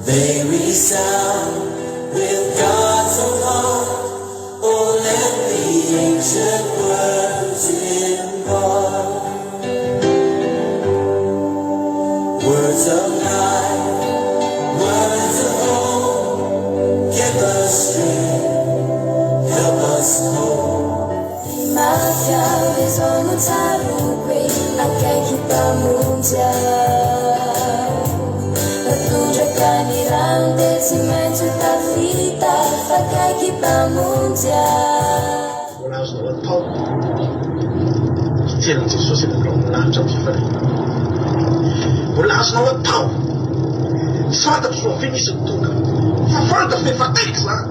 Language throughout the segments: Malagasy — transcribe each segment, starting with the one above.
They resound with God's own heart. Oh, let the ancient words impart words of life, words of hope. Give us strength, help us hope. Mafia bisogno tarukwe akaki pamunja. Kanirande simentu tafita fakaki pamunja. Mbola azonao atao itelan Jesosy eny amin'ny lanitra amin'ny fifaliana. Mbola azonao atao fantatro so fe misy mitonga fa fantatra fe fataiky zany.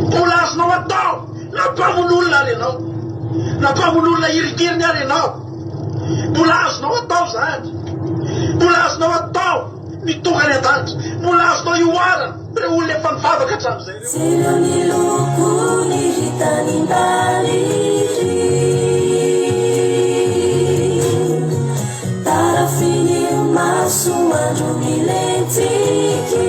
Mbola azonao atao nampamon'olona ary ianao, nampamon'olona irikeriny ary ianao. Mbola azonao atao zany. Mbola azonao atao mitonga ny an-danitra. Mbola azonao ioarana ireo olona efa mivavaka hatramin'izay. Sireo ny loko ny hitany ndaliry tarafiny maso andro milentiky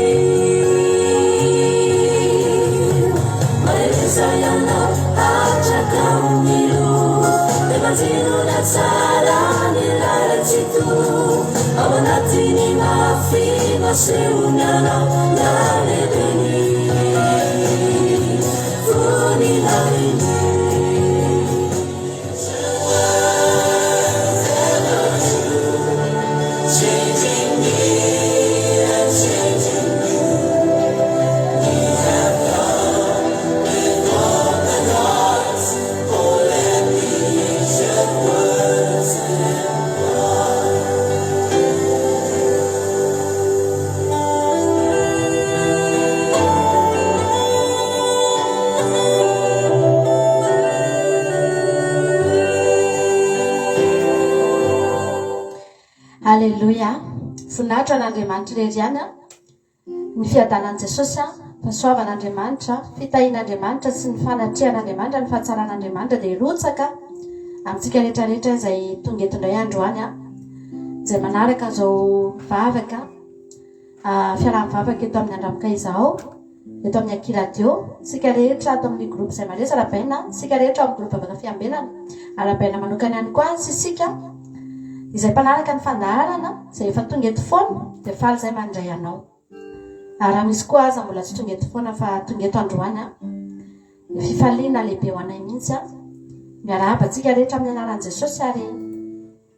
maeleza ianao hatraka omilo le manjinona tsara ny lalatsito ao anatiny mafina seunianao nalebeny voninahiny. Changing me and changing you. We have come with open hearts. Oh, let the ancient words impart. Alleluia. Voninahitra an'Andriamanitra irery ihany ny fiadanan'i Jesosy, fahasoavan'Andriamanitra, fitahian'Andriamanitra sy ny fanatrehan'Andriamanitra, ny fahatsaran'Andriamanitra dia hirotsaka amintsika rehetrarehetra izay tonga eto indray androany izay manaraka izao vavaka fiaraha-mivavaka eto amin'ny Andravoka izao, eto amin'ny Akiradio. Sika rehetra ato amin'ny groupe izay maresa arabaina, sika rehetra ao amin'ny groupe vavaka fiambenana arabaina manokana ihany koa sy sika izay mpanaraka ny fandaharana izay efa tonga eto foana dia faly izay mandray anao. Ary raha misy koa aza mbola tsy tonga eto foana fa tonga eto androany fifaliana lehibe ho anay mihitsy miarahaba antsika rehetra amin'ny anaran'i Jesosy ary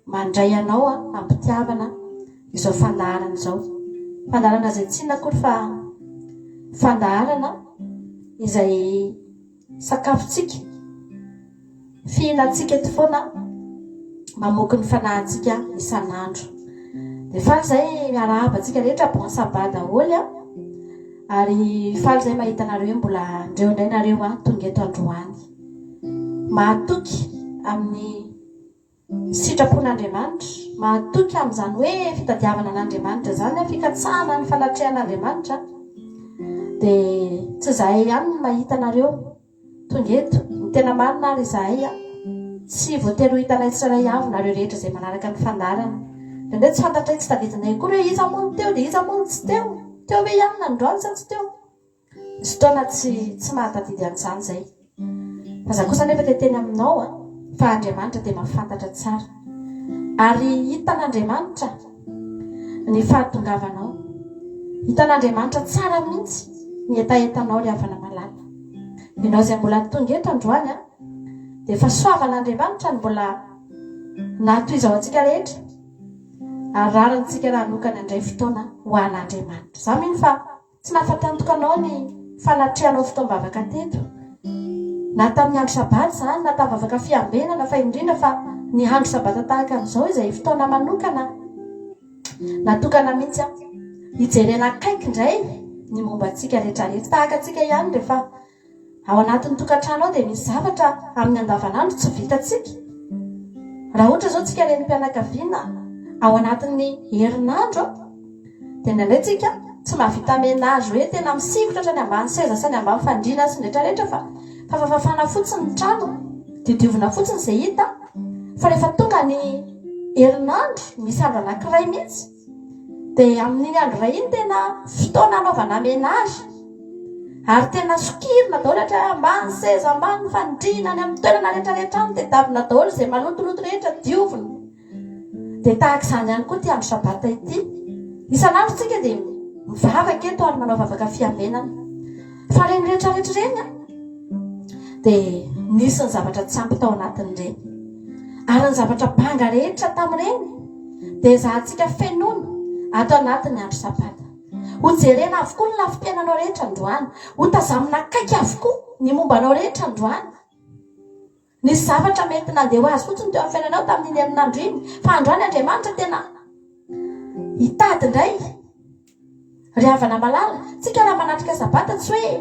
mandray anao ampitiavana izao fandaharana izao. Fandaharana izay tsy inona akory fa fandaharana izay sakafontsika fihinantsika eto foana mamoky ny fanahintsika isan'andro. Dia faly izay miarahaba antsika rehetra bon sabata daholo ary faly izay mahita anareo mbola ndreo indray nareo tonga eto androany. Mahatoky amin'ny sitrapon'Andriamanitra, mahatoky amin'izany hoe fitadiavana an'Andriamanitra zany, fikatsahana ny fanatrehan'Andriamanitra. Dia tsy izahay ihany no mahita anareo tonga eto, ny tena marina ary izahay tsy voatery ho hitanay tsirairay avy nareo rehetra izay manaraka ny fandaharana. Ndraindray tsy fantatray tsy tadidinay koa hoe iza moa no teo dia iza moa no tsy teo, teo ve ihany nandroany sa tsy teo. Misy fotoana tsy mahatadidy an'izany izay. Fa za kosa nefa dia teny aminao fa Andriamanitra dia mahafantatra tsara ary hitan'Andriamanitra ny fahatongavanao, hitan'Andriamanitra tsara mihitsy ny etaetanao ry havana malala. Ianao izay mbola tonga eto androany dia efa soavan'Andriamanitra ny mbola nahatoizao antsika rehetra ary rarantsika raha nokany andray fotoana ho an'Andriamanitra. Za mino fa tsy nahafatantokanao ny fanatrehanao fotoam-bavaka teto, na tamin'ny andro sabata zany, na tamin'ny vavaka fiambenana, fa indrindra fa ny andro sabata tahaka an'izao izay fotoana manokana natokana mihitsy hijerena akaiky indray ny momba antsika rehetrarehetra. Tahaka antsika ihany rehefa ao anatin'ny tokantrano ao dia misy zavatra amin'ny andavanandro tsy vitantsika. Raha ohatra izao tsika renim-pianakaviana ao anatin'ny herinandro dia indraindray tsika tsy mahavita menazy hoe tena misikotra hatrany ambany seza sy ny ambany fandriana sy ny rehetrarehetra fa fafafafana fotsiny ny trano, didiovina fotsiny izay hita. Fa rehefa tonga ny herinandro misy andro anankiray mihitsy dia amin'iny andro iray iny tena fotoana anaovana menazy ary tena sokirina daholo ohatra ambany seza ambany fandriana any amin'ny toerana rehetrarehetra any dia davina daholo izay malotoloto rehetra diovina. Dia tahaka izany ihany koa ty andro sabata ity isan'andro tsika dia mivavaka eto ary manao vavaka fiavenana fa reny rehetrarehetra reny dia nisy ny zavatra tsy ampy tao anatin'ireny ary ny zavatra banga rehetra tamin'ireny dia zahantsika fenoana ato anatin'ny andro sabata ho jerena avokoa ny lafim-piainanao rehetra androany ho tazamina akaiky avokoa ny mombanao rehetra androany. Nisy zavatra mety nandeha ho azy fotsiny teo amin'ny fiainanao tamin'iny herinandro iny fa androany Andriamanitra tena hitady indray ry havana malala tsika raha manatrika sabata tsy hoe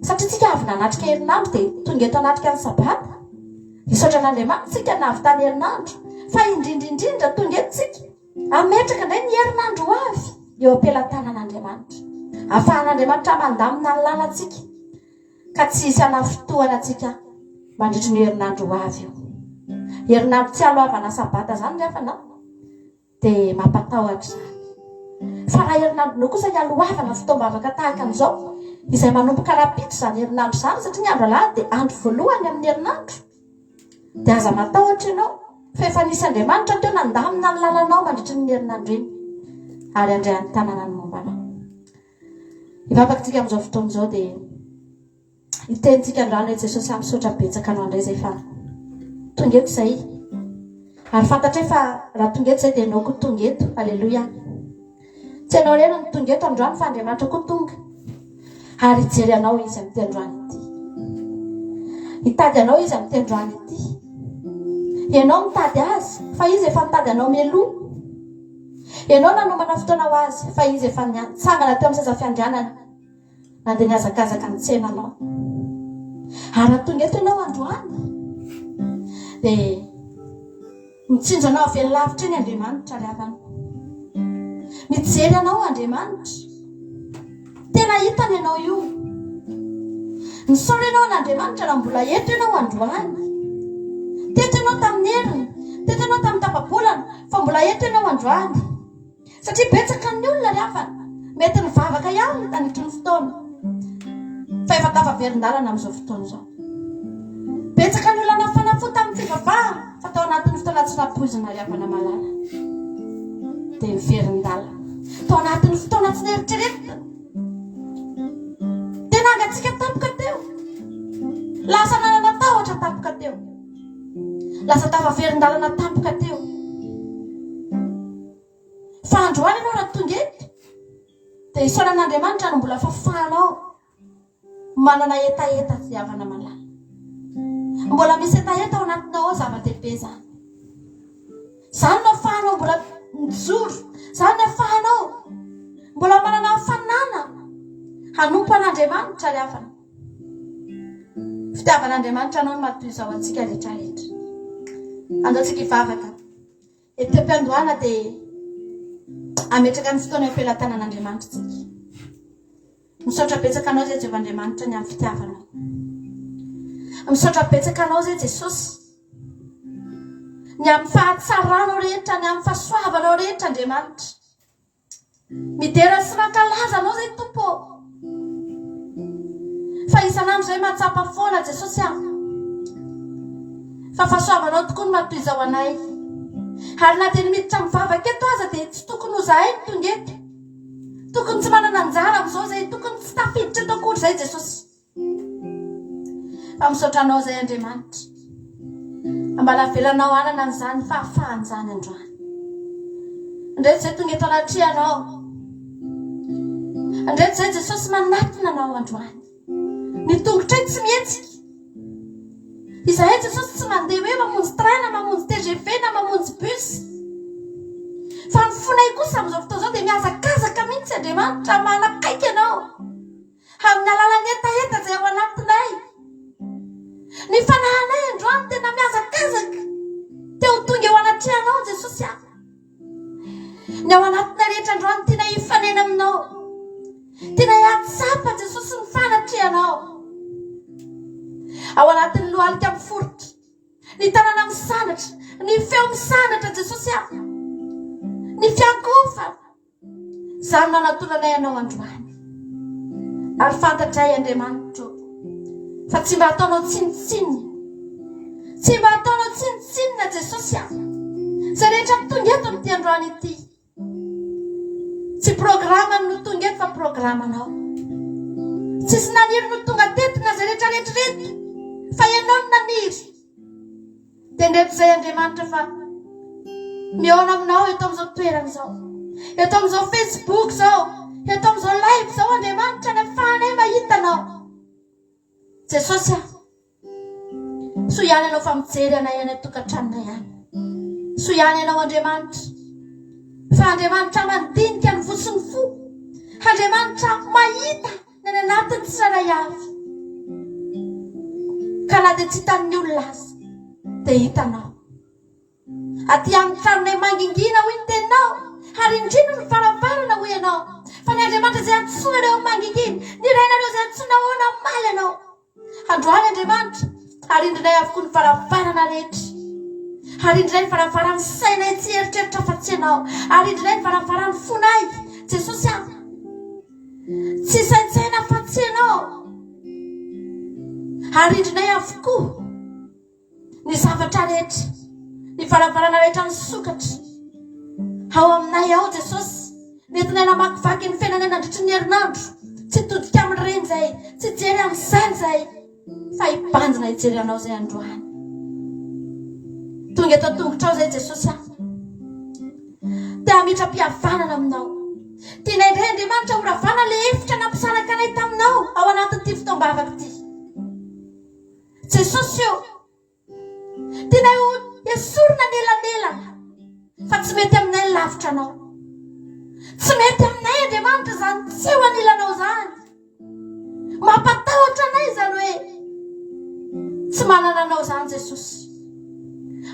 satria tsika avy nanatrika herinandro dia tonga eto anatrika ny sabata hisaotra an'Andriamanitra tsika nahavitany herinandro fa indrindrindrindra tonga eto tsika ametraka indray ny herinandro ho avy eo am-pelantanan'Andriamanitra ahafahan'Andriamanitra mandamina ny lalantsika ka tsy hisy anafotoana tsika mandritry ny herinandro ho avy io. Herinandro tsy alohavana sabata zany ry havana dia mampatahotra zany fa raha herinandronao kosa hialohavana fotoam-bavaka tahaka an'izao izay manomboka rapitra zany herinandro zany satria ny andro alahady dia andro voalohany amin'ny herinandro dia aza matahotra ianao fa efa nisy Andriamanitra teo nandamina ny lalanao mandritry ny herinandro iny ary andray any tanàna ny mombanao. Ivavakantsika amin'izao fotoana izao dia hitentsika androany hoe Jesosy misaotra betsaka anao indray izay fa tonga eto izay ary fantatra hoe fa raha tonga eto izay dia ianao koa tonga eto. Alleloia. Tsy ianao reny ny tonga eto androany fa Andriamanitra koa tonga ary hijery anao izy amin'ity androany ity, hitady anao izy amin'ity androany ity. Ianao mitady azy fa izy efa mitady anao mialoha, ianao nanomana fotoana ho azy fa izy efa nitsangana teo amin'ny seza fiandrianana nandeha niazakazaka ny tsenanao. Ary raha tonga eto ianao androany dia mitsinjo anao avy lavitra iny Andriamanitra ry havana, mijery anao Andriamanitra, tena hitany ianao io. Nisaora ianao n'Andriamanitra raha mbola eto ianao androany, teto ianao tamin'ny heriny, teto ianao tamin'ny tapabolana fa mbola eto ianao androany satria betsaka ny olona ry havana mety nivavaka ihany tanitry ny fotoana fa efa tafaverin-dalana amin'izao fotoana izao. Betsaka ny olona nafanafo tamin'ny fivavahana fa tao anatin'ny fotoana tsy napoizina ry havana malala dia miverin-dalana tao anatin'ny fotoana tsy neritreretina dia nangatsika tampoka teo, lasa nanana tahotra tampoka teo, lasa tafaverin-dalana tampoka teo. Fa androany ianao raha tonga eto dia hisaonan'Andriamanitra no mbola fahafahanao manana etaeta tsy havana malala, mbola misy etaeta ao anatinao ao zava-dehibe zany. Zany no ahafahanao mbola mijoro, zany no ahafahanao mbola manana hafanana hanompo an'Andriamanitra ry havana. Fitiavan'Andriamanitra anao no matoy izao antsika rehetrarehetra. Andaontsika hivavaka eto am-piandohana dia ametraka ny fotoana am-pelantanan'Andriamanitra tsika. Misaotra betsaka anao izay Jehovahandriamanitra ny amin'ny fitiavana, misaotra betsaka anao izay Jesosy ny amin'ny fahatsaranao rehetra, ny amin'ny fahasoavanao rehetra Andriamanitra. Midera sy mankalaza anao izay Tompo fa isan'andro izay mahatsapa foana Jesosy fa fahasoavanao tokoa no matoy izao anay. Ary na dia nimiditra mivavaka eto aza dia tsy tokony ho zahay ny tonga eto, tokony tsy manana anjara amin'izao zay, tokony tsy tafiditra eto akory izay Jesosy. Fa misaotra anao izay Andriamanitra, ambala velanao anana an'izany fahafahan'izany androany. Indreto izay tonga eto anatrianao, indreto izay Jesosy manatona anao androany, ny tongotra tsy mihetsika. Izahay Jesosy tsy mandeha hoe mamonjy train na mamonjy TGV na mamonjy bus, fa ny fonay kosa amin'izao fotoana izao dia miazakazaka mihitsy Andriamanitra manakaiky ianao amin'ny alalan'ny etaeta izay ao anatinay. Ny fanahinay androany tena miazakazaka teo tonga eo anatrianao Jesosy. Ny ao anatinay rehetra androany tiana hifanena aminao, tiana hiatsapa Jesosy ny fanatrianao. Ao anatin'ny lohalika miforotra, ny tanàna misanatra, ny feo misanatra Jesosy aho, ny fiankofa zany nanatolana ianao androany. Ary fantatray Andriamanitra fa tsy mba ataonao tsinitsinina, tsy mba ataonao tsinitsinina Jesosy aho, zay rehetra tonga eto amin'ity androany ity. Tsy programany no tonga eto fa programanao. Tsisy naniry no tonga tetina zay rehetra rehetrarehetra fa ianao no naniry. Dia ndeto zay Andriamanitra fa mihaona aminao eto amin'izao toerana izao, eto amin'izao Facebook izao, eto amin'izao live izao Andriamanitra ny ahafahanay mahitanao. Jesosy aho, so ihany ianao fa mijery anay any tokantranona ihany. So ihany ianao Andriamanitra, fa Andriamanitra mandinika ny vosiny fo, Andriamanitra mahita ny anatiny tsiraray avy. Ka na dia tsy hitan'ny olona azy dia hitanao. Aty amin'ny tranonay mangingina hoy ny teninao, ary indrindra ny farafarana hoy ianao. Fa ny Andriamanitra izay antsonareo mangingina, ny rainareo izay antsonahoana maly ianao. Androany Andriamanitra, arindrinay avokoa ny farafarana rehetra. Arindrinay ny farafaran'ny sainay tsy eritreritra fa tsy ianao. Arindrinay ny farafaran'ny fonay Jesosy aho, tsy saintsaina fa tsy ianao. Arindrinay avokoa ny zavatra rehetra, ny farafarana rehetra ny sokatra ao aminay ao Jesosy. Nentinay namakivaky ny fiainanay nandritry ny herinandro, tsy todika amin'ny reny zay, tsy jery amin'izany zay, fa hibanjina hijery anao zay androany. Tonga eto tongotrao zay Jesosy aho, dia hamitram-pihavanana aminao. Tianay indray Andriamanitra horavana le hevitra nampisanaka anay taminao ao anatin'ity fotoam-bavaka ity. Jesosy io, tianay ho esorina nelanelana, fa tsy mety aminay ny lavitra anao. Tsy mety aminay Andriamanitra zany, tsy eo anilanao zany. Mampatahotra anay zany hoe tsy manana anao zany Jesosy.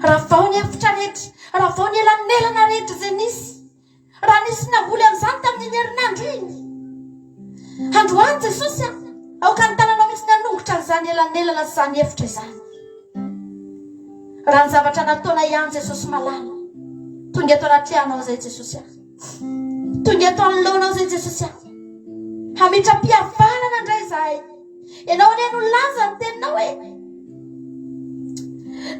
Raha vao ny hevitra rehetra, raha vao ny elanelana rehetra zay nisy, raha nisy navoly amin'izany tamin'ny herinandro iny, androany Jesosy aoka ny tananao mihitsy ny hanongotra an'izany elanelana sy izany hevitra izany. Raha ny zavatra nataonay ihany Jesosy malala, tonga eto anaty anao zay Jesosy aho, tonga eto anoloanao zay Jesosy aho, hamitram-pihavanana indray zahay. Ianao anie no laza ny teninao hoe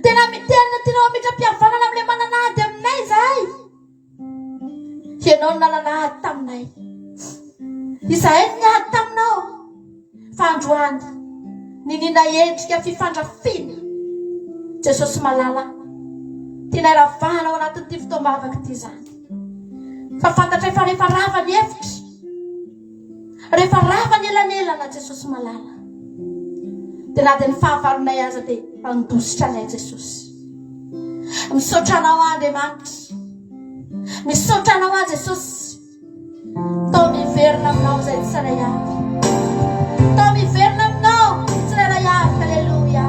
tena tianao hamitram-pihavanana amin'ilay mananahady aminay zahay. Ianao no nananahady taminay, izahay no niady taminao, fa androany ninina endrika fifandrafiana Jesosy malala, tianay ravahana ao anatin'ity fotoam-bavaka ity zany. Fa fantatray fa rehefa rava ny hevitra, rehefa rava ny elanelana Jesosy malala, dia na dia ny fahavalonay aza dia andositra anay Jesosy. Misaotra anao Andriamanitra, misaotra anao Jesosy. Tao miverina aminao zay tsirairay avy, tao miverina aminao tsirairay avy. Halleluja.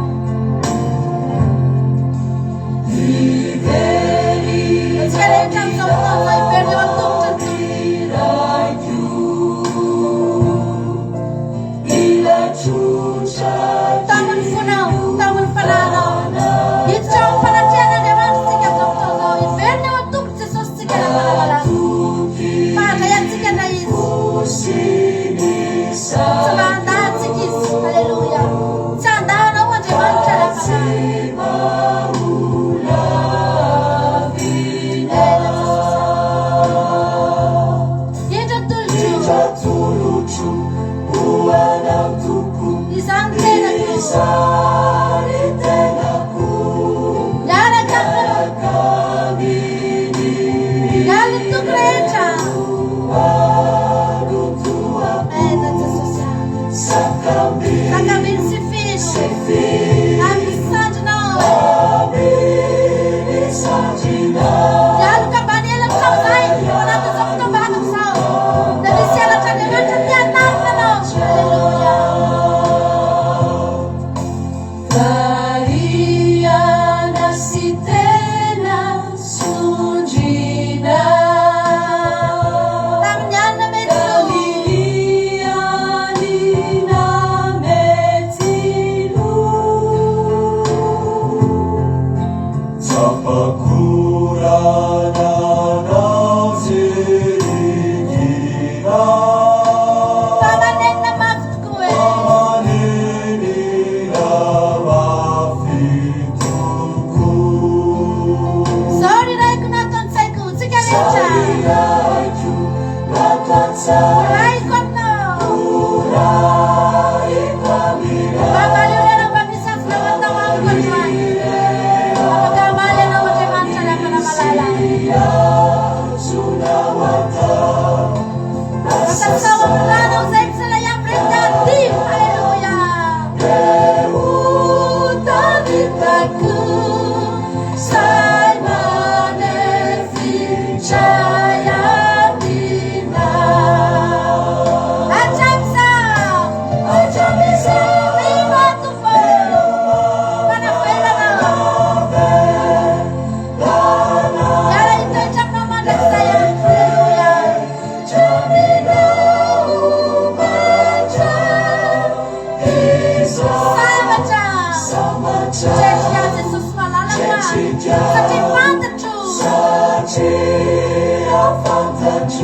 Tsika rehetra amin'izao fotoana izao hiverina eo an-tongotra ny tamin'ny fonao, tamin'ny fanahinao, hiditra ao ny fanatrian'Andriamanitra tsika amin'izao fotoana izao. Hiverina eo an-tongotra Jesosy tsika raha malamalama.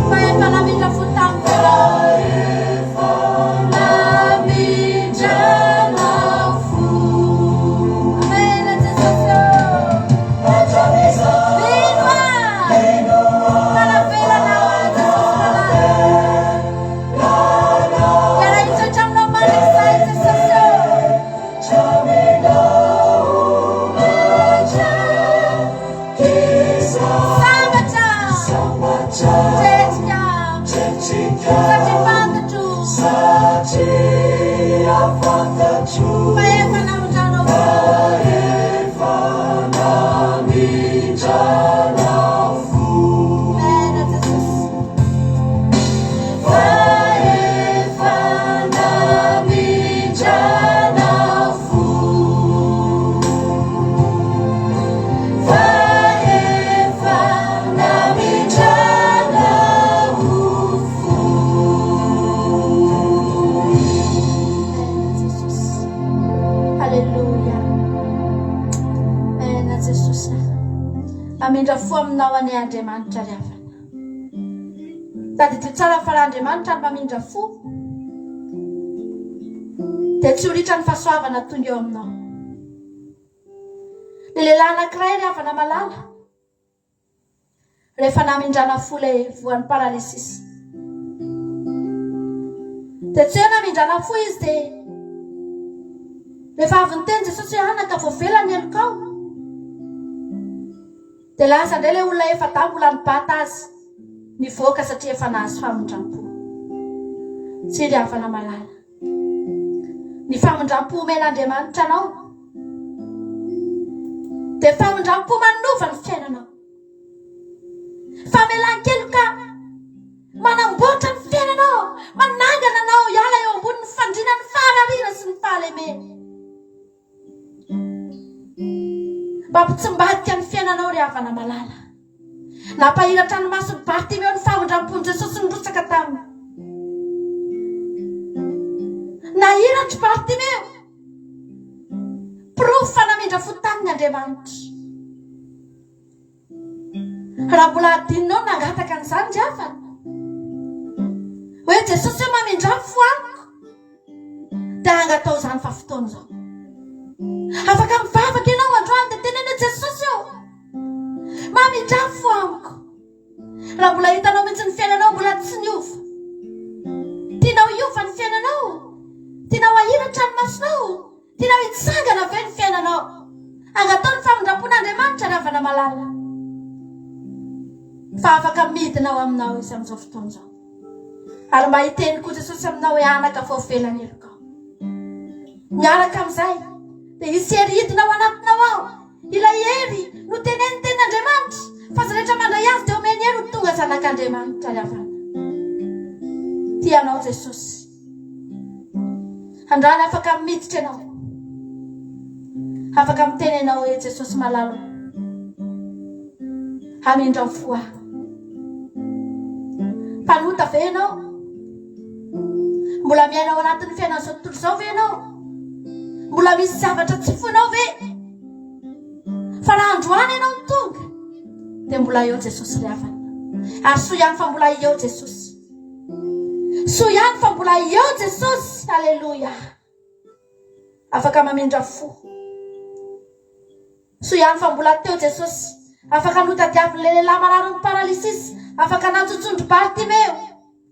fa efa namindra fo tamiko namindrana fo amena Jesosy linoa fanavelanao Jesosy iara hitsotra aminao mandriky zay Jesosy amindra fo aminao any Andriamanitra ry havana tadidio tsara fa raha Andriamanitra ny mamindra fo dia tsy horitra ny fahasoavana tonga eo aminao ny lehilahy anankiray ry havana malala rehefa namindrana fo ilay voan'ny paralysisy dia tsy hoe namindrana fo izy dia rehefa avy ny teny Jesosy hoe anaka voavelany elokao dia lasa indray ilay olona efa da mbola nibata azy nivoaka satria efa nahazo famindram-po tsy ry havana malala ny famindram-po omen'Andriamanitra anao dia famindram-po manova ny fiainanao famelan-keloka manamboatra ny fiainanao manangana anao hiala eo ambonin'ny fandriana ny faharariana sy ny fahalemena mampitsimbadika ny fiainanao ry havana malala nampahiratra ny masony Bartimeo ny famindram-pony Jesosy nirosaka taminy nahiratry Bartimeo proof fa namindra fo taminy Andriamanitra raha mbola adininao nangataka an'izany ry havana hoe Jesosy hoe mamindra fo amiko dia angatao izany fa fotoana izao afaka mivavaka ianao androany dia teneno Jesosy eo mamindra fo amiko raha mbola hitanao mihitsy ny fiainanao mbola tsy niova tianao hiova ny fiainanao tianao ahiratra ny masonao tianao hitsangana ve ny fiainanao angatao ny famindram-pon'Andriamanitra ry havana malala fa afaka midinao aminao izy amin'izao fotoana izao ary mba hiteny koa Jesosy aminao hoe anaka voavelany elokao miaraka amin'izay dia hisy hery hidinao anatinao ao ilay hery no teneny ten'Andriamanitra fa za rehetra mandray azy dia omeny hery ho tonga zanak'Andriamanitra ry havana tianao Jesosy andrany afaka miditra ianao afaka miteny ianao hoe Jesosy malalo hamindra fo aho mpanota ve ianao mbola miainao anatin'ny fiainan'izao tontolo izao ve ianao mbola misy zavatra tsy fonao ve fa raha androany ianao ny tonga dia mbola eo Jesosy ry havana ary soa ihany fa mbola eo Jesosy soa ihany fa mbola eo Jesosy alleluia afaka mamindra fo soa ihany fa mbola teo Jesosy afaka notadiavin'ilay lehilahy marary ny paralysisy afaka nanjotsondro Bartimeo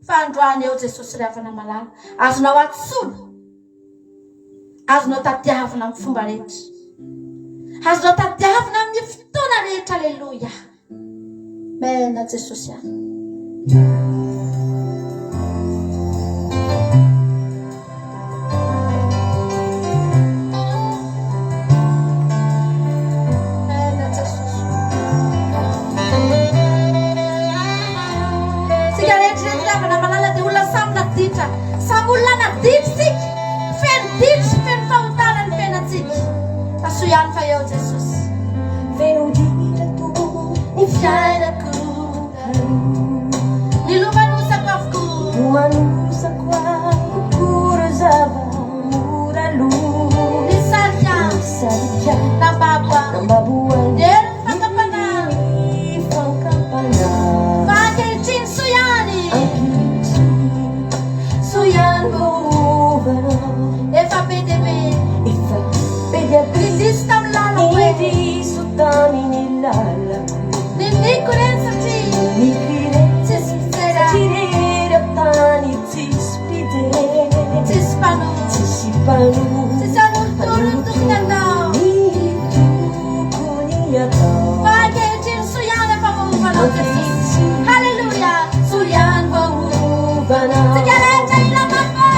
fa androany eo Jesosy ry havana malala azonao atsoina azonao tadiavina amin'ny fomba rehetra azonao tadiavina amin'ny fotoana rehetra alleluia mena Jesosy ahy samy olona naditsika feno ditsy feno fahotana ny fiainatsika asoa ihany fa eo Jesosy Venudita tu ny fiainako ny lomanosako avokoa Umanusako kuruzava muralu ny sarika Sarja na babua Nambabuan dery ny fakapana Fangkapana fa ankehitriny soa lalako Niniko rin satria Nikire Tsisy fitera Tirera tany tsisy pide Tsisy mpanohy Tsisy mpanohy Tsisy an'olotolo ny tokony atao Ny tokony atao Fa ankehitriny soiany efa vaovanao Jesosy Halleluja Soiany Vaovana Tsika rehetra ilamame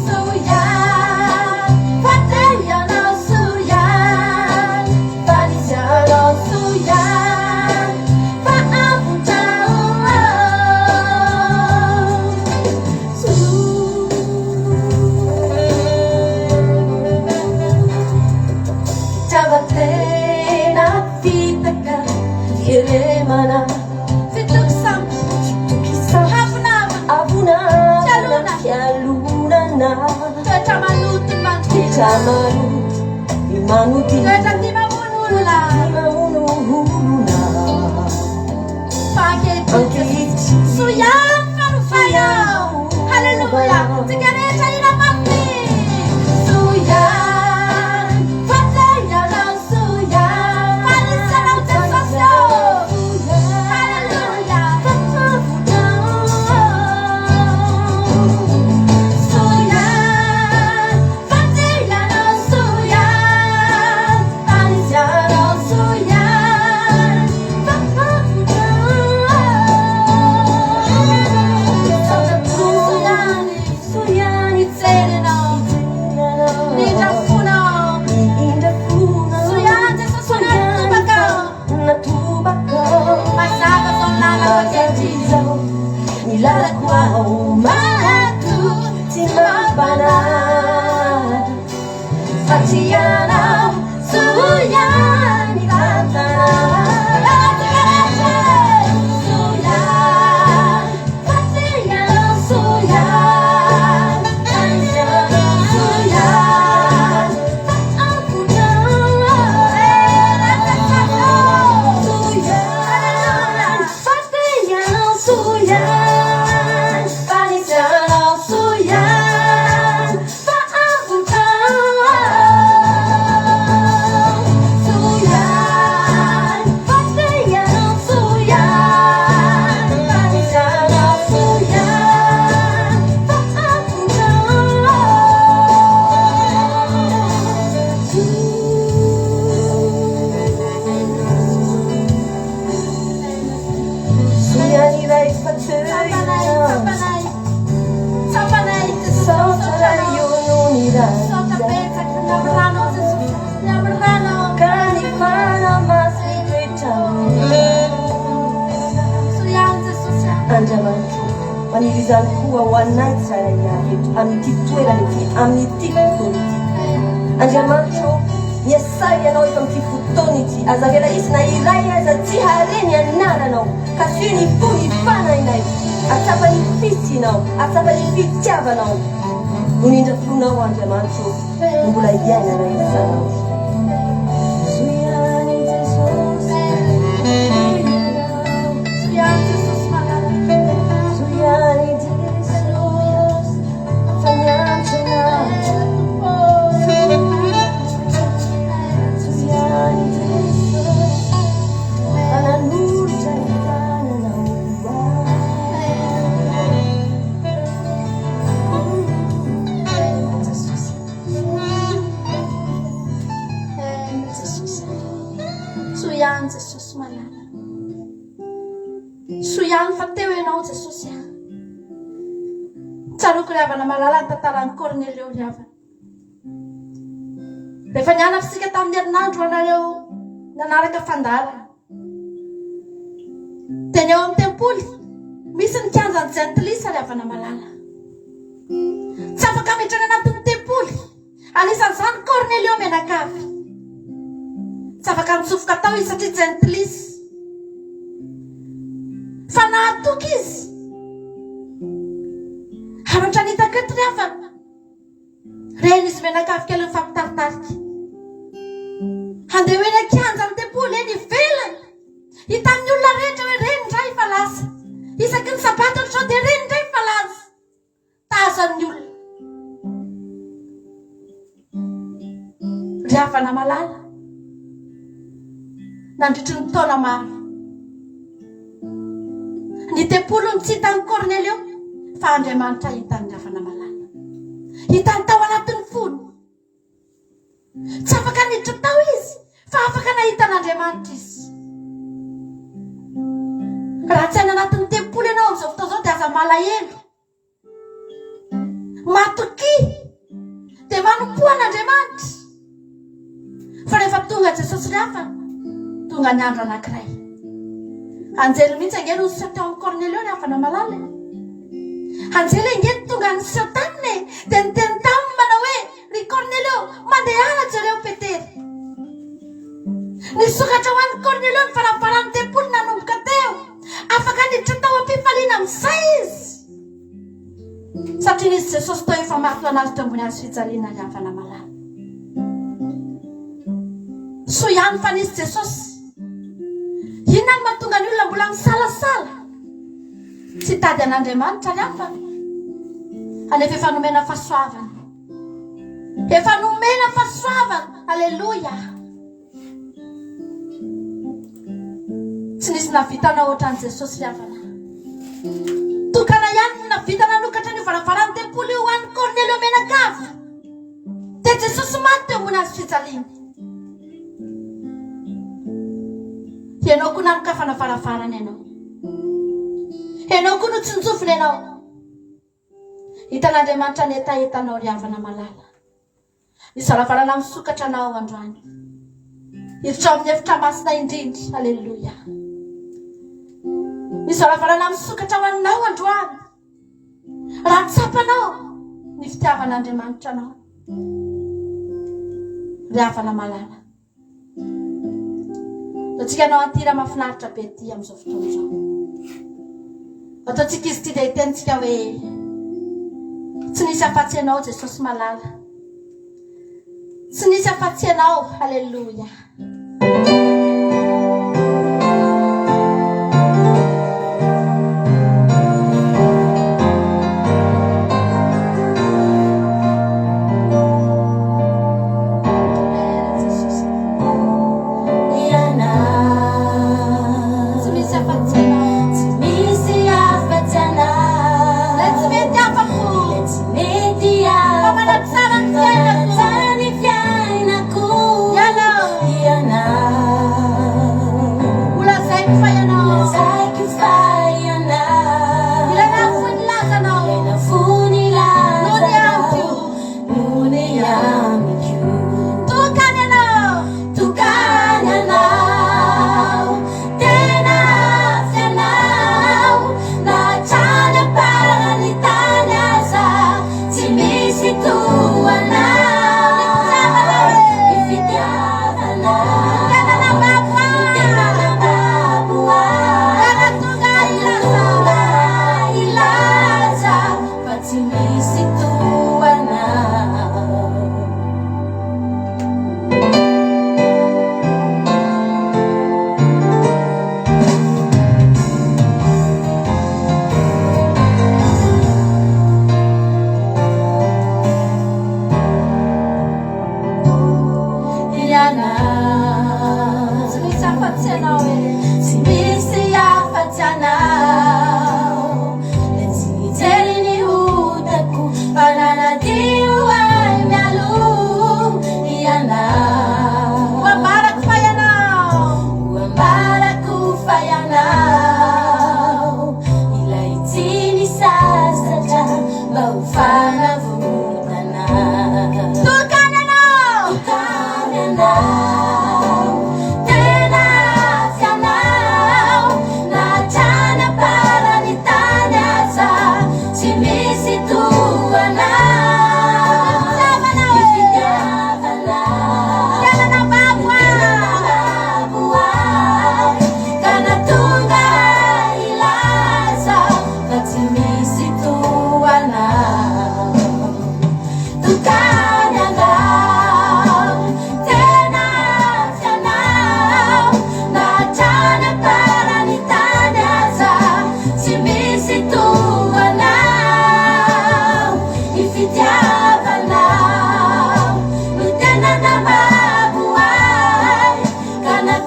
Soiany Fatelianao soiany Fanisianao soiany Fa ampotao Javatena fitaka Hiremana Fitokisam Tukisa Hapunama Avuna Fialuna. Fialunana Toetra maluty manodidina Tamalut Imanuti Toetra ty mamonolona Imamunuhuluna Fa ankehitriny Soiany fanofanao Halleluja Tsika rehetra ilamame Soiany Fatelianao soiany Fanisianao Jesosy Halleluja Soiany Fatelianao soiany Fanisianao soiany Soiany tsenenao Nindrafonao Soiany Jesosy natobakao Mazava zao lalako ankehitriny Nilalako ao Mahato Tsy mampanady Fatianao Soiany vatana Soiany Fatianao soiany Fanisianao soiany Fatianao soiany Fanisianao soiany Soiany iray Sampanay Sampanay Jesosy Sautara yunira Sauta betsaky ny amin'ny rano Jesosy Ny amin'ny rano Kanifana masitretra Soiany Jesosy Andriamanitra manirizany koa ho anay tsara inarehetra amin'ity toerana ity amin'ity fotoana ity Andriamanitra miasay ianao eto amin'ity fotoana ity azavela izy na iray aza tsy hareny anaranao ka sy ny fo mifanainay atsapa ny fisinao atsapa ny fitiavanao nonindra fonao Andriamanitra no mbola iainana isanao Soiany Jesosy Soiany Jesosy malalaka Soiany Jesosy faniantrana Soiany Jesosy fananolotra ny tananao Soiany Jesosy malalaka Soiany fa teo ianao Jesosy Tsaroko riavana malalaka tantaran'ny Cornelio riavana Rehefa nianatra tamin'ny herinandro anareo nanaraka fandarana teny eo amin'ny tempoly misy ny kianjan'ny jentilisa riavana malala tsy afaka mitrana anatin'ny tempoly anisan'izany Cornelio menakavy tsy afaka mitsofoka tao izy satria jentilisa fa nahatoky izy haratra nitaketo riavana reny izy menakavy kely mifampitaritarika handeha hoe ny kianjan'ny tempoly eny ivelany hitan'ny olona rehetra hoe reny ndray fa lasa isaky ny sabaty ohatrao dia reny ndray fa lasa tazan'ny olona riavana malala nandritry ny taona maro. Ny tempolony tsy hitany Cornelio fa Andriamanitra hitany ny havana malala. Hitany tao anatin'ny fony. Tsy afaka niditra tao izy fa afaka nahitan'Andriamanitra izy. Raha tsy any anatin'ny tempoly ianao amin'izao fotoana izao dia aza malahelo, matoky dia manompoan'Andriamanitra. Fa rehefa tonga Jesosy rehefa tonga ny andro anankiray, anjely mihitsy angeny nosotra teo amin'ny Cornelio ny havana malala. Anjely angeny tonga niseho taminy dia niteny taminy manao hoe ry Cornelio, mandeha ala jereo Petera. Nisokatra ho an'ny Cornelio ny farafaran'ny tempoly nanomboka teo, afaka niditra tao am-pifaliana amin'izay izy. Satria nisy Jesosy tao efa marito anazy teo ambony hazo fijaliana ny havana malala. So ihany fa nisy Jesosy. Inona ny mahatonga ny olona mbola misalasala? Tsy tady an'Andriamanitra ny hafa. Anefa efa nomena fahasoavana. Efa nomena fahasoavana. Aleluia. Tsy nisy navitana ohatran'i Jesosy ry havana. Tokana ihany no navita nanokatra ny varavaran'ny tempoly ho an'ny Cornelio menakava. Dia Jesosy maty teo ambony hazo fijaliana. Ianao koa nanokafana varavarana ianao. Ianao koa no tsinjovina ianao. Hitan'Andriamanitra ny etaetanao ry havana malala. Nisy varavarana misokatra anao androany. Hiditra amin'ny efitra masina indrindra. Aleluia. Nisy varavarana misokatra ho anao androany. Raha tsapanao ny fitiavan'Andriamanitra anao ry havana malala. Atsika anao antira mahafinaritra be ty amin'izao fotoana izao. Ataontsika izy ty dia hitentsika hoe tsy nisy afa-tsy anao Jesosy malala. Tsy nisy afa-tsy anao. Aleluia.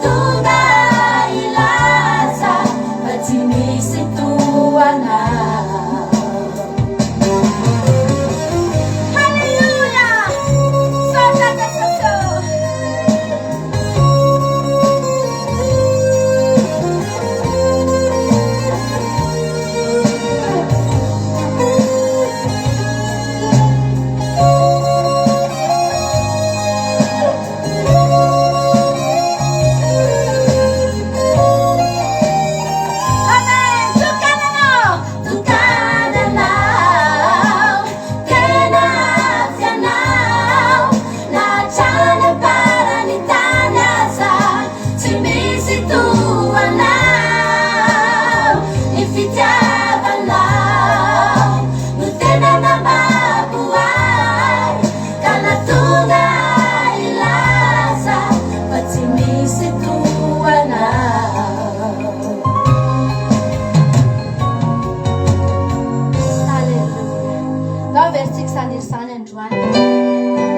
Tunga androany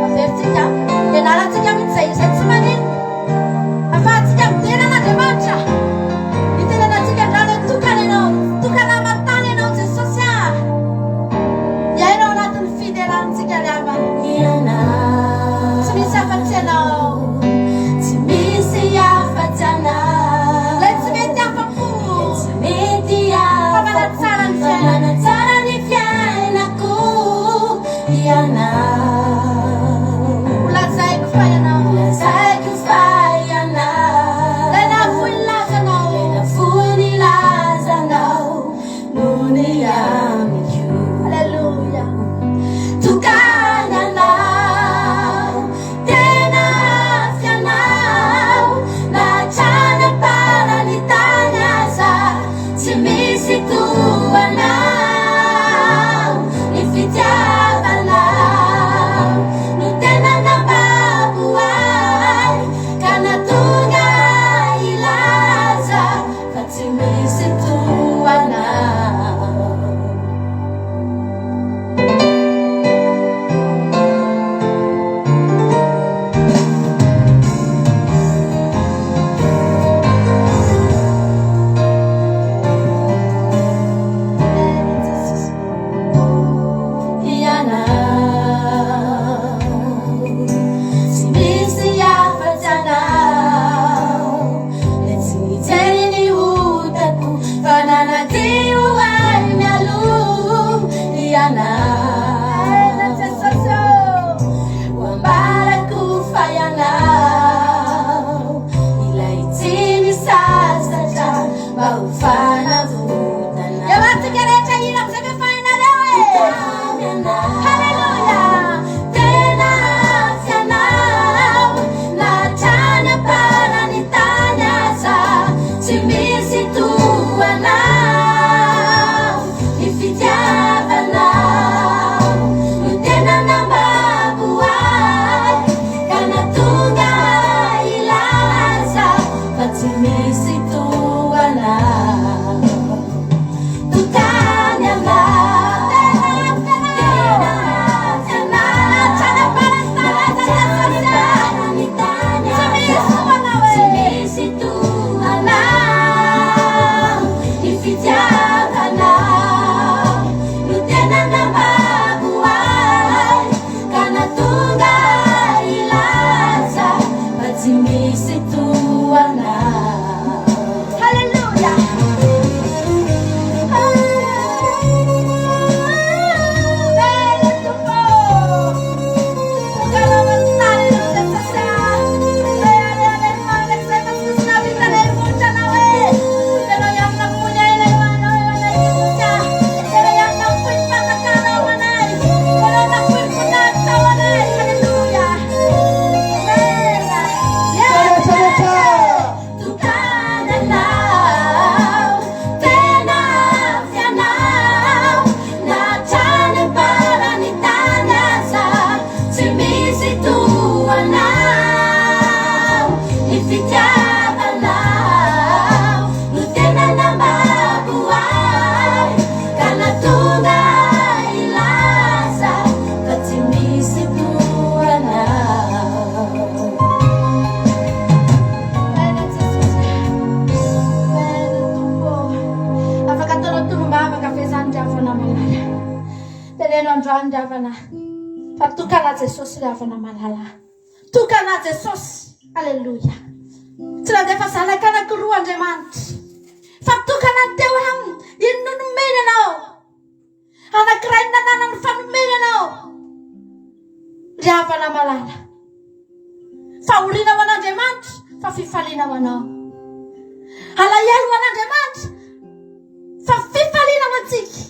averitsika ianarantsika mihitsy izay tsy maneno afahantsika mitenan'Andriamanitra itenanantsika andrano tokana ianao tokana amatany ianao Jesosy iainao anatin'ny fiderantsika riavana tsy misy afa-tsy ianao tsy misy afa-tsy anao lay tsy mety afa-po tsy mety famanatsara ny fiainana manatsara ny fiainako ianao lazaiko fa ianao lazaiko fa ianao lay navoy lazanao navoy lazanao noho ny amiko Alleluia tokana anao tena afy anao natrana para ny tany aza tsy misy toanao ny fitiavanao no tena nambaboay ka natonga ilaza fa tsy misy toanao tsy misy afa-tsy anao le tsy mijery ny otako fa nanadio ay mialo ianao Jesosy wambarako fa ianao ilay tsy misasatra mba ho fanavotana iavantsika rehetra ila amizay miafainareo Halleluja tena afy anao natrana para ny tany aza tsy misy toanao ny fitiavanao no tena nambaboay ka natonga ilaza fa tsy misy toanao tokany anao tena afy anao natrana para ny tany aza tsy misy toanao ny fitiavanao no tena nambaboay ka natonga ilaza fa tsy misy toanao Halleluja tokana anao tena afy anao natrana para ny tany aza tsy misy toanao ny fitiavanao no tena nambaboay ka natonga ilaza fa tsy misy toanao afaka ataonao tolombavaka fezandriavana malala teneno androany riavana fa tokana Jesosy riavana malala tokana Jesosy Alleluia tsy raha dia efa zanaka anankiroa Andriamanitra fa tokana teo aminy ino nomeny anao anankiray ny nanana ny fanomeny anao riavana malala fahoriana ho an'Andriamanitra fa fifaliana ho anao alahelo ho an'Andriamanitra fa fifaliana ho antsika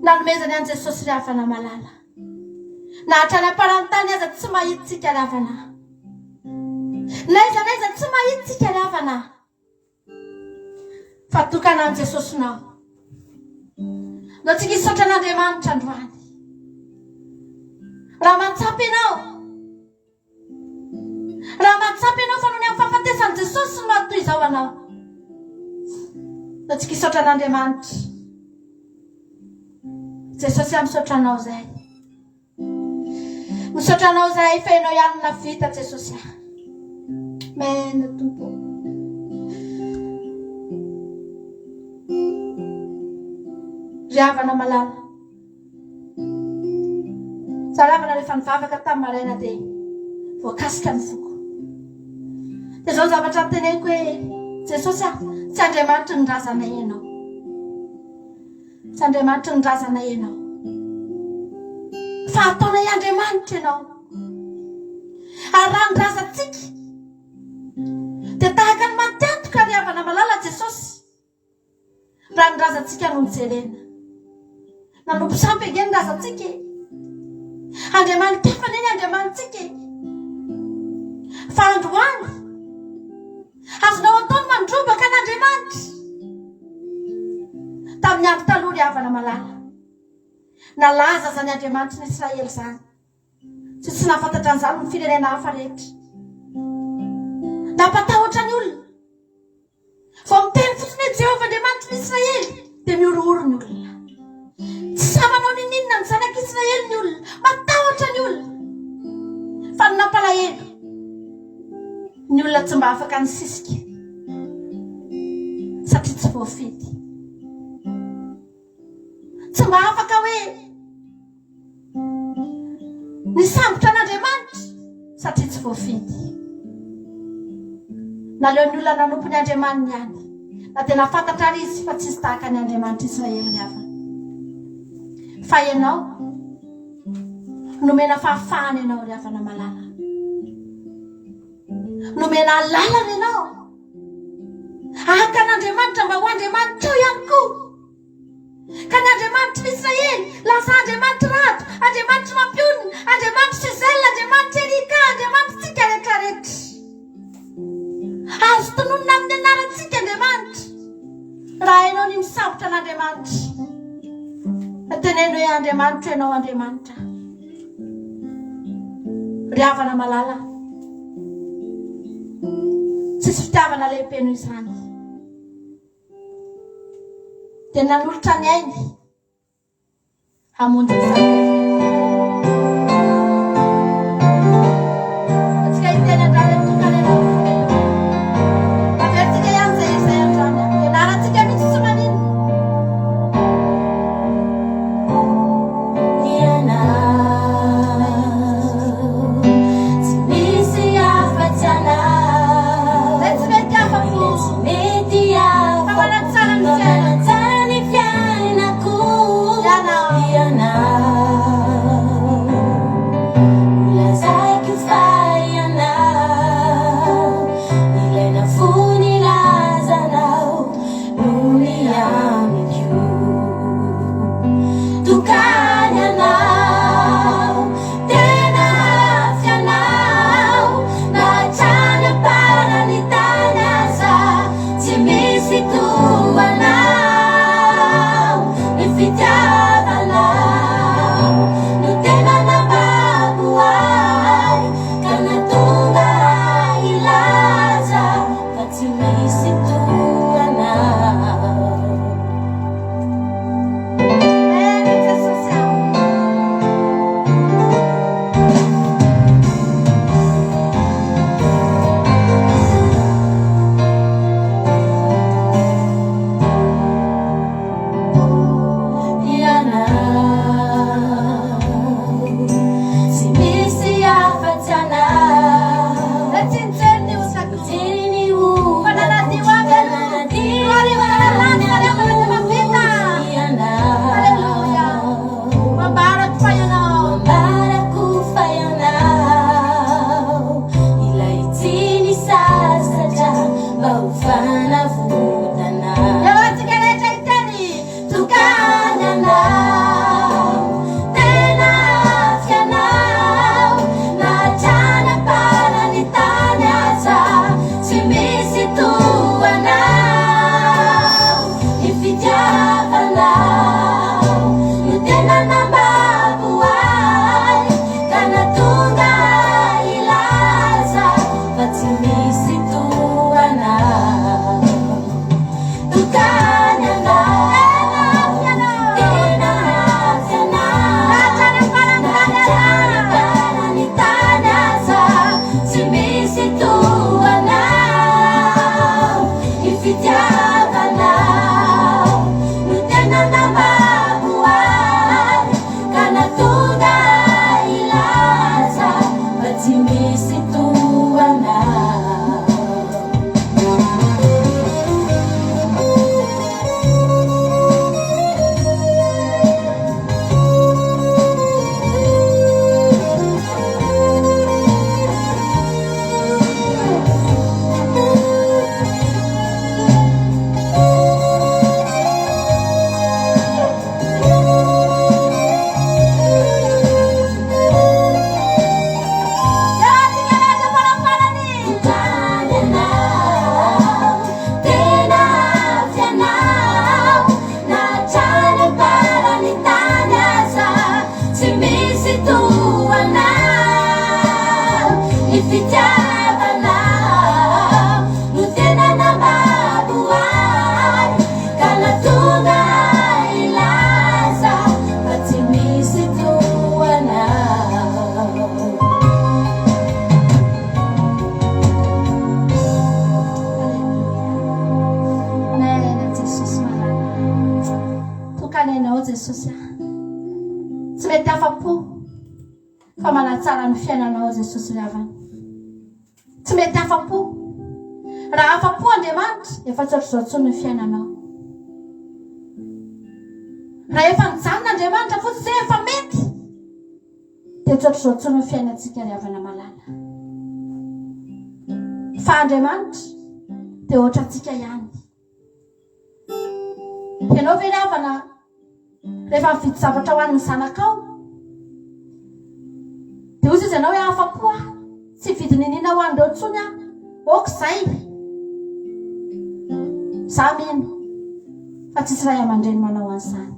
nanomezany an' Jesosy riavana malala nahatrany am-parantany aza tsy mahitsika riavana naiza tsy mahitsika riavana fa tokana an' Jesosy nao no tsy misaotra an'Andriamanitra androany raha mantsapy ianao fa noho ny amin'ny fahafatesany Jesosy no atoy izao anao no tsy misaotra an'Andriamanitra Jesosy misotranao zay. Misotranao zay fa enao ihany na vita Jesosy. Mena Tompo. Ry havana malala. Saravana rehefa nivavaka tamin'ny maraina dia voakasika ny foko. Dia zao zavatra teneniko hoe Jesosy tsy Andriamanitra ny razana ianao. Tsy Andriamanitra ny razana ianao. Fa ataona i Andriamanitra ianao. Ary raha ny razantsika dia tahaka ny mantantoka ry havana malala Jesosy. Raha ny razantsika no nijerena. Nanompo sampy ege ny razantsika. Andriamanitra faneny Andriamanitsika. Fa androany azonao ataony mandrobaka an'Andriamanitra. Tamin'ny andro taloha ry havana malala. Nalaza zany Andriamanitra ny Israely zany. Tsy nahafantatra an'izany ny firenena hafa rehetra. Nampatahotra ny olona. Vao miteny fotsiny hoe Jehovah Andriamanitra ny Israely dia miorooro ny olona. Tsy samanao ninina ny zanak'Israely ny olona. Matahotra ny olona. Fa ny nampalahelo ny olona tsy mba afaka ny sisika satria tsy voafidy. Tsy mba afaka hoe nisambotra an'Andriamanitra satria tsy voafidy. Naleo ny olona nanompo ny Andriamanitra ihany. Na dia nafantatra ary izy fa tsisy tahaka ny Andriamanitra Israely ry havana. Fa ianao nomena fahafahana ianao ry havana malala. Nomena lalana ianao. Ahaka n'Andriamanitra mba ho Andriamanitra ihany koa. Ka ny Andriamanitra Israely lasa Andriamanitra rato, Andriamanitra mampionina, Andriamanitra Sezela, Andriamanitra Erika, Andriamanitra tsika rehetra rehetra. Azo tononona amin'ny anarantsika Andriamanitra. Raha ianao ny misambotra an'Andriamanitra. Teneno hoe Andriamanitra ianao Andriamanitra. Ry havana malala. Tsisy fitiavana lehibe noho izany. Dia nanolotra ny ainy hamonjy izany. Atsika hiteny andrana tokana ianao. Averitsika ihany izay andrana. Ianarantsika mihitsy tsy maninona. Fiainako, Iana. enao Jesosy tsy mety afa-po fa manatsara ny fiainanao Jesosy ravana tsy mety afa-po raha afa-po Andriamanitra efa tsy ohatry zao tsony ny fiainanao raha efa nijanona Andriamanitra fotsy zay efa mety dia tsy ohatry zao tsony ny fiainantsika ravana malala fa Andriamanitra dia ohatra antsika ihany ianao ve ravana rehefa mividy zavatra ho an'ny zanakao dia ozy izy ianao hoe afa-po tsy vidy ninina ho an'ireo tsony oka izay za mino fa tsisy ray aman-dreny manao an'izany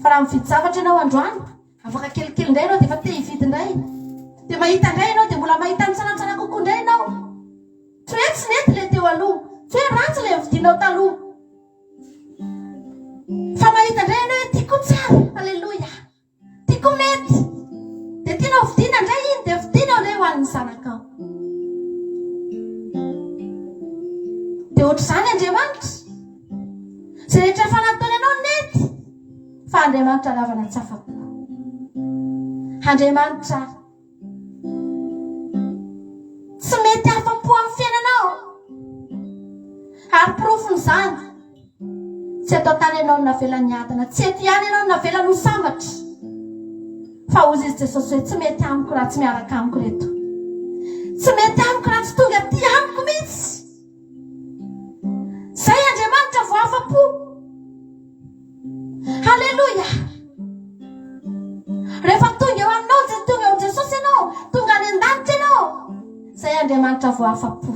fa raha mividy zavatra ianao androany afaka kelikely indray ianao dia efa te hividy indray dia mahita indray ianao dia mbola mahita mitsanantsana kokoa indray ianao tsy hoe tsy nety ilay teo aloha tsy hoe ratsy ilay vidianao taloha fa mahita indray ianao hoe tiako tsara alleloia tiako mety dia tianao vidiana indray iny dia vidianao indray ho an'ny zanakao dia ohatra izany Andriamanitra izay rehetra efa nataony ianao nety fa Andriamanitra ravana tsy afa-po Andriamanitra tsy mety afa-po amin'ny fiainanao ary profon'izany tsy atao tany ianao no navelan'ny adana tsy eto ihany ianao no navelan'ny ho sambatra fa ozy izy Jesosy hoe tsy mety amiko raha tsy miaraka amiko reto tsy mety amiko raha tsy tonga ty amiko mihitsy zay Andriamanitra vo afa-po halleloia rehefa tonga eo aminao tonga eo Jesosy ianao tonga any an-danitra ianao zay Andriamanitra vo afa-po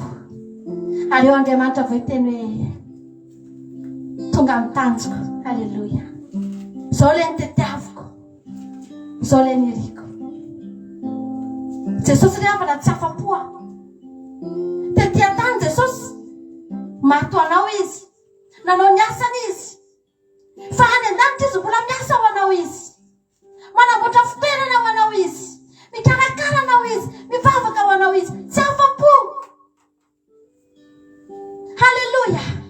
ary eo Andriamanitra vo hiteny hoe tonga amin'ny tanjoko halleloia zao ilay nitetiaviko zao ilay niriko Jesosy ravana tsy afa-po tetỳ an-tany Jesosy mato anao izy nanao ny asany izy fa any an-danitra izy mbola miasa ho anao izy manamboatra fitoerana ho anao izy mikarakara anao izy mivavaka ho anao izy tsy afa-po halleloia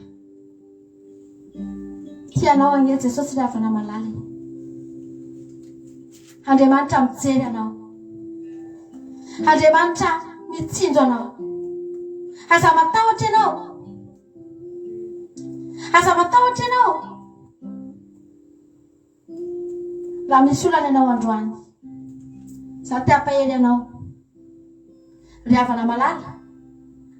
tianao anie Jesosy ravana malala Andriamanitra mijery anao Andriamanitra mitsinjo anao aza matahotra ianao raha misy olana ianao androany za te hampahery ianao ry havana malala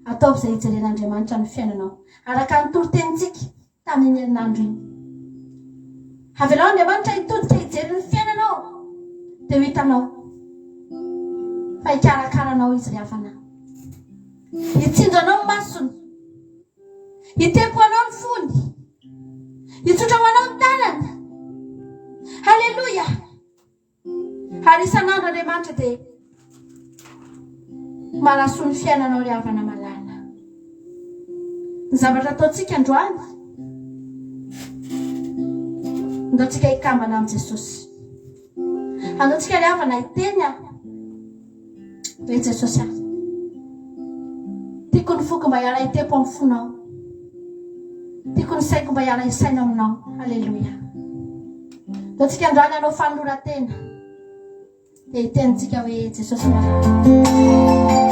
ataovy izay hijeren'Andriamanitra ny fiainanao araka ny toro-tenintsika tamin'ny herinandro iny avelao Andriamanitra hitodika hijery ny fiainanao dia ho hitanao fa hikarakaranao izy ry havana hitsinjo anao masony hitempo anao ny fony hitsotra ho anao ny tanana halleloia ary isan'andro Andriamanitra dia manasoa ny fiainanao ry havana malala ny zavatra ataontsika androany andaontsika hikambana amin'ny Jesosy andaontsika ry havana hiteny hoe Jesosy tiako ny foko mba hiala hitempo amin'ny fonao tiako ny saiko mba hiala hisaina aminao halleloia andaontsika androany anao fanolora-tena dia hitenitsika hoe Jesosy malala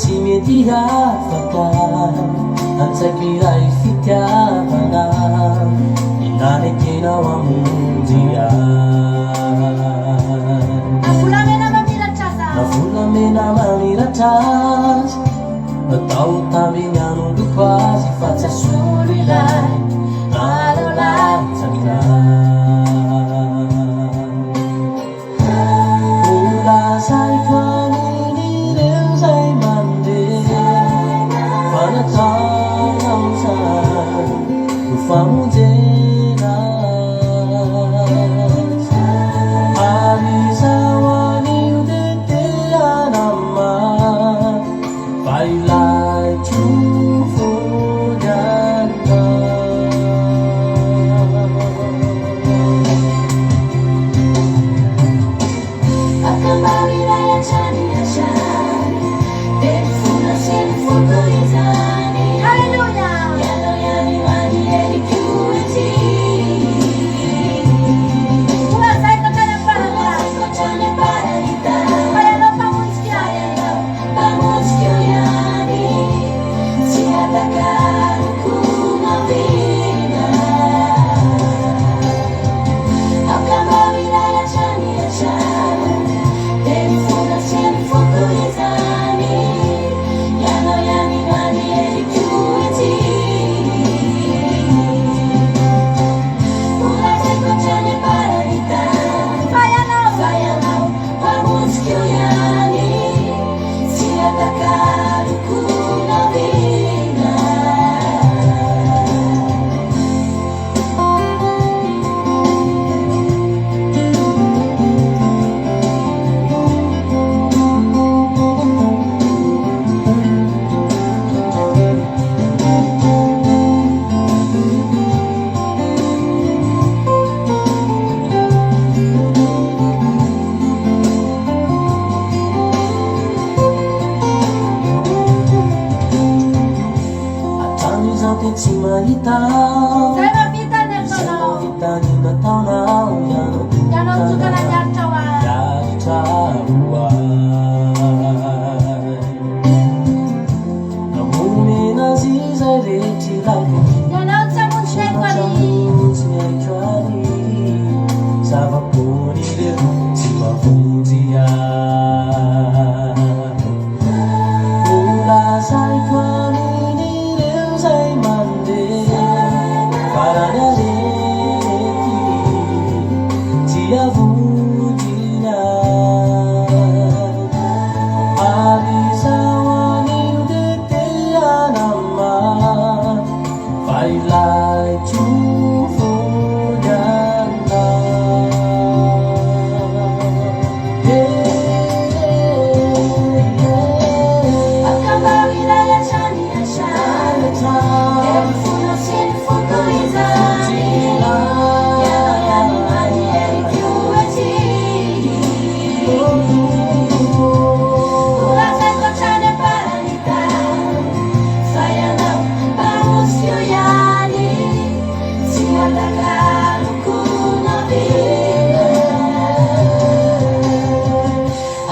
tsy mety afaka antsaky iray fitiavana inanekenao amonjy navolamena mamiratra azy natao taminy anomdoko azy fa tsy asolo ilay aleolatsaka olazaiko amin'ireo zay famonjena tao Zay mahavita ny ataonao. hitany nataonao Ianao tokana miaritra ho azy. miaritra hoay namomena azy izay rehetra ilaiko Ianao tsy hamonjy ny haiko ary. tsy haiko ary zava-pony reo tsy mahavory ahy olazaiko amin'ireo zay mandeha farany arety tsy avodina ary zao anio teteanama fa ilay tofonyana Akamba ilay atrany atrany Efono sy ny foko izany Ianao ihany manieriky oety Olazaiko hatrany amparany tany Fa ianao mpanosy io ihany Tsy matakaloko navina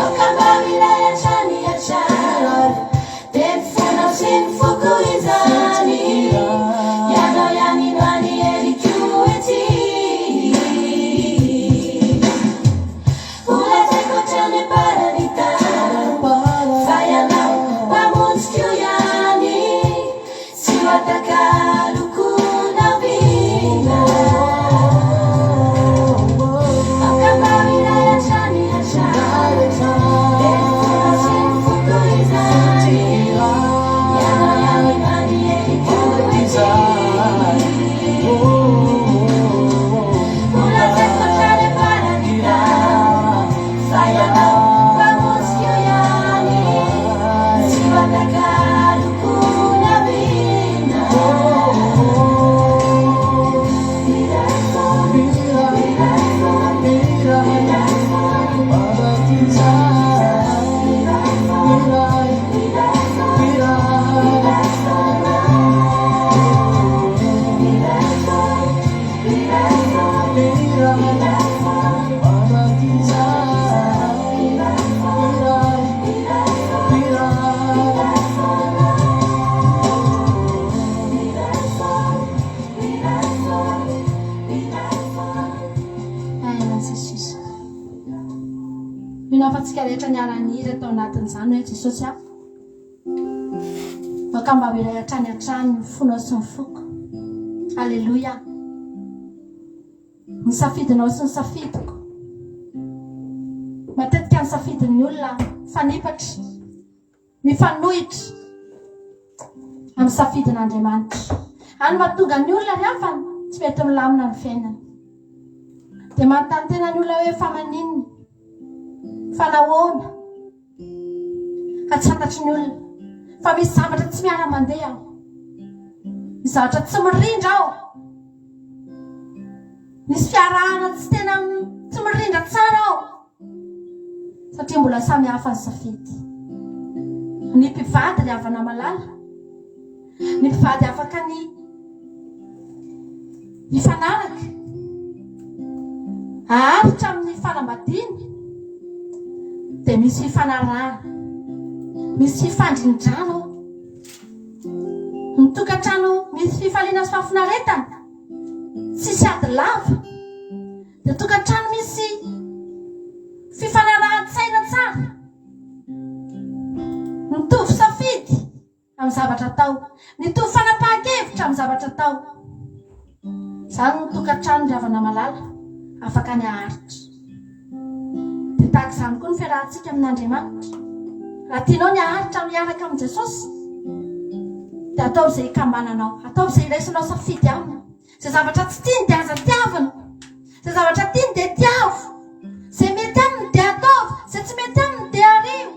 Akamba ilay atrany atrany Efono sy ny foko izany Ianao ihany manieriky oety Olazaiko hatrany amparany tany Fa ianao mpamonjy io ihany Tsy matakaloko navina Akamba ilay atrany atrany Efono sy ny foko izany Ianao ihany manieriky oety Olazaiko hatrany amparany tany Fa ianao mpamonjy io ihany Tsy matakaloko navina Jesosy mino afatsika rehetra niara-niry atao anatin'izany hoe Jesosy a makamba ilay hatrany hatrany ny fonao sy ny foko alleloia ny safidinao sy ny safidiko matetika ny safidin'ny olona fanipatra mifanohitra amin'ny safidin'Andriamanitra any mahatonga ny olona rehefa tsy mety milamina ny fiainana dia manontany tena ny olona hoe fa maninona fa nahoana ka tsy fantatry ny olona fa misy zavatra tsy miara-mandeha aho misy zavatra tsy mirindra aho misy fiarahana tsy tena tsy mirindra tsara aho satria mbola samy hafa ny safidy ny mpivady ny havana malala ny mpivady afaka ny hifanaraka aharitra amin'ny fanambadiany dia misy hifanarahana misy hifandrindrano ny tokantrano misy fifaliana sy fahafinaretana tsisy ady lava dia tokantrano misy fifanarahan-tsaina tsara mitovy safidy amin'ny zavatra atao mitovy fanapahan-kevitra amin'ny zavatra atao izany ny tokantrano ry havana malala afaka ny aharitra dia tahaka izany koa ny fiarahantsika amin'Andriamanitra raha tianao ny aharitra miaraka amin'i Jesosy dia atao izay hikambananao atao izay iraisinao safidy aminy izay zavatra tsy tiany dia aza tiavana izay zavatra tiany dia tiavo izay mety aminy dia ataovy izay tsy mety aminy dia arivo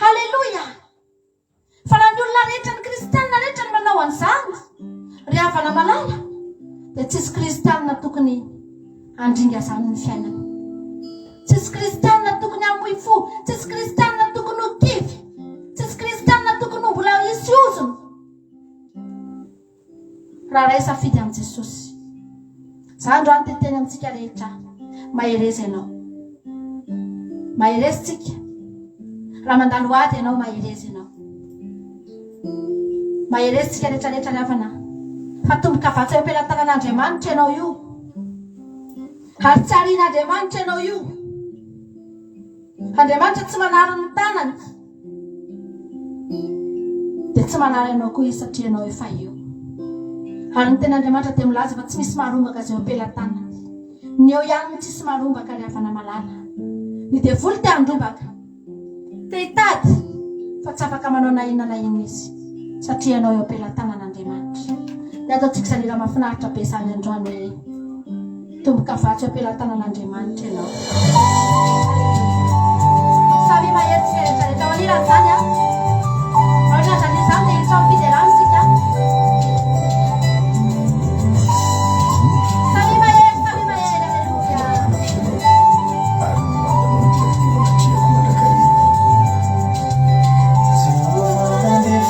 halleloia fa raha ny olona rehetra ny kristianina rehetra ny manao an'izany ry havana malala dia tsisy kristianina tokony andringa zany ny fiainana tsisy kristianina tokony hamoy fo tsisy kristianina tokony ho kivy tsisy kristianina tokony ho mbola hisy ozony raha ray safidy amin'i Jesosy. Za androany teteny amintsika rehetra, maherezy ianao. Maherezy tsika. Raha mandalo ady ianao, maherezy ianao. Maherezy tsika rehetrarehetra ny havana. Fa tomboka vatsy eo ampelantanan'Andriamanitra ianao io. Ary tsy arian'Andriamanitra ianao io. Andriamanitra tsy manary ny tanany. Dia tsy manary ianao koa izy satria ianao efa eo. Ary ny ten'Andriamanitra dia milaza fa tsy misy maharombaka izay ampelantanana. Ny eo ihany no tsisy maharombaka ary havana malala. Ny devoly te handrombaka, te hitady, fa tsy afaka manao na inona na inona izy satria ianao eo ampelantanan'Andriamanitra. Dia ataontsika izany raha mahafinaritra be izany androany hoe tomboka vatsy eo ampelantanan'Andriamanitra ianao. Samy mahetsika rehetrarehetra ho anirany izany a. Maharinazany izany dia hitao fiderantsika. Samy mahetsy, aleluia.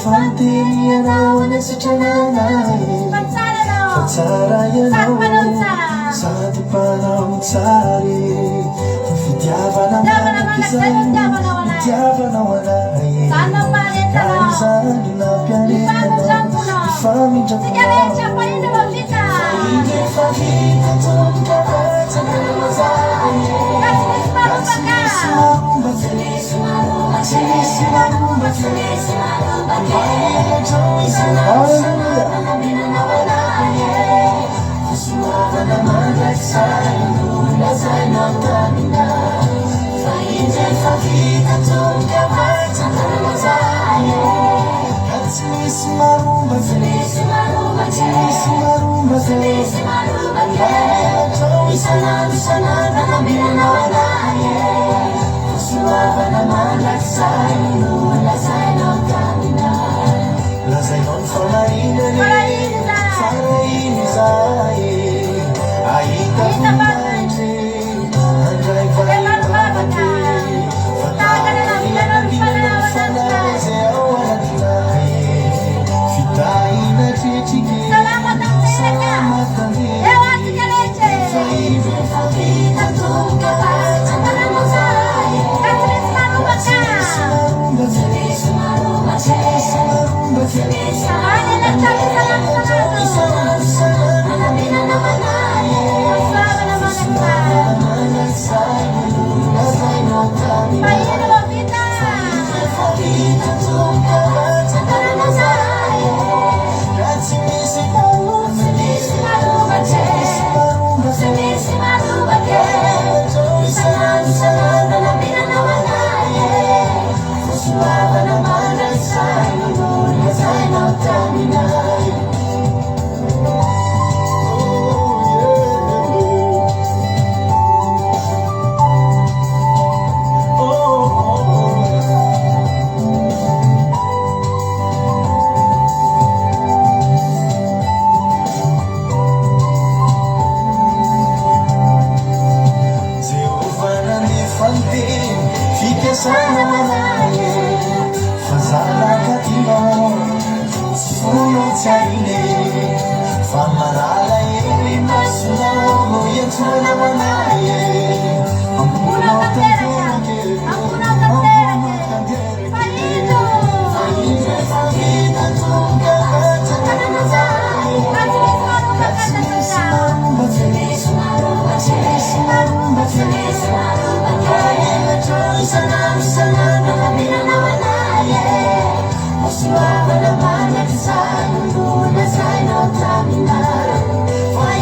Fanteny ianao any sitrananae, Fa tsara ianao. fa tsara Sady manao ianao tsara. sady mpanao tsara. Fitiavana manakizay, fitiavanao anahy, Izany no maharetanao. ary izany nampiarenanao. Tsika rehetra fa ino no vita. Efa vita tomboka vatsana mazahy, Ka tsy misy marombaka. tsy misy maromba, tsy misy maromba, tsy misy maromba. Halleluja. Suavana mandrakizay, nolazainao taminay. Fa indray fa vita tomboka vatsana mazahy, ka tsy misy maromba, tsy misy maromba, tsy misy maromba, tsy misy maromba. Isanandro isanandro anambinanao anahy, suavana mandrakizay, nolazainao taminay. Lazainao ny fanahinany, farahiny izay, ahita voninahitry, handray vahinavake. Fatahinana minana fanahy izay ao anatinahy, fitahina tretrike, salama tanteraka. Fa izy efa vita tomboka vatsana mazahy, ka tsy misy maromba, tsy misy maromba, tsy misy maromba, tsy misy maromba, tsy misy Why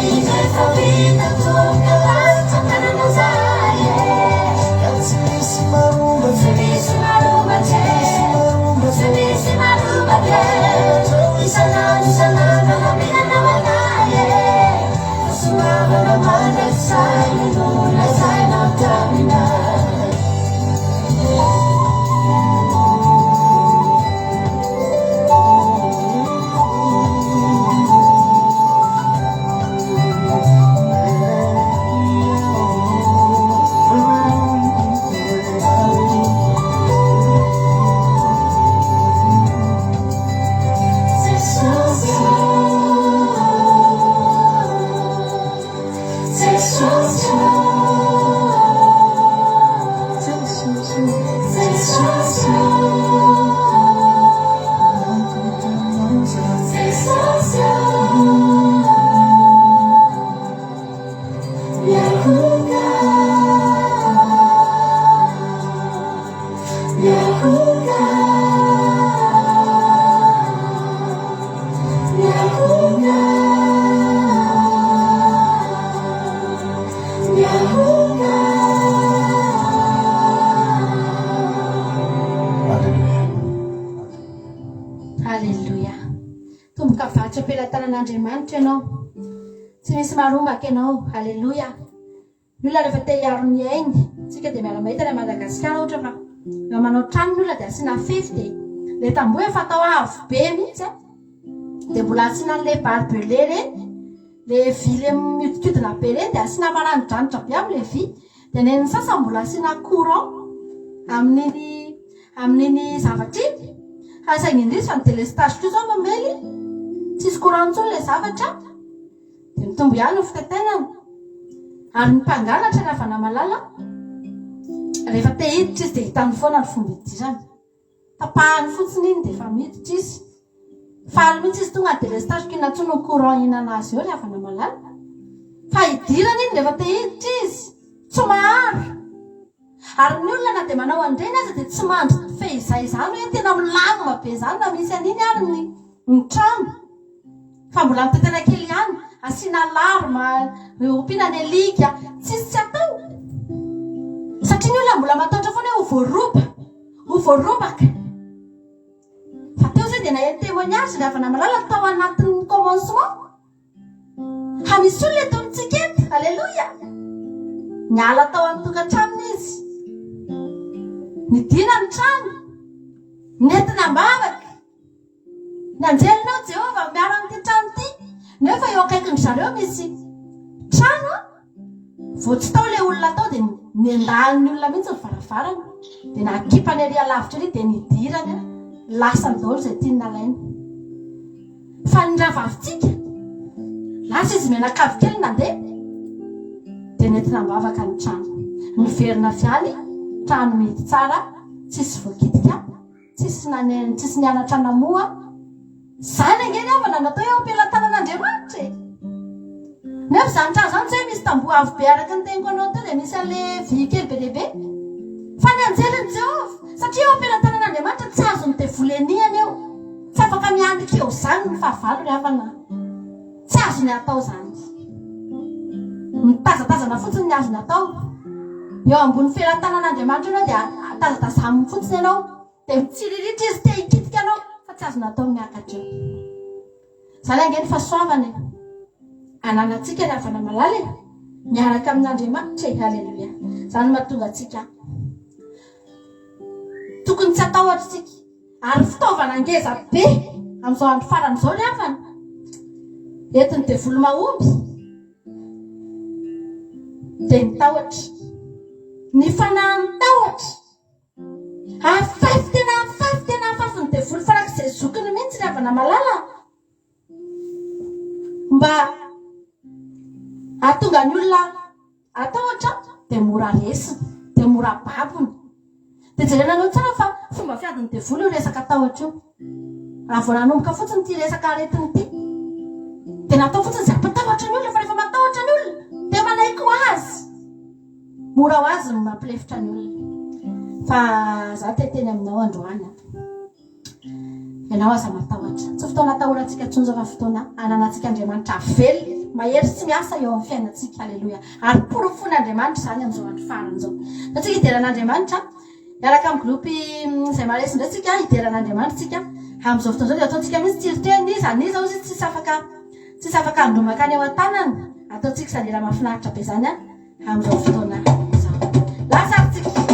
ampelantanan'Andriamanitra ianao tsy misy marombaka ianao halleloia ny olona rehefa te hiaro ny ainy tsika dia miala mahita ny Madagasikara ohatra fa eo manao trano ny olona dia asiana fefy dia le tamboho efa atao avo be mihitsy dia mbola asiana n'le barbelé reny le vy le miodikodina be reny dia asiana maranidranitra be amin'le vy dia neny sasany mbola asiana courant amin'iny zavatra iny hasainy indrisy fa ny délestage koa zao mamely tsisy courant intsony le zavatra dia mitombo ihany ny fitatenana ary ny mpangalatra rehefa namalala rehefa te hiditra izy dia hitany foana ny fomba hidirana tapahany fotsiny iny dia efa miditra izy faly mihitsy izy tonga délestage kina tsony ny courant inana azy eo rehefa namalala fa hidirana iny rehefa te hiditra izy tsy maharo ary ny olona na dia manao andreny azy dia tsy mandry fehizay izany hoe tena milamina be izany na misy an'iny ary ny trano fa mbola mitetena kely ihany asiana larma ompiana ny alika tsisy tsy atao satria ny olona mbola mataotra foana hoe ho voarobaka fa teo zay dia naheno témoignage rehefa namalala tao anatin'ny commencement ha misy olona eto mitsikety halleloia niala tao amin'ny tokantranony izy nidina ny trano nentina ambavaka nanjelinao Jehova miara amin'ity trano ity nefa eo akaikiny zareo misy trano vao tsy tao le olona tao dia nendaliny olona mihitsy ny varavarana dia nakipany ary alavitra ry dia nidirany lasa ny daholo izay tiany nalainy fa ny ravavitsika lasa izy menakavy kely nandeha dia nentina ambavaka ny trano niverina fialy trano mety tsara tsisy voakitika tsisy nianatra namoa zany angeny avana natao eo ampelantanan'Andriamanitra nefa zany trano zany tsy hoe misy tamboho avo be araka ny teniko anao teo dia misy an'le vy kely be lehibe fa ny anjeliny Jehova satria eo ampelantanan'Andriamanitra tsy azony dia voleniany eo tsy afaka miandrika eo zany ny fahavalo rehefa tsy azony atao zany mitazatazana fotsiny ny azony atao eo ambony felantanan'Andriamanitra ianao dia tazatazaminy fotsiny ianao dia mitsiriritra izy te hikitika anao fa tsy azony atao miakatra eo zany angeny fahasoavana ananatsika rehefa namalala miaraka amin'Andriamanitra halleluia zany mahatonga atsika tokony tsy atahotra tsika ary fitaovana ngeza be amin'izao andro faran'izao rehefa entiny dia volo mahomby dia nitahotra ny fanahy nitahotra afafy tena afafy ny dia volo farak'izay zokiny mihitsy rehefa namalala mba ahatonga ny olona atahotra dia mora resiny dia mora babony dia jerenanao tsara fa fomba fiadiny dia volo io resaka atahotra io raha vao nanomboka fotsiny ty resaka aretiny ity dia natao fotsiny izay ampatahotra ny olona fa rehefa matahotra ny olona dia manaiky ho azy mora ho azy ny mampilefitra ny olona fa za teteny aminao androany ianao aza matahotra tsy fotoana atahorantsika tsonja fa fotoana ananatsika Andriamanitra velona mahery tsy miasa eo amin'ny fiainantsika halleloia ary porofon'Andriamanitra zany amin'izao andro faran'izao satria hideran'Andriamanitra miaraka amin'ny gropy izay maresy indray tsika hideran'Andriamanitra tsika amin'izao fotoana zao dia ataontsika mihitsy tsiriteny izy aniza izy tsisy afaka andomaka any eo an-tanany ataontsika sanera mahafinaritra be zany amin'izao fotoana izao lazarintsika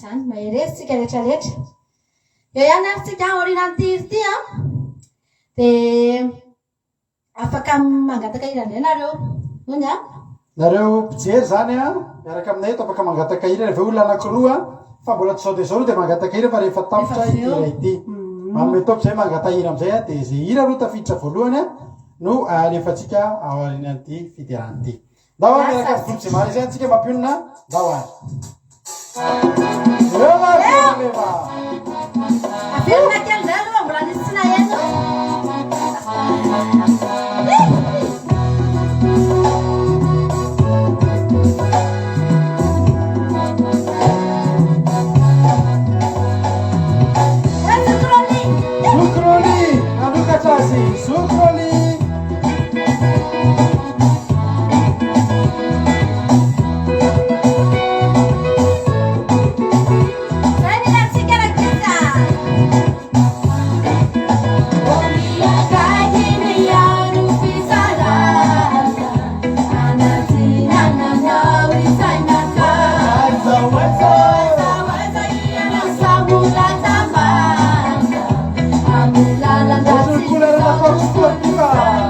izany maheresitsika rehetrarehetra eo ihany aritsika orinantiry ty a dia afaka mangataka hira indray nareo nony a nareo mpijery zany a miaraka aminay eto afaka mangataka hira rehefa olona anankiroa fa mbola tsy zao dia zao aloha dia mangataka hira fa rehefa tapotra hira ity manome taopy zay mangata hira amizay a dia zay hira aloha tafiditra voalohany a no alefatsika ao aorianan'ity fidiran'ity ndao a miaraka amin'ny volotsy maro izay antsika mampionona ndao any eva apirina kely zay aloha mbola nisy tsy naheno Sukroli, anuka chasi, sukroli. Yeah.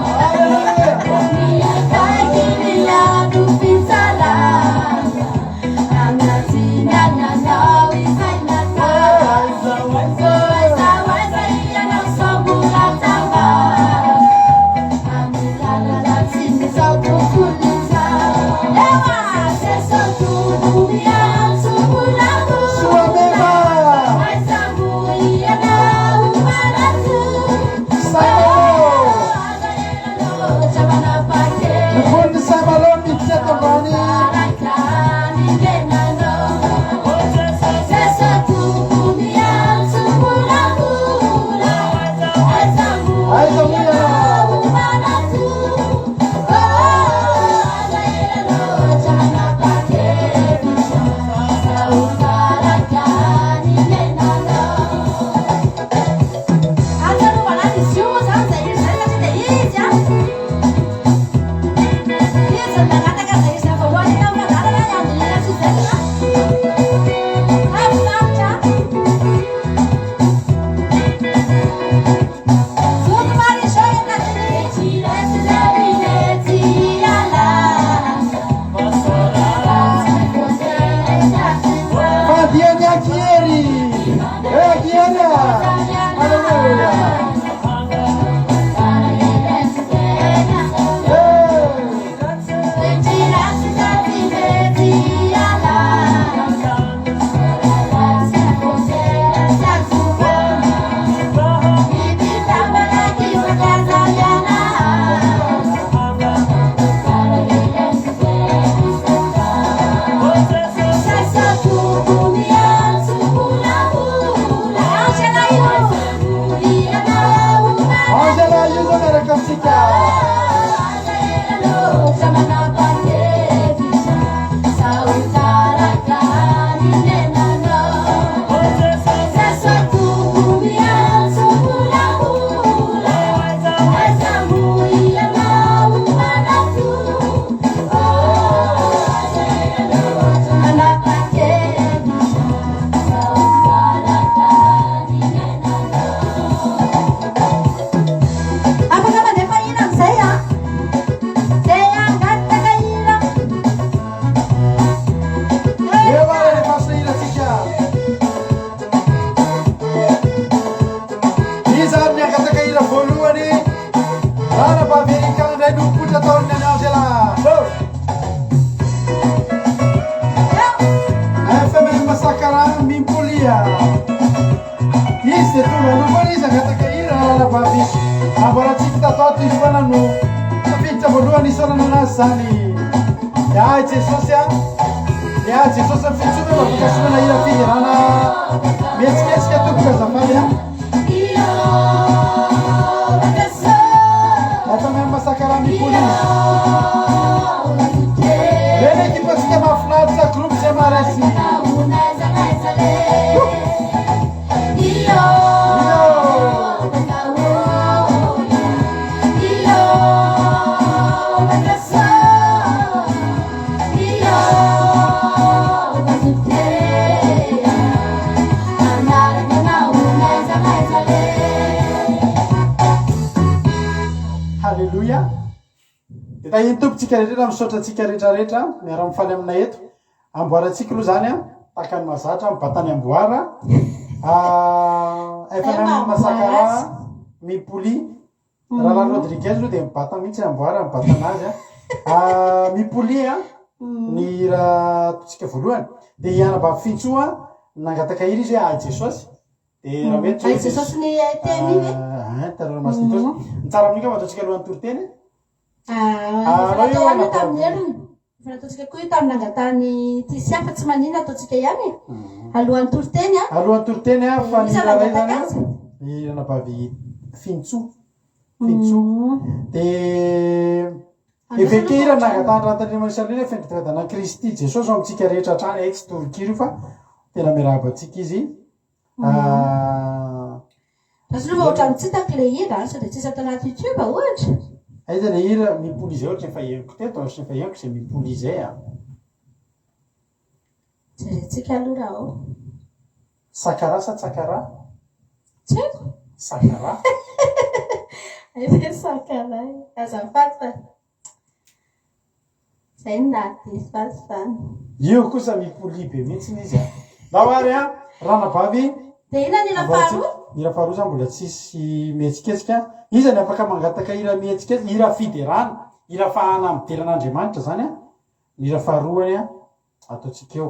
ka intompitsika rehetra misaotratsika rehetrarehetra miara mifaly aminay eto amboaratsika aloha zany a takany mazatra mibatany amboara efa masakara mipoli raha Rodriguez aloha dia mibata mihitsy amboara mibata anazy mipoli ny raha totsika voalohany dia hianabavy fintsoa nangataka iry izy hoe Jesosy dia raha mety Jesosy ny temy tararamasinitozy ny tsara amin'iny ka ataontsika alohan'ny toroteny tamin'ny heriny fa nataontsika koa io tamin'ny nangatany tisy hafa tsy manina ataontsika ihany alohan'ny toroteny alohan'ny toroteny fa ny raray zany ny anabavy fintsoa dia eveke ira nangatany rantan'Andriamanitra fendritradana Kristy Jesosy amintsika rehetra hatrany tsy torokiry io fa tena miarahaba antsika izy Raha ohatran'ny tsy hitako le hira sao dia tsisy atao anaty YouTube ohatra. Aiza le hira mipoly izay ohatra efa henoko teto sy efa henoko izay mipoly izay Jerentsika aloha raha ao. Sakara sa tsakara? Tsy haiko. Sakara. Aiza sakara azafady fa izay no nahaty fa io kosa mipoly be mihitsy izy lahoary ranabavy dia ina nila faharoa? Hira faharoa zany mbola tsisy mihetsiketsiky izany afaka mangataka hira mihetsiketsiky hira fiderana hira fahana amin'ny teran'Andriamanitra zany ny hira faharoany ataontsika eo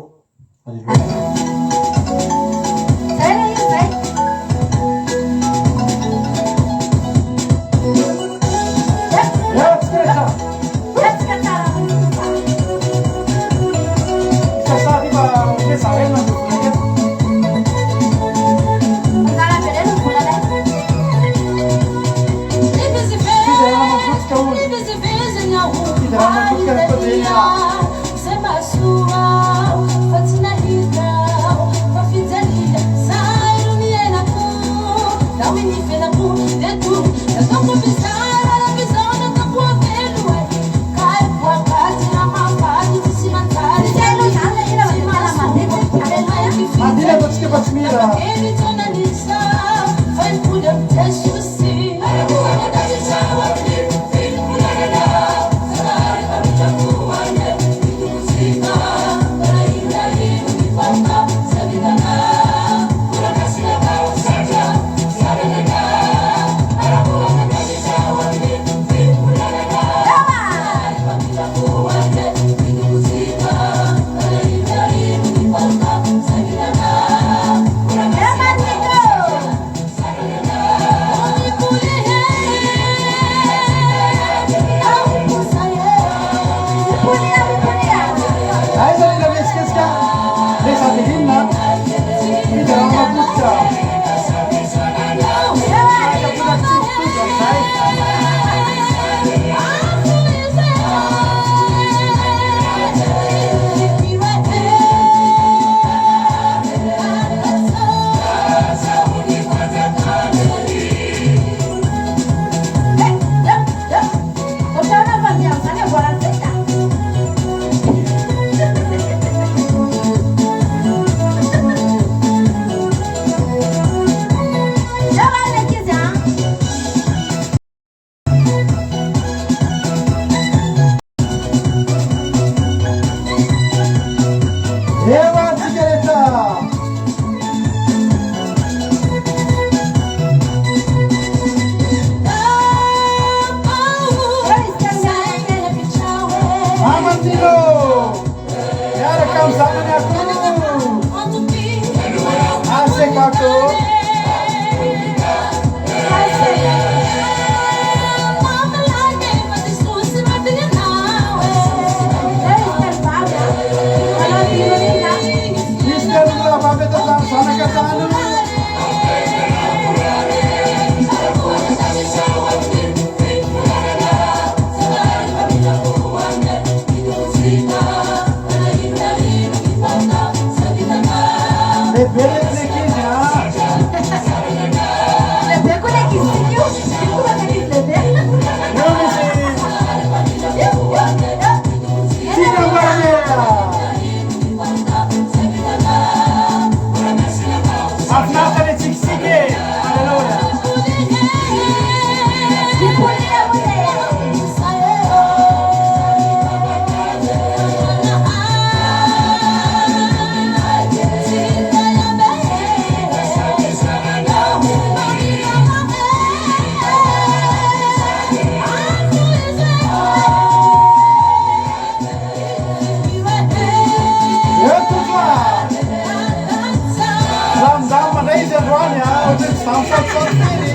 Andra izy androany ohatry tsy tamsatsatry firy.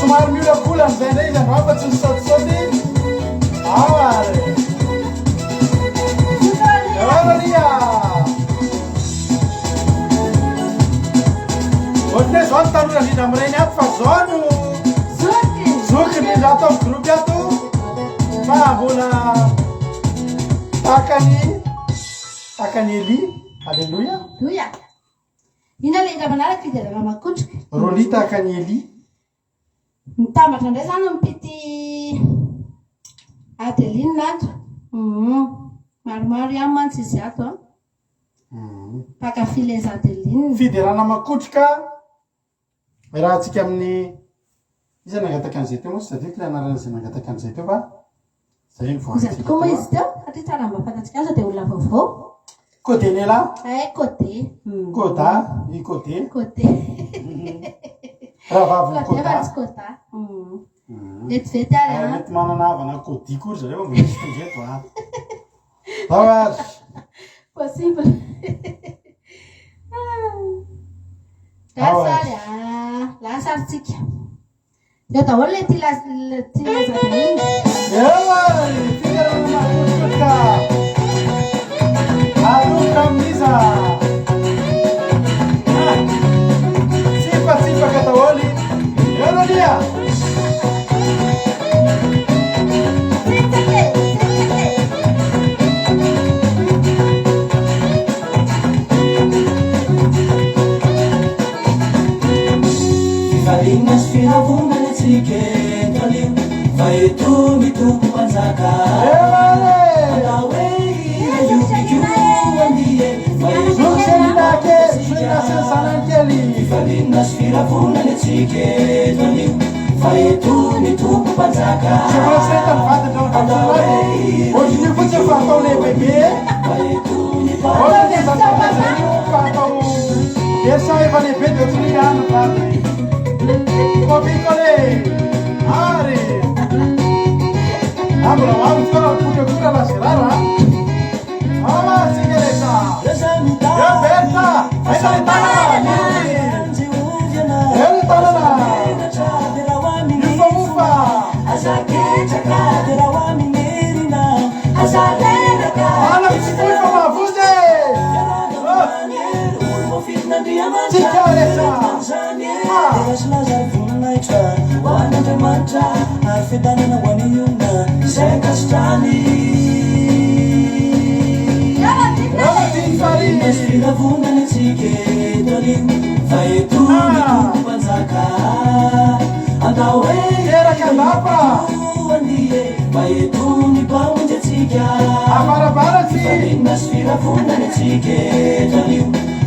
Somary miolakola amizay ndray izy androany fa tsy misaotisaoty. Ary. Ria. Ohatry hoe zao ny tanora indrindra amin'ireny ato fa zao no zoky indrindra ato amin'ny groupe ato fa mbola takany Eli. Alleluia. Loia. Ina le indra manaraka izy raha makotrika. Roli takany Eli. Mitambatra indray zany mipity Adeline ato. Maromaro ihany mantsy izy ato a. Pakafile Adeline. Fiderana makotrika rahantsika amin'ny izy nangataka an'izay teo moa tsy tadiko le anaran'izay nangataka an'izay teo fa zay ny voahantsika Koa moa izy teo satria tsara mba fantatsika azy dia olona vaovao. Kodenela. Côté. Koda, i Kodé. Côté. Raha vavy Koda. Koda. Vetivety ary a. Mety manana havana Kody kory zareo mba misy tongeto a. Vavary. Possible. Lasary lasaritsika. Eo daholo le ty lazariny. Eway, fiderana makotrika. Aloka amin'iza. Sifatsifaka daholy. Eo Rolia. Fivalina sy firavonana antsika eto anio fa eto mitombo mpanjaka atao hoe iobiko andie fa eto fivalina sy firavonana antsika eto anio fa eto mitombo mpanjaka atao hoe Hoje eu vou te bebê. fa eto Hoje eu vou essa aí vai beber de outro ano, padre. Copicole. Ari. Abra, vamos para o cultura da Serara. Vamos, sigareta. Ya berta. Aí tá lá. Ele tá lá. Ufa. Fala que se foi para você. Sigareta. Era canapa. Abara sim.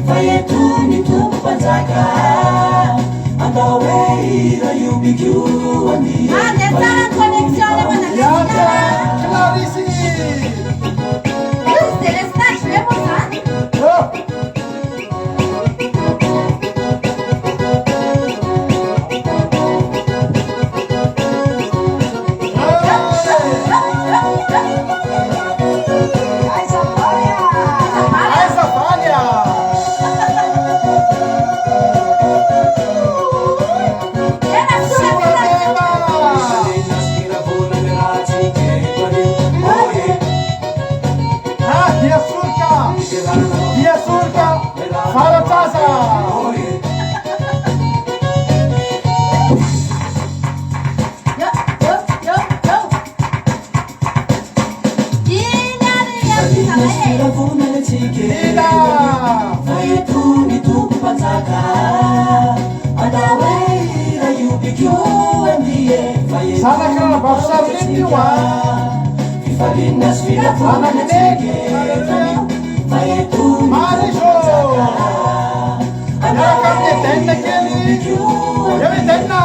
Vai tu ni tu panjaka atau ira yubiku andi Tentara connexione con la Clarisi. Te le stai remotando? Dia surca. Fala casa. Sana kana babsar nindiwa. Sana gede. Mariso. Ya kami tenda keli. Ya tenda.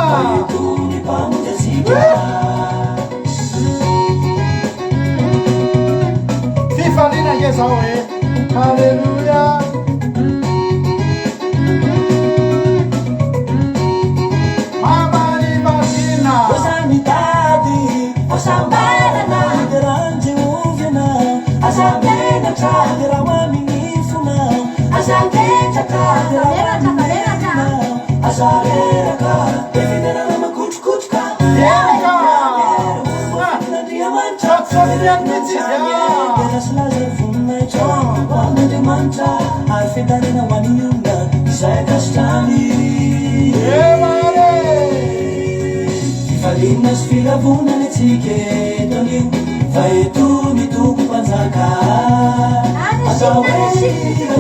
Fifalina yesawe. Hallelujah. Mama ni vacina. Osamidade, osambara na grande uvena, a sabena Falinas firavona le tiketonio fa eto mitoko panjaka atao hoe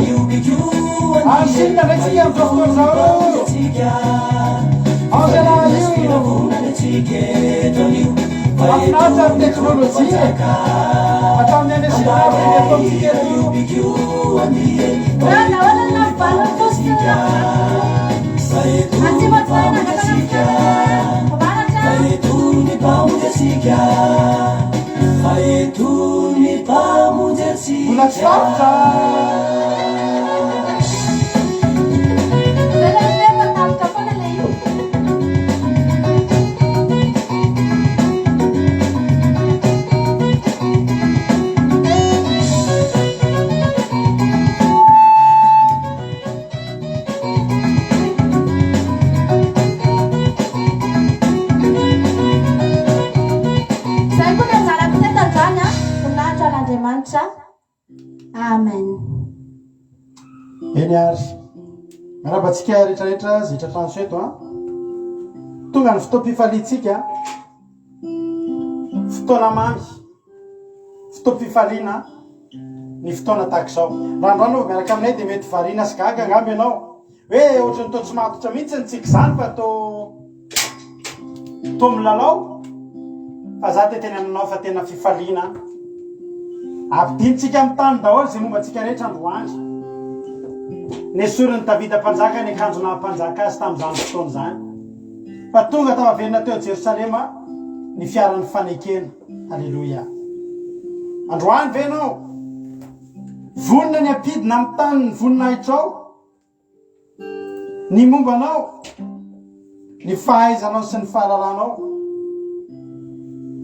iobikoatsika falinas firavona le tiketonio fa eto mitoko panjaka atao hoe iobikoanie sika fa eto mitoko Faetuni pamudzesika Faetuni pamudzesika Amen. Eny ary marabatsika rehetrarehetra zay tratrano eto a tonga ny fotoam-pifalitsika fotoana mamy fotoam-pifaliana ny fotoana tahaka izao raha androano miaraka aminay dia mety variana sy gaga angamby ianao hoe ohatrany to tsy matotra mihitsy ny tsika izany fa to milalao fa za te teny aminao fa tena fifaliana ampidinitsika amin'ny tany daholo zay momba antsika rehetra androandro nesoriny Davida mpanjaka ny akanjona mpanjaka azy tamin'izany fotoana izany fa tonga tavavenina teo Jerosalema ny fiaran'ny fanekena alleloia androany ve anao vonina ny ampidina amin'ny tany ny voninahitrao ny mombanao ny fahaizanao sy ny fahalalanao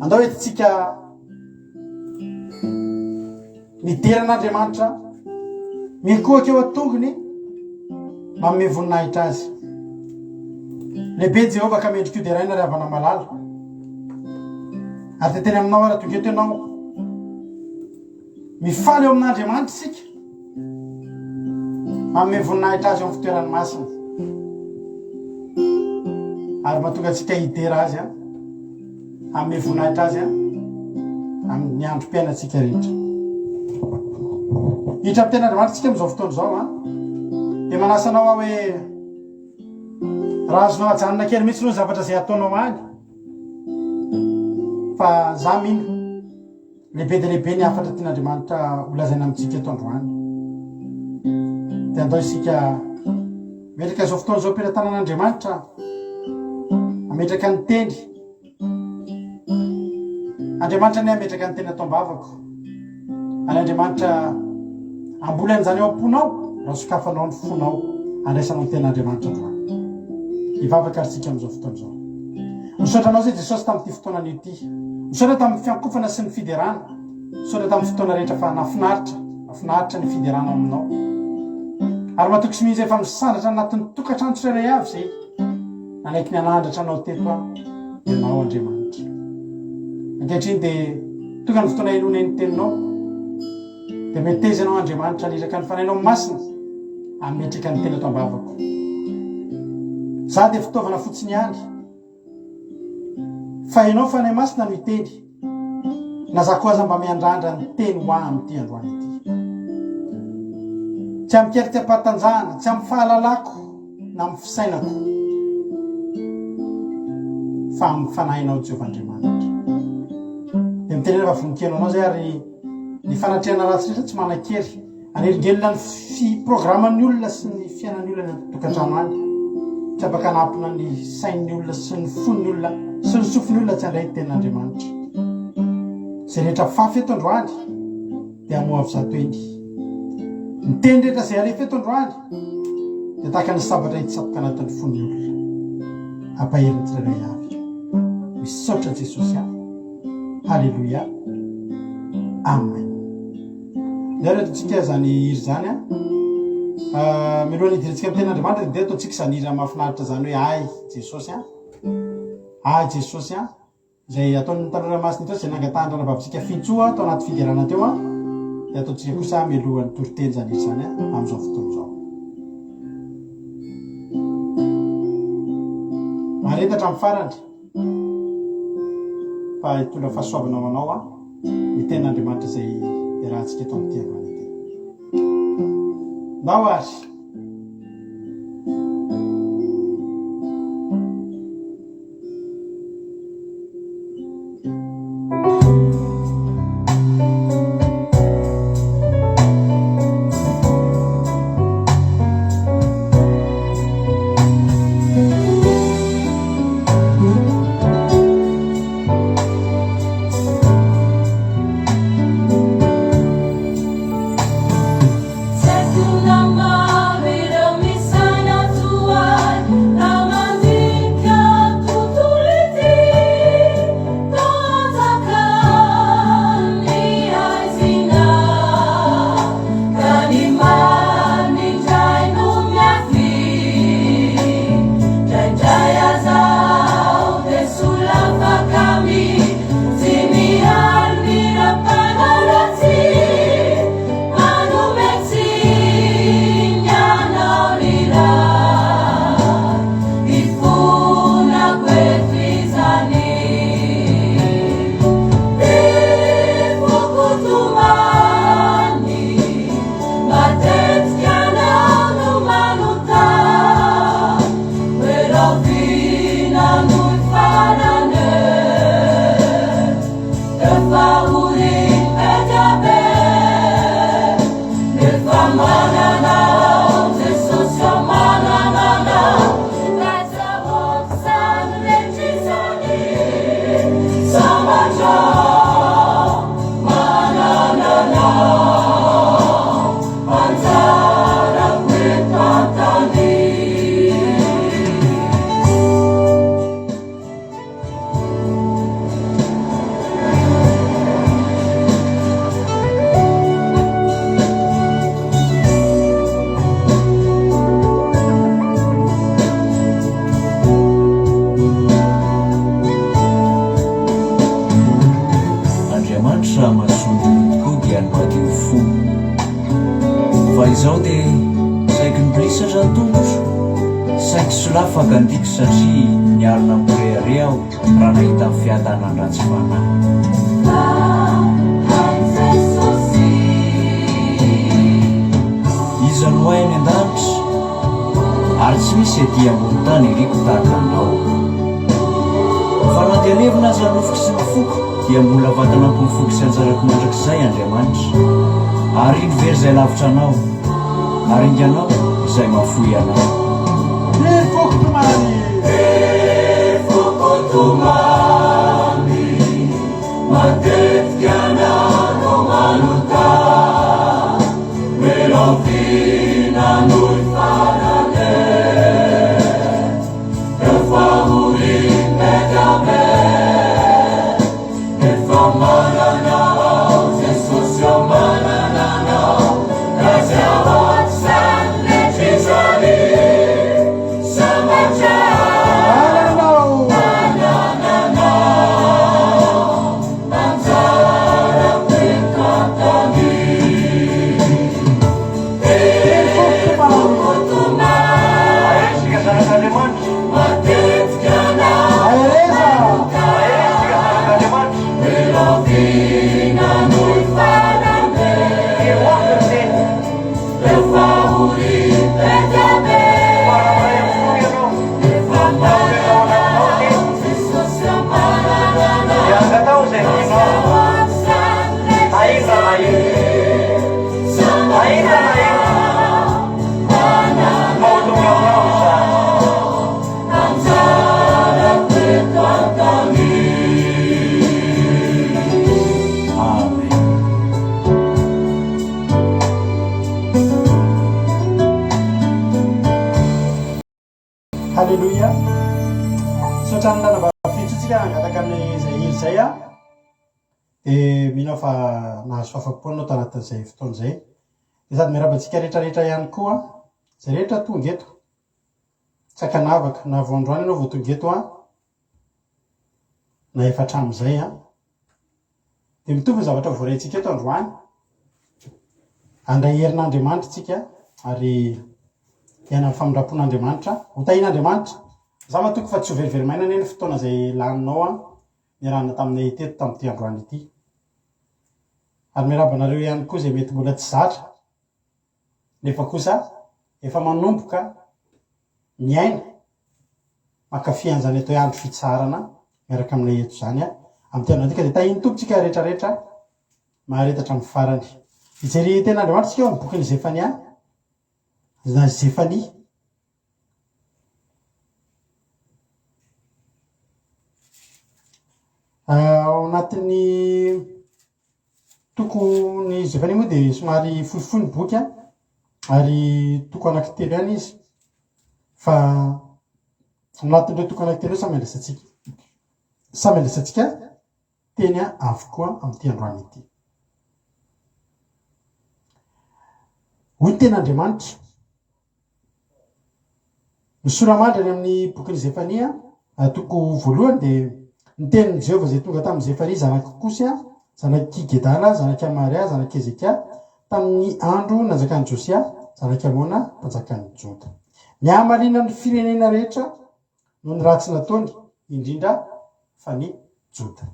andao etintsika nideran'Andriamanitra mikoaka eo atongony manome voninahitra azy lehibe Jehovah ka mendrika io dia raina ry havana malala ary teteny aminao ara tonga eto ianao mifaly eo amin'Andriamanitra isika manome voninahitra azy eo amin'ny fitoerany masina ary mahatonga antsika hidera azy manome voninahitra azy amin'ny androm-piainantsika rehetra hitra amin'ny ten'Andriamanitra tsika amin'izao fotoana izao dia manasanao aho hoe raha azonao ajanona kely mihitsy aloha ny zavatra izay ataonao any fa za mino lehibe dia lehibe ny afatra tian'Andriamanitra holazaina amintsika eto androany dia andao isika metraka izao fotoana izao am-pitanan'Andriamanitra ametraka ny teny Andriamanitra ny ametraka ny teny atao-bavako ary Andriamanitra ambolany zany eo am-ponao raha sokafanao ny fonao andraisanao ny ten'Andriamanitra androany hivavaka arytsika amin'izao fotoana izao misaotra anao zay Jesosy tamin'ity fotoana anio ity misaotra tamin'ny fiankofana sy ny fiderana misaotra tamin'ny fotoana rehetra fa nafinaritra ny fiderana aminao ary matoky sy mihintsy efa misandatra anatin'ny tokantrano tsirairay avy zay nanaiky ny anandratra anao teto ianao Andriamanitra ankehitriny dia tonga ny fotoana ilona ny teninao dia meteza ianao Andriamanitra niraka ny fanainao masina ametraka ny teny ato am-bavako za dia fitaovana fotsiny ihany fa ianao fanay masina no hiteny na za koa aza mba miandrandra ny teny ho ahy amin'ity androany ity tsy amin'ny kery tsy ampatanjahana tsy amin'ny fahalalako na amin'ny fisainako fa amin'ny fanahinao Jehovah Andriamanitra dia miteny rehefa voninkenao anao zay ary ny fanatrehana ratsy rehetra tsy manan-kery anerigelona ny fiprograman'ny olona sy ny fiainan'ny olona ny tokantrano any tsy afaka hanampina ny sain'ny olona sy ny fon'ny olona sy ny sofin'ny olona tsy handray ten'Andriamanitra zay rehetra fafy eto androany dia amoa avy zato eny ny teny rehetra zay alefa eto androany dia tahaka ny sabatra hitsapoka anatin'ny fon'ny olona ampaheriny tsirairay avy misaotra Jesosy halleluia amen Tsika zany iry zany milohan'ny idiritsika amin'ny ten'Andriamanitra dia ataontsika zany iry mahafinaritra zany hoe ay Jesosy Jesosy izay ataon'ny tanora masina zay nangatandrana babitsika fintsoa tao anaty fidirana teo dia ataontsika kosa milohan'ny toriteny zany iry zany amin'izao fotoana izao. Maretatra amin'ny farany fa hitondra fahasoavana ho anao ny ten'Andriamanitra izay iarahantsika eto amin'ny tianao ity. Ndao ary izao dia saiko ny brisatra tongotra saiko solafaka andiko satria niarina mireare aho raha nahita amin'ny fiadanany ratsy fanahy. Iza no hay any an-danitra ary tsy misy aty ambony tany eriko tahaka anao. Fa raha dia levina aza nofoky sy nifoko dia mbola vatana amponifoky sy anjarako mandrakizay Andriamanitra ary ino very izay lavitra anao ary inganao izay mafoy anao. Fokotomami matetika anao manota melovina noy farane efahorin megabe efa mananao Jesosy o manananao kaziawat san letrizani samaja Haleluya. Sotrany nana fitsotsika nangataka amin'izay iry zay mino fa nahazo fahafapoana anao tanatin'izay fotoana izay. Dia sady miarabantsika rehetrarehetra ihany koa zay rehetra tonga eto. Tsaka navaka na vao androany ianao vao tonga eto na efa hatramin'izay dia mitovy ny zavatra voarantsika eto androany. Handray herin'Andriamanitra tsika ary hiaina amin'ny famindrapon'Andriamanitra, ho tahian'Andriamanitra. Za matoky fa tsy ho veriverymaina ny fotoana izay laninao niarahana taminay teto tamin'ity androany ity. Ary miarabanareo ihany koa izay mety mbola tsy zatra nefa kosa efa manomboka miaina mankafy an'izany atao hoe andro fitsarana miaraka aminay eto izany amin'ny andro antika. Dia tahiny tompontsika rehetrarehetra maharetatra amin'ny farany. Hijery ten'Andriamanitra tsika amin'ny bokin'ny Zefania na Zefania. Ao anatin'ny tokony Zefania moa dia somary fohifohy ny boky ary toko anankitelo ihany izy fa anatin'ireo toko anankitelo samy andraisantsika teny avokoa amin'ity androany ity. Hoy ny ten'Andriamanitra misoramandrany amin'ny bokin'ny Zefania toko voalohany dia ny tenin'i Jehovah izay tonga tamin'ny Zefaria zanaky Kosy zanaky Gedala zanaky Amaria zanaky Ezekia tamin'ny andro nanjakan'i Josia zanaky Amona mpanjakan'ny Joda. Mihamarina ny firenena rehetra no ny ratsy nataony indrindra fa ny Joda.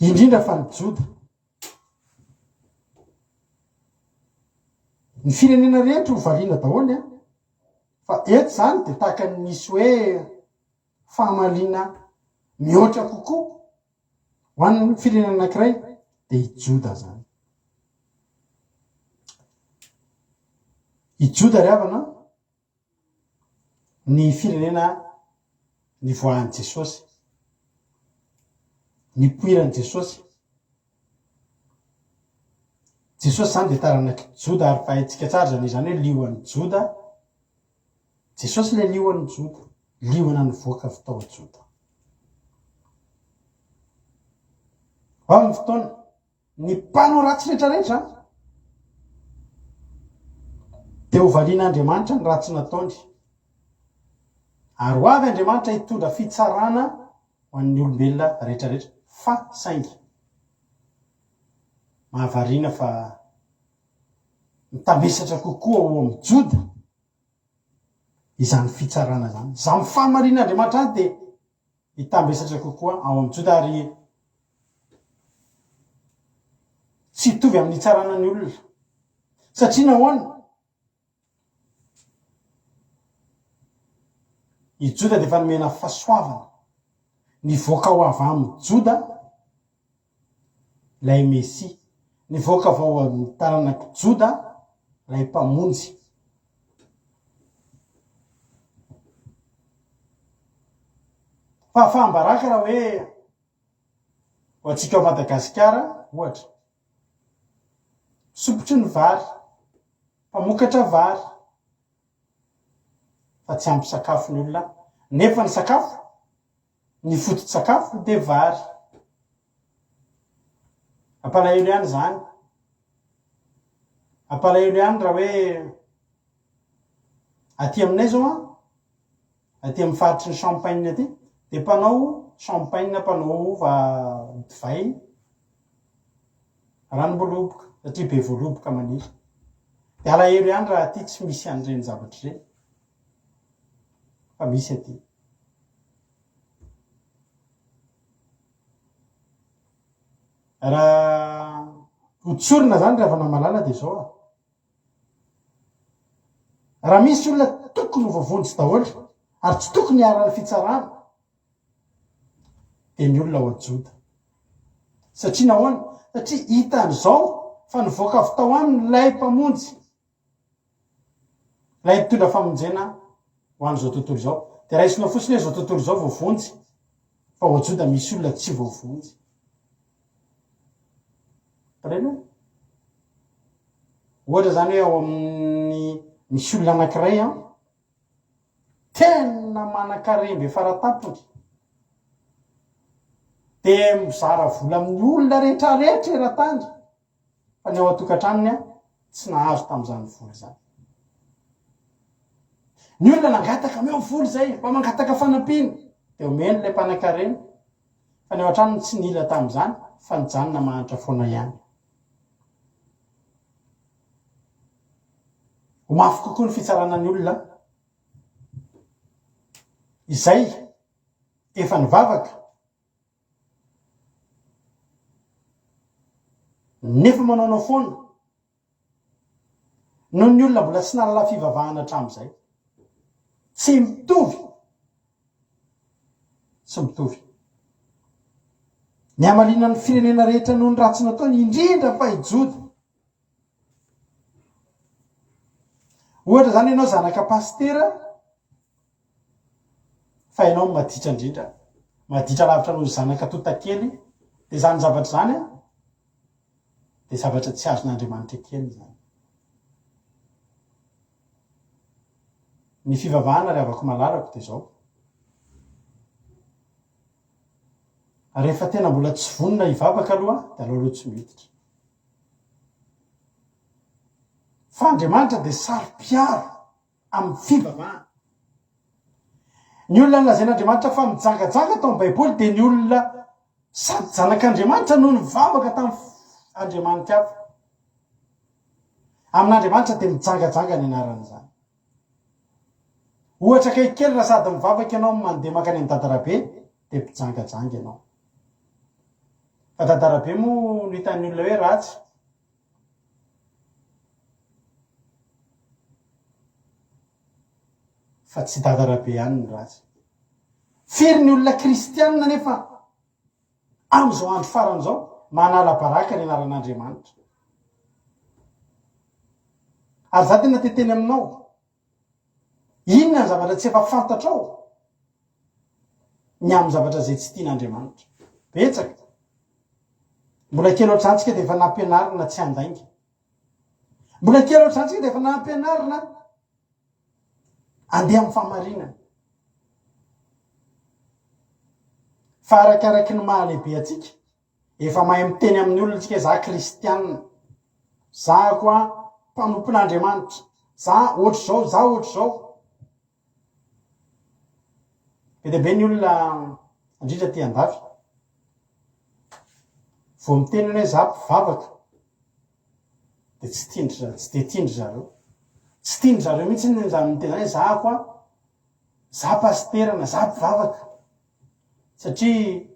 Indrindra fa ny Joda. Ny firenena rehetra ho variana daholo fa eto zany dia tahaka ny nisy hoe fahamaliana mihoatra kokoa ho an'ny firenena anankiray dia i Joda zany. I Joda ry havana ny firenena nivoahan'i Jesosy, nipoiran'i Jesosy. Jesosy zany dia taranaky Joda ary fahaitsika tsara zany izany hoe lioan'ny Joda. Jesosy ilay lioan'ny Joda, liona nivoaka avy tao Joda. Ao amin'ny fotoana ny mpanao ratsy rehetrarehetra dia ho valian'Andriamanitra ny ratsy nataony. Ary ho avy Andriamanitra hitondra fitsarana ho an'ny olombelona rehetrarehetra fa saingy mahavariana fa mitambesatra kokoa ao amin'ny Joda izany fitsarana zany. Izany fahamarin'Andriamanitra any dia hitambesatra kokoa ao amin'ny Joda ary tsy hitovy amin'ny itsarana ny olona. Satria nahoana? I Joda dia efa nomena fahasoavana nivoaka ho avy amin'ny Joda ilay Mesia, nivoaka avy amin'ny taranaky Joda ilay mpamonjy. Fahambaraka raha hoe ho antsika ao Madagasikara ohatra, sopotry ny vary, mpamokatra vary fa tsy ampy sakafo ny olona, nefa ny sakafo, ny foto-tsakafo dia vary. Ampalahelo ihany zany, ampalahelo ihany raha hoe aty aminay zao aty amin'ny faritry ny Champagne aty dia mpanao champagne, mpanao divay ranom-boloboka satria be voaloboka maniry. Dia alahelo ihany raha aty tsy misy an'ireny zavatra ireny fa misy aty. Raha hotsorina zany raha namalala dia zao raha misy olona tokony ho vavonjy daholo ary tsy tokony hiara-ny fitsarana dia ny olona ao Joda. Satria nahoana? Satria hitan'izao fa nivoaka avy tao aminy ilay mpamonjy, ilay mitondra famonjena ho an'izao tontolo izao. Dia raisinao fotsiny hoe izao tontolo izao voavonjy fa ao Joda misy olona tsy voavonjy. Ohatra zany hoe ao amin'ny misy olona anankiray tena manan-karemby faratampony dia mizara vola amin'ny olona rehetrarehetra eran-tany fa ny ao atokantranony a tsy nahazo tamin'izany vola zany. Ny olona nangataka meo vola zay mba mangataka fanampiana dia omeny ilay mpanan-karena fa ny ao an-tranony tsy nila tamin'izany fa nijanona mahantra foana ihany. Ho mafy kokoa ny fitsarana ny olona izay efa nivavaka nefa manaonao foana noho ny olona mbola tsy nalala fivavahana hatramin'izay. Tsy mitovy, tsy mitovy. Ny amalinan'ny firenena rehetra noho ny ratsy nataony indrindra fa hijody. Ohatra zany ianao zanaka pastera fa ianao maditra indrindra, maditra lavitra noho zanaka totakely, dia zany zavatra zany a dia zavatra tsy azon'Andriamanitra kely zany. Ny fivavahana ry avako malarako dia zao. Rehefa tena mbola tsy vonona hivavaka aloha dia aleo tsy miditra. Fa Andriamanitra dia saro-piaro amin'ny fivavahana. Ny olona nolazain'Andriamanitra fa mijangajanga tao amin'ny Baiboly dia ny olona sady zanak'Andriamanitra no nivavaka tamin'ny Andriamanitra hafa. Amin'Andriamanitra dia mijangajanga ny anaran'izany. Ohatra kelikely raha sady mivavaka ianao mandeha makany amin'ny dadarabe dia mijangajanga ianao. Fa dadarabe moa no hitan'ny olona hoe ratsy. Fa tsy dadarabe ihany ny ratsy. Firy ny olona kristianina nefa amin'izao andro faran'izao manala baraka ny anaran'Andriamanitra. Ary za tena teteny aminao, inona ny zavatra tsy efa fantatrao ny amin'ny zavatra izay tsy tian'Andriamanitra? Betsaka. Mbola kely ohatrantsika dia efa nampianarina tsy handainga. Mbola kely ohatrantsika dia efa nampianarina andeha amin'ny famarinana. Fa arakaraky ny mahalehibe atsika, efa mahay miteny amin'ny olona tsika za kristianina, za koa mpanompon'Andriamanitra, za ohatr'izao, za ohatr'izao. Be dia be ny olona indrindra ty andafy vao miteny hoe za mpivavaka dia tsy tiandry zareo. Tsy tiandry zareo mihitsy ny zany miteny hoe za koa, za pasterana, za mpivavaka. Satria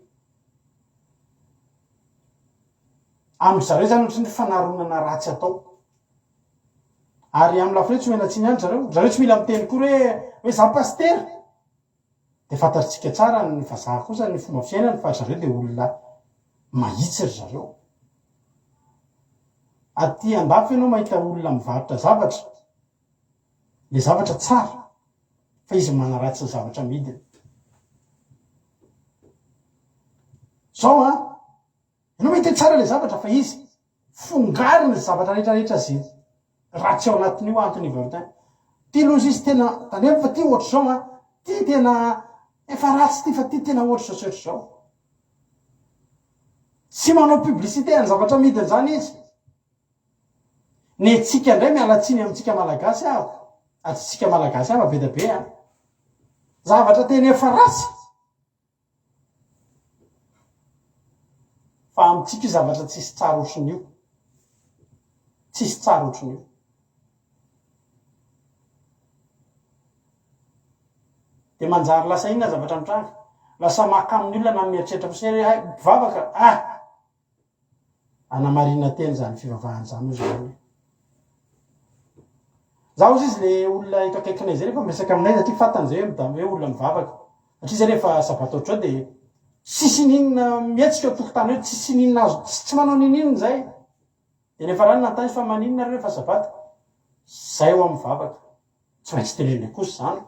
amin'ny zareo zany ohatry ny fanaronana ratsy atao. Ary amin'ny lafiny tsy menatsiny ihany zareo tsy mila miteny koa hoe za pastera. Dia fantatritsika tsara ny vazaha kosa ny fomba fiainany fa zareo dia olona mahitsy ry zareo. Aty andafy ianao mahita olona mivarotra zavatra, le zavatra tsara fa izy manaratsy ny zavatra midiny. Zao ianao mahita tsara le zavatra fa izy fongariny zavatra rehetrarehetra zay ratsy ao anatin'io antony ivarotany. Ty loha izy tena tanefa fa ty ohatr'izao ty tena efa ratsy ty fa ty tena ohatr'izao sy ohatr'izao. Tsy manao publicité ny zavatra midiny zany izy. Ny tsika indray mialatsiny amintsika malagasy ahako. Atsika malagasy ahfa be da be zavatra tena efa ratsy. Fa amintsika zavatra tsisy tsara ohatrin'io. Tsisy tsara ohatrin'io. Dia manjary lasa inona zavatra mitranga? Lasa maka amin'ny olona na mieritreritra fotsiny hoe mpivavaka, anamarina teny zany fivavahana zany zany. Zaho ozy izy le olona eto akaikinay zay rehefa miresaka aminay satria fantany zay hoe olona mivavaka. Satria zay rehefa sabata ohatr'izao dia tsisy ninona mihetsika ao tokotany hoe tsisy ninona azo, tsy manao ninina zay. Dia rehefa rano nantany fa maninona rehefa sabata, zay ho amin'ny mivavaka. Tsy maintsy tenenina kosa zany.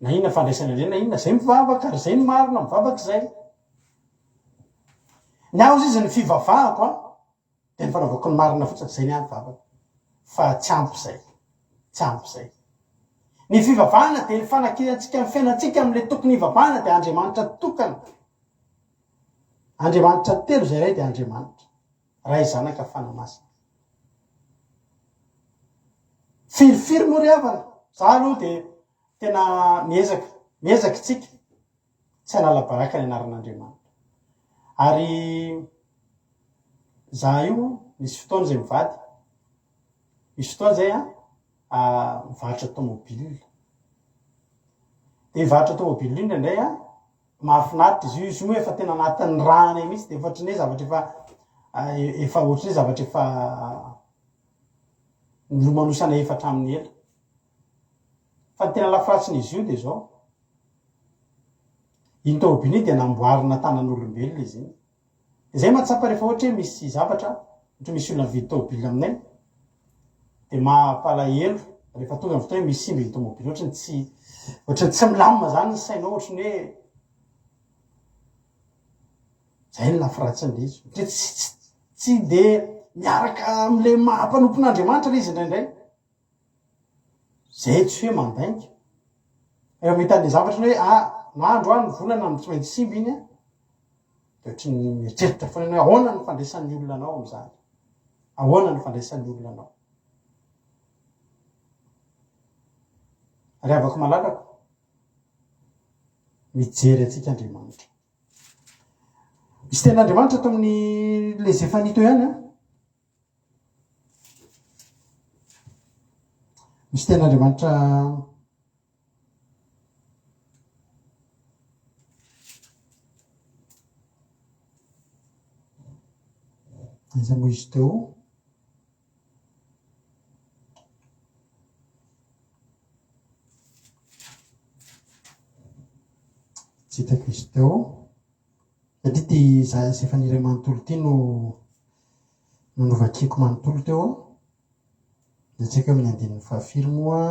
Na inona fandraisana indray na inona, zay mivavaka ary zay ny marina mivavaka zay. Ny aho izy ny fivavahako dia ny fanaovako ny marina fotsiny zay ny ahy mivavaka. Fa tsy ampy zay. Tsy ampy zay. Ny fivavahana dia ny fanakirantsika ny fiainantsika amin'ilay tokony hivavahana dia Andriamanitra tokana. Andriamanitra telo zay ray dia Andriamanitra ray zanaka fanamasina. Firifiry moa ry havana. Za aloha dia tena miezaka tsika tsy hanala baraka ny anaran'Andriamanitra. Ary za io misy fotoana zay mivady, misy fotoana zay mivarotra tomobile. Dia mivarotra tomobile iny indray mahafinaritra izy io, izy moa efa tena anatin'ny rana mihitsy, dia ohatran'ny hoe zavatra efa ohatran'ny hoe zavatra efa nilomanosana efatra amin'ny ela. Fa ny tena lafratsin'izy io dia zao, iny tomobile iny dia namboarina tanan'olombelona izy iny. Izay mahatsapa rehefa ohatra hoe misy zavatra, ohatra misy olona mividy tomobile aminay, dia mampalahelo rehefa tonga fotoana hoe misy simba iny tomobile, ohatrany tsy milamina zany ny sainao, ohatrany hoe zay ny lafiratsiny izy. Tsy dia miaraka amin'ilay maha-mpanompon'Andriamanitra ilay izy indraindray. Zay tsy hoe mandainga. Eo mitan'ny zavatra hoe nandro ny volana ny tsy maintsy simba iny dia ohatrany mieritreritra foana hoe ahoana ny fandraisan'ny olona anao amin'izany. Ahoana ny fandraisan'ny olona anao. Ary avako malalako mijery atsika Andriamanitra. Misy ten'Andriamanitra ato amin'ny les Zefanito ihany misy ten'Andriamanitra iza moa izy teo tsy hitako izy teo satria ty Zefaniray manontolo ty no novakiko manontolo teo dia tsy haiko amin'ny andininy fahafiry moa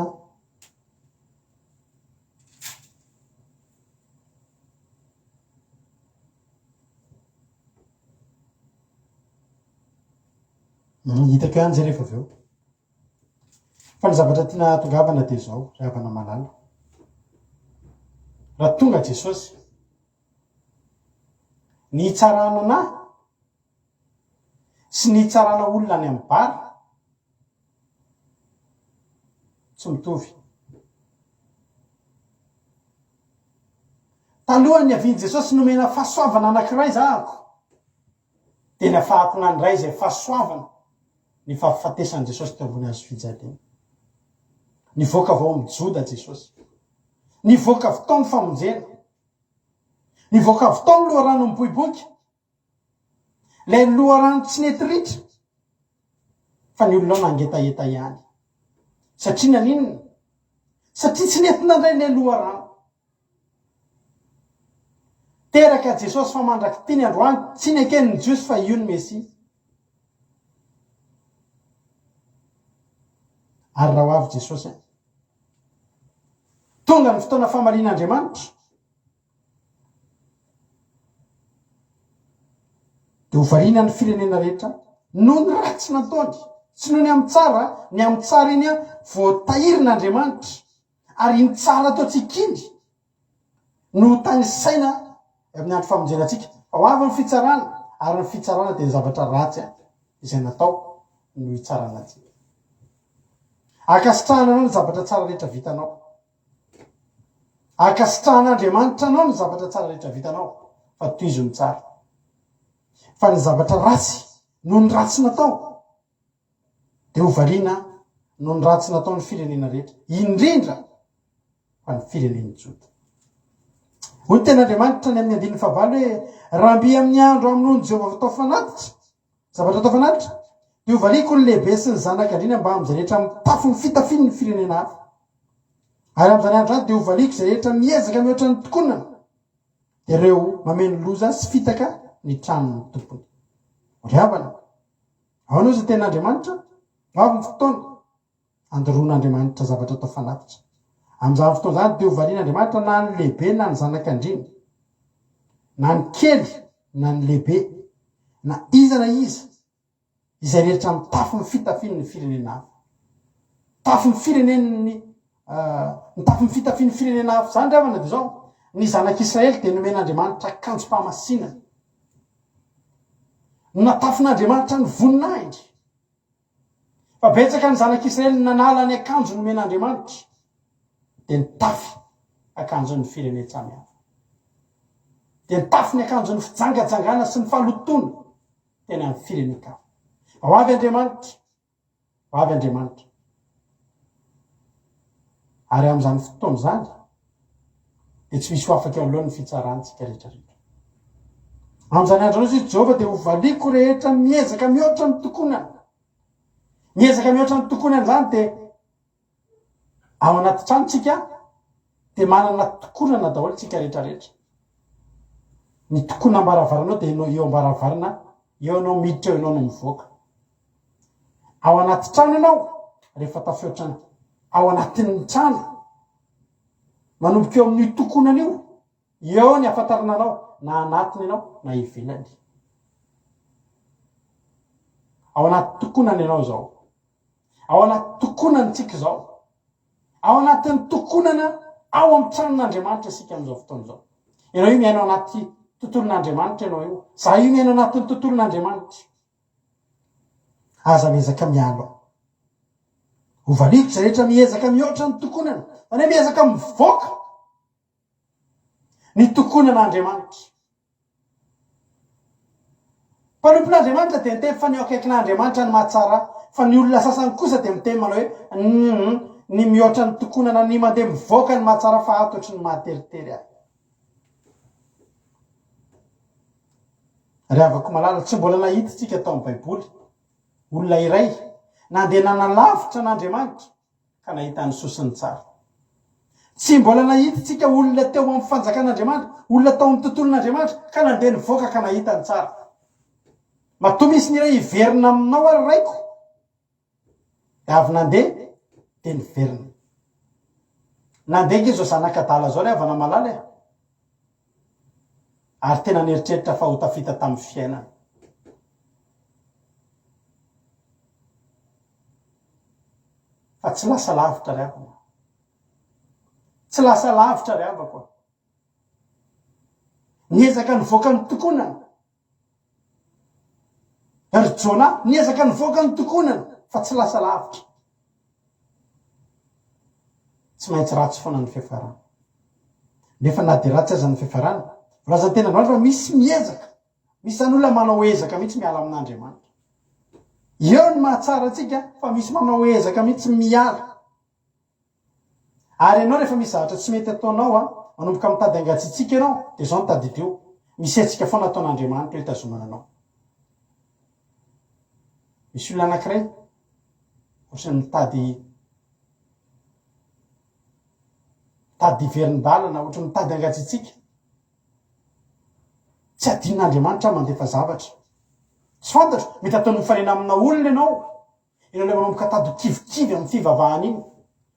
hitako ihany zay rehefa avy eo. Fa ny zavatra tiana tongavana dia zao, ray havana malala. Raha tonga Jesosy ny hitsarana anahy sy ny hitsarana olona any amin'ny bara tsy mitovy. Talohan'ny havian'i Jesosy nomena fahasoavana anankiray zahako, dia ny afahako nandray izay fahasoavana ny fahafatesan'i Jesosy teo ambony hazo fijaliana. Nivoaka avao amin'ny Joda Jesosy, nivoaka avy tao ny famonjena, nivoaka avy tao ny loharano miboiboika, ilay loharano tsy netiritra fa ny olona nangetaeta ihany. Satria naninona? Satria tsy nety nandray ilay loharano. Teraka Jesosy fa mandraky tiny androany, tsy nekeny Jiosy fa io ny Mesia. Ary raha ho avy Jesosy tonga ny fotoana famalian'Andriamanitra dia ho variana ny firenena rehetra noho ny ratsy nataony, tsy noho ny amin'ny tsara. Ny amin'ny tsara iny voatahirin'Andriamanitra, ary ny tsara ataontsika iny no tany saina amin'ny andro famonjenantsika. Fa ho avy ny fitsarana, ary ny fitsarana dia ny zavatra ratsy izay natao no hitsaranatsika. Akasitrahana anao ny zavatra tsara rehetra vitanao, akasitrahan'Andriamanitra anao ny zavatra tsara rehetra vitanao, fa toizo ny tsara. Fa ny zavatra ratsy noho ny ratsy natao dia ho variana noho ny ratsy natao ny firenena rehetra, indrindra fa ny firenen'ny Joda. Hoy ny ten'Andriamanitra ny amin'ny andininy fahavalo hoe rahabe amin'ny andro amin'ny ny Jehovah atao fanatitra, zavatra atao fanatitra, dia ho variako ny lehibe sy ny zanak'Andriana mba amin'izay rehetra mitafy ny fitafiny ny firenena hafa. Ary amin'izany andro izany dia ho variako izay rehetra miezaka mihoatra ny tokonana, dia ireo mameno loza sy fitaka ny tranon'ny tompony. Ry havana, ao anao izay ten'Andriamanitra, avy ny fotoana andoroan'Andriamanitra zavatra atao fanatitra. Amin'izany fotoana izany dia ho varian'Andriamanitra na ny lehibe na ny zanak'Andriana, na ny kely na ny lehibe, na iza izay rehetra mitafy ny fitafiny ny firenena hafa. Mitafy ny firenen'ny mitafy ny fitafiny ny firenena hafa izany ry havana dia zao, ny zanak'Israely dia nomen'Andriamanitra akanjo-pamasinana. natafin'Andriamanitra ny voninahitry. Fa betsaka ny zanak'Israely nanala ny akanjo nomen'Andriamanitra dia nitafy akanjo ny firenena samihafa. Dia nitafy ny akanjo ny fijangajangana sy ny fahalotona tena amin'ny firenena. Ho avy Andriamanitra, ho avy Andriamanitra. Ary amin'izany fotoana izany dia tsy misy ho afaka eo alohan'ny fitsarantsika rehetrarehetra. Amin'izany andro izany Jehovah dia ho valiko rehetra miezaka mihoatra ny tokonana. Miezaka mihoatra ny tokonana izany dia ao anaty tranontsika dia manana tokonana daholo tsika rehetrarehetra. Ny tokona am-baravaranao dia eo am-baravarana, eo anao miditra eo ianao no mivoaka. Ao anaty trano ianao rehefa tafiotrana ao anatin'ny trano manomboka eo amin'ny tokonana eo ny afantarana anao na anatiny ianao na ivelany. Ao anaty tokonana ianao zao, ao anaty tokonana tsika zao, ao anatin'ny tokonana ao amin'ny tranon'Andriamanitra isika amin'izao fotoana izao. Ianao io miaino anaty tontolon'Andriamanitra ianao io. Za io miaino anatin'ny tontolon'Andriamanitra. Aza miezaka mialo. Ho valiko zay rehetra miezaka mihoatra ny tokonana. Any miezaka mivoaka ny tokonan'Andriamanitra. Mpanompon'Andriamanitra dia miteny fa ny eo akaikin'Andriamanitra ny mahatsara, fa ny olona sasany kosa dia miteny manao hoe ny mihoatra ny tokonana, ny mandeha mivoaka ny mahatsara fa atotry ny mahateritery ahy. Ravako malala tsy mbola nahititsika tao amin'ny Baiboly olona iray nandeha nanalavitra n'Andriamanitra ka nahita ny sosiny tsara. Tsy mbola nahititsika olona teo amin'ny fanjakan'Andriamanitra, olona tao amin'ny tontolon'Andriamanitra ka nandeha nivoaka ka nahita ny tsara. Matoa misy ny iray iverina aminao ary raiko dia avy nandeha dia niverina. Nandeha nge zao zanak'adala zao avy namalala ary tena neritreritra fa ho tafita tamin'ny fiainana. Fa tsy lasa lavitra ry avako. Tsy lasa lavitra ry avako. Niezaka nivoaka ny tokonana. Ary Jona niezaka nivoaka ny tokonana fa tsy lasa lavitra. Tsy maintsy ratsy foana ny fiafarana. Nefa na dia ratsy aza ny fiafarana, voalaza tena andro fa misy miezaka. Misy an'olona manao ezaka mihitsy miala amin'Andriamanitra. Eo ny mahatsara antsika fa misy manao ezaka mihitsy miala. Ary ianao rehefa misy zavatra tsy mety ataonao manomboka mitady angatsitsika ianao dia izao no tadideo. Misy hetsika foana ataon'Andriamanitra hitazomana anao. Misy olona anankiray ohatrany mitady iverin-dalana, ohatrany mitady angatsitsika. Tsy adin'Andriamanitra mandefa zavatra. Tsy fantatro, mety ataony mifanena amina olona ianao ilay manomboka tady kivikivy amin'ny fivavahana iny.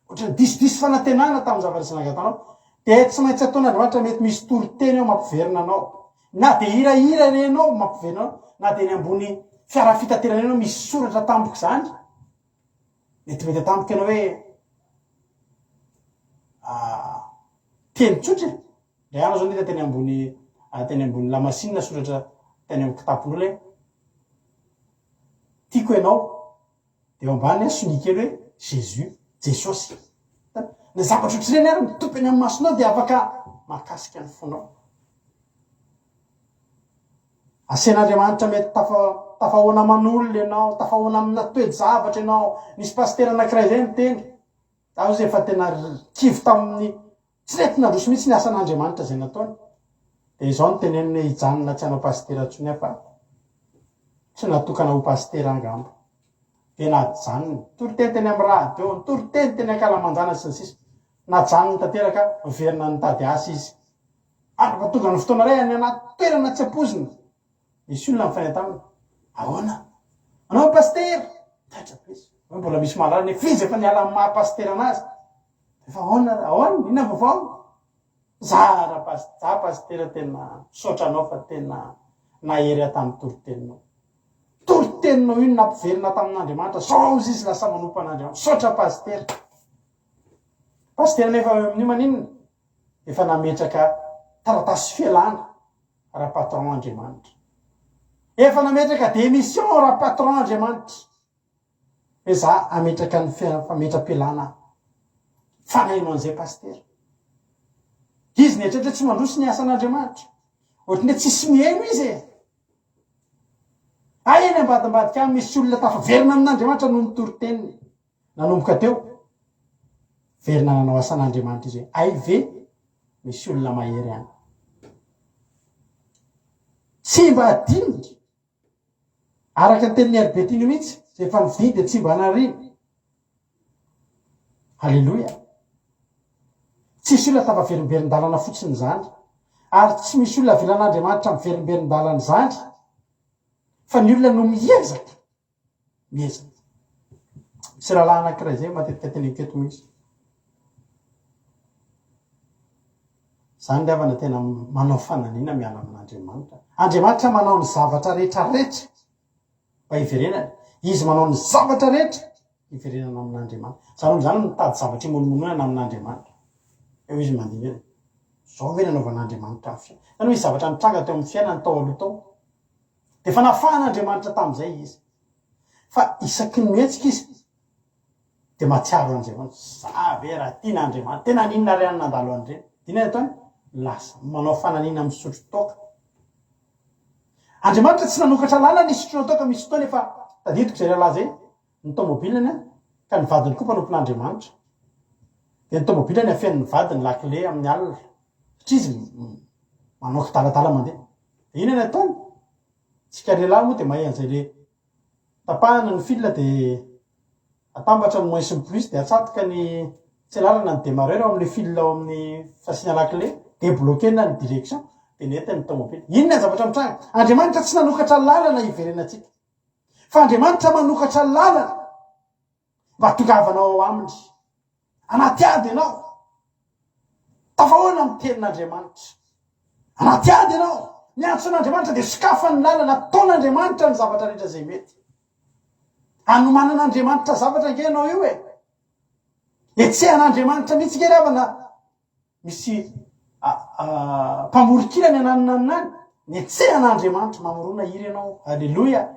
Ohatrany disidisy fanantenana tamin'ny zavatra tsy nagatanao. Dia tsy maintsy ataon'Andriamanitra mety misy toriteny eo mampiverina anao. Na dia hirahira renao mampiverina anao, na dia ny ambony fiara fitaterana ianao misy soratra tampoka izany. Mety tampoka ianao hoe teny tsotra. Dia anao zao nita teny ambony lamasinina soratra teny amin'ny kitapon'olona hoe tiako ianao. Dia eo ambany sonika ely hoe Jésus, Jesosy. Ny zavatra ohatr'ireny ary mitompy any amin'ny masonao dia afaka mahakasika ny fonao. Asen'Andriamanitra mety tafahoana aman'olona ianao, tafahoana amina toe-javatra ianao. Nisy pasitera anankiray izay miteny, ao izay efa tena kivy tamin'ny tsy rety nandroso mihitsy ny asan'Andriamanitra izay nataony. Dia izao no teneniny hoe hijanona tsy hanao pasitera intsony fa tsy natokana ho pasitera angamba. Dia najanony, toriteny teny amin'ny radio, toriteny teny ankalamanjana sy ny sisa. Najanony tanteraka miverina nitady asa izy. Ary fa tonga ny fotoana iray any anaty toerana tsy ampoizina. Misy olona mifany taminy. Ahoana? Anao pasitera? Taitra-pizy. Mbola misy mahalala ny fizy efa niala amin'ny maha-pasitera anazy. Efa ahoana? Inona vaovao? Za pasitera tena sotranao fa tena nahery tamin'ny toriteninao. Toriteninao iny nampiverina tamin'Andriamanitra. Sao izy lasa manompo an'Andriamanitra. Sotra pasitera. Pasitera nefa amin'io maninona? Efa nametraka taratasy fialana raha patron Andriamanitra. efa nametraka démission raha patron Andriamanitra hoe za ametraka ny fametra-pialana fanahinao an'izay paster izy netrehatra tsy mandroso ny asan'Andriamanitra ohatrany hoe tsisy mihaino izy eny ambadimbadika any misy olona tafaverina amin'Andriamanitra no nitory-teniny nanomboka teo verina nanao asan'Andriamanitra izy hoe ve misy olona mahery any tsy mba adininy araka ny tenin'ny arbetiny mihitsy zay efa nividy dia tsy mba hanariny halleloia tsisy olona tafaverimberi-dalana fotsiny zany ary tsy misy olona avelan'Andriamanitra miverimberin-dalana zany fa ny olona no miezaka misy rahalahy anankiray zay matetika teniketo misy zany liavana tena manao fananina miala amin'Andriamanitra. Andriamanitra manao ny zavatra rehetrarehetra mba hiverenana. Izy manao ny zavatra rehetra hiverenana amin'Andriamanitra. Zany mitady zavatra imonomonana amin'Andriamanitra. Eo izy mandingana. Zao ve nanaovan'Andriamanitra amin'ny fiainana. Zany hoe zavatra nitranga teo amin'ny fiainana tao aloha tao. Dia efa nafahan'Andriamanitra tamin'izay izy. Fa isaky ny mihetsika izy dia matsiaro Andriamanitra. Za ve raha tian'Andriamanitra. Tena ninona ry nandalo andreny. Dinay ataony lasa manao fananina misotro toka. Andriamanitra tsy nanokatra lalana isotroana toka misy fotoana efa tadidiko zay raha zay ny tomobiliny ka ny vadiny koa mpanompon'Andriamanitra. Dia ny tomobiliny afen'ny vadiny lakile amin'ny alina satria izy manao kitalatala mandeha. Ina ny ataony? Tsika lehilahy moa dia mahay an'izay le tapahana ny fil dia atambatra ny moins sy ny plus dia atsatika ny tsy lalana ny démarreur ao amin'ilay fil ao amin'ny fasiana lakile dia bloquena ny direction dia nentiny ny tomobily. Inona ny zavatra mitranga? Andriamanitra tsy nanokatra lalana hiverenantsika. Fa Andriamanitra manokatra lalana mba tongavanao ao aminy. Anaty ady ianao. Tafahoana amin'ny tenin'Andriamanitra. Anaty ady ianao. Ny antson'Andriamanitra dia sokafa ny lalana ataon'Andriamanitra ny zavatra rehetra izay mety. Anomanan'Andriamanitra zavatra nge ianao io e. Etsehan'Andriamanitra mihitsy nge ravana misy mpamorikirany ananina aminany. Ny etsehan'Andriamanitra mamorona hira ianao. Alleluia.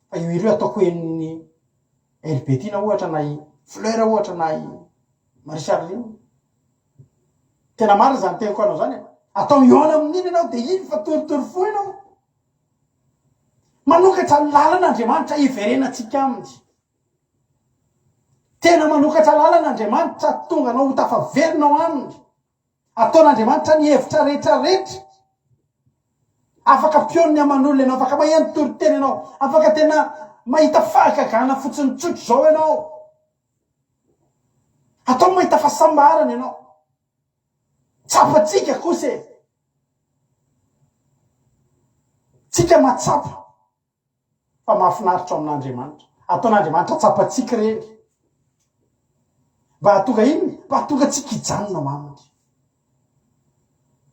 Fa io hira io ataoko en'ny Helbetina ohatra na i Fleur ohatra na i Marie Charline. Tena marina zany teko anao zany. Atao iona amin'iny ianao dia iny fa toritory fo ianao. Manokatra lalan'Andriamanitra hiverenantsika aminy. Tena manokatra lalan'Andriamanitra tonga anao ho tafaverinao aminy. Ataon'Andriamanitra ny hevitra rehetra rehetra. Afaka pion'ny aman'olona ianao, afaka maheno toriteny ianao, afaka tena mahita fahagagana fotsiny tsotro zao ianao. Atao mahita fahasambarana ianao. Tsapatsika kosa e. Tsika matsapa. Fa mahafinaritra amin'Andriamanitra. Ataon'Andriamanitra tsapatsika reny. Mba hatonga iny, mba hatonga tsika hijanona aminy.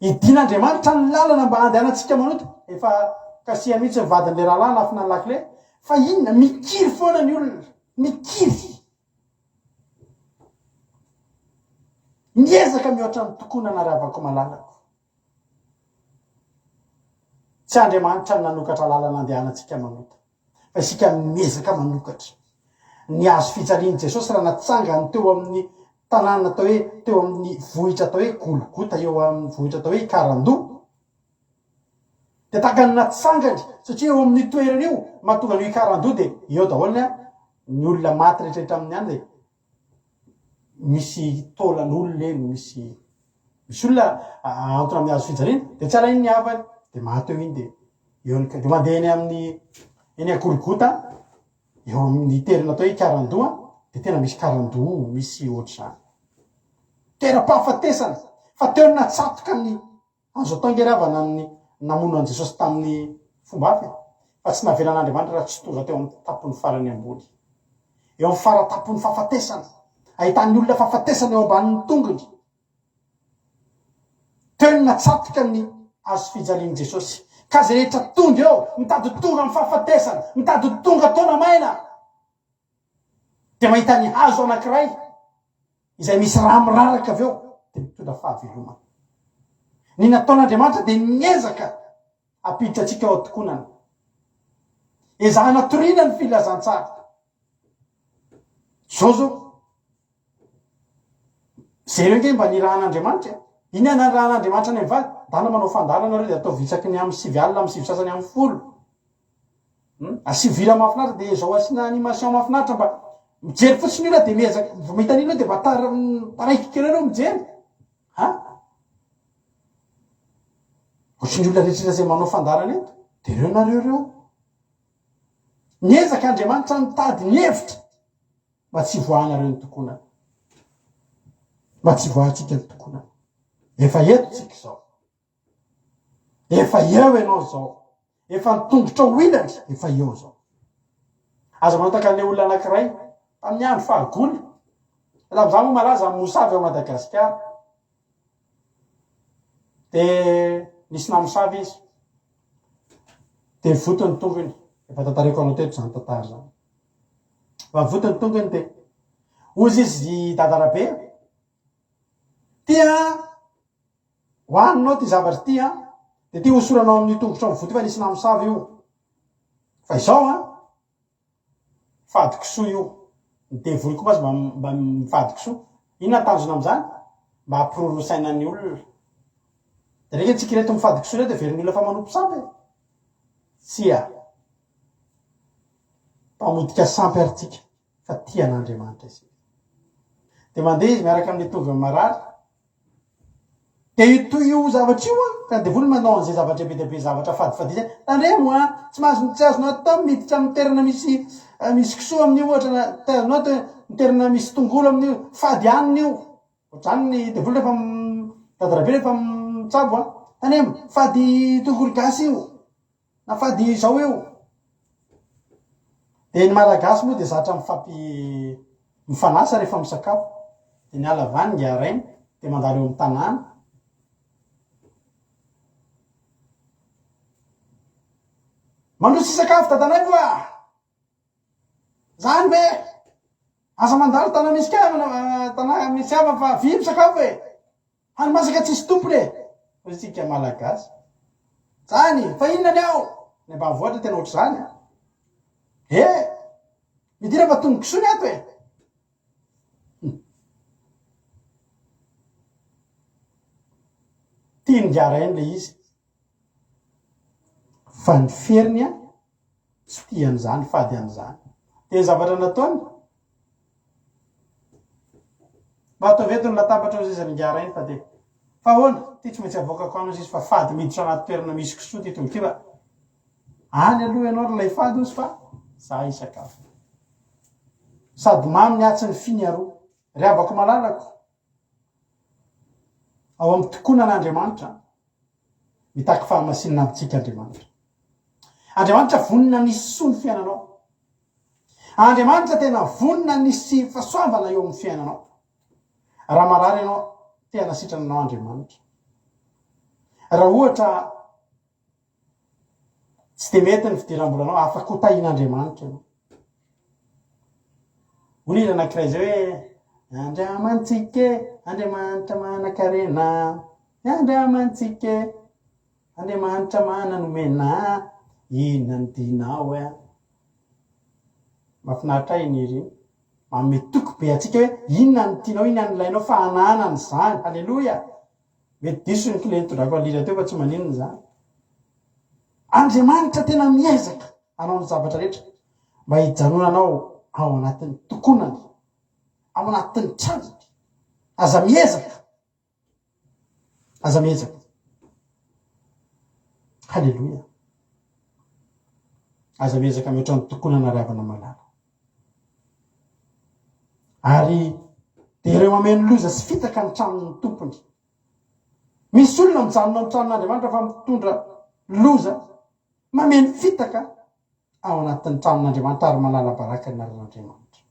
Idin'Andriamanitra ny lalana mba handehanantsika manoto. Efa kasia mihitsy ny vadin'ilay rahalahy nafina ny lakile. Fa inona mikiry foana ny olona. Mikiry. Miezaka mihoatra ny tokona naravako malalako. Tsy Andriamanitra ny nanokatra lalana handehanantsika manoto. Fa isika miezaka manokatra. Ny azo fijalian'i Jesosy raha natsangany teo amin'ny tanàna atao hoe teo amin'ny vohitra atao hoe Golgota eo amin'ny vohitra atao hoe Karandoha. Dia tahaka ny natsangany satria eo amin'ny toerana io mahatonga ny Karandoha dia eo daholo ny olona maty rehetrarehetra amin'ny any dia misy tôlan'olona eny misy olona antony amin'ny azo fijaliana dia tsy alainy ny havany dia maty eo iny dia mandeha eny amin'ny eny Golgota eo amin'ny toerana atao hoe Karandoha dia tena misy Karandoha misy ohatr'izany. Toeram-pahafatesana fa teo ny natsatoka ny azo atao ngeravana ny namono an Jesosy tamin'ny fomba hafa fa tsy navelan'Andriamanitra raha tsy tonga teo amin'ny tapon'ny farany ambony. Eo amin'ny faratapon'ny fahafatesana ahitan'ny olona fahafatesana eo ambanin'ny tongony. Teo ny natsatoka ny azo fijalian'i Jesosy. Ka zay rehetra tonga eo mitady tonga amin'ny fahafatesana, mitady tonga taona maina dia mahita ny hazo anankiray izay misy raha miraraka avy eo dia mitondra fahavelomana. Ny nataon'Andriamanitra dia niezaka hampiditra antsika ao an-tokonana. ezahana torina ny filazantsara zao zay reo nge mba nirahan'Andriamanitra iny anarahan'Andriamanitra any vady dana manao fandalana reo de atao vitsaky ny amin'ny 9 alina amin'ny 10 sasany amin'ny 10 asivira mahafinaritra de zao asina animation mahafinaritra mba mijery fotsiny io de miezaka mitan'ino de mba taraiky kely reo mijery ohatriny olona rehetra zay manao fandalana eto de reo nareo miezaka Andriamanitra mitady ny hevitra mba tsy voahana reo ny tokona mba tsy voahantsika ny tokona efa eto tsika zao efa eo ianao zao efa nitongotra ho ilany efa eo zao aza manataka an'le olona anankiray amin'ny andro fahagoly raha za moa malaza amin'ny mosavy ao Madagasikara de nisy namosavy izy de votony tongony efa tantareko anao teto zany tantara zany fa votony tongony de ozy izy dadarabe tia hoaninao ty zavatra ty de ty hosoranao amin'ny tongotra amin'ny voty fa nisy namosavy io fa izao fadikosoa io devoly koa azy mba mifadikosoa ino natanjona am'izany mba hampirorosainan'ny olona de reka tsika reto mifadikosoa reo de veriny olona fa manompo sampy tsia mpamodika sampy ary tsika fa tia an'Andriamanitra izy de mandeha izy miaraka amin'ny tovy marary de ito io zavatra io ka devoly manao an'izay zavatra be deabe zavatra fadifadisa tandremo tsy mahazo tsy azonao atao miditra amin'ny toerana misy kisoa amin'io ohatra tazonao ny toerana misy tongolo amin'io fady aniny io ohatrany ny devoly rehefa dadarabe rehefa mitsabo tandremo fady tongolo gasy io na fady zao io de ny malagasy moa de zatra mifanasa rehefa misakafo de ny alavany ny arainy de mandalo eo amin'ny tanàna mandrotsy sakafo dadanay io zany be asa mandalo tana misy tana misy ava fa vimy sakafo hany masaka tsisy tompony ozy tsika malagasy zany fa inona ny ao ny ambanivohitra tena ohatry zany midira fa tongokisoa ny ato tia ny garainy le izy fa ny feriny tsy tia an'izany fady an'izany de zavatra nataony mba ataovetony latabatra ao izy ngarainy fa de fa hoana ty tsy maintsy avoakako ano izy fa fady miditra anaty toerana misy kisoa ty tonga ty fa any aloha ianao ro lay fady ozy fa za isakafo sady mamy miatsy ny finiaroa ry avako malalako ao amin'ny tokona an'Andriamanitra mitaky fahamasinina amintsika Andriamanitra vonina nisy soa ny fiainanao Andriamanitra tena vonina nisy fahasoavana eo amin'ny fiainanao raha marary ianao tena sitrananao Andriamanitra raha ohatra tsy de mety ny fidiram-bolanao afaka ho tahin'Andriamanitra ianao olona anankiray zay hoe Andriamantsika Andriamanitra manan-karena Andriamantsika Andriamanitra mananomena inona ny dinao mahafinaritra iny iry manome toko be atsika hoe inona ny tianao inona ny ilainao fa ananany zany halleloja mety diso ny klient tondrako alira teo fa tsy maninona zany Andriamanitra tena miezaka anao ny zavatra rehetra mba hijanonanao ao anatin'ny tokonany ao anatin'ny tranony aza miezaka halleloja aza miezaka mihoatra ny tokonana riavana malala ary de ireo mameno loza sy fitaka ny tranon'ny tompony misy olona mijanona amin'ny tranon'Andriamanitra fa mitondra loza mameno fitaka ao anatin'ny tranon'Andriamanitra ary malala baraka ny aran'Andriamanitra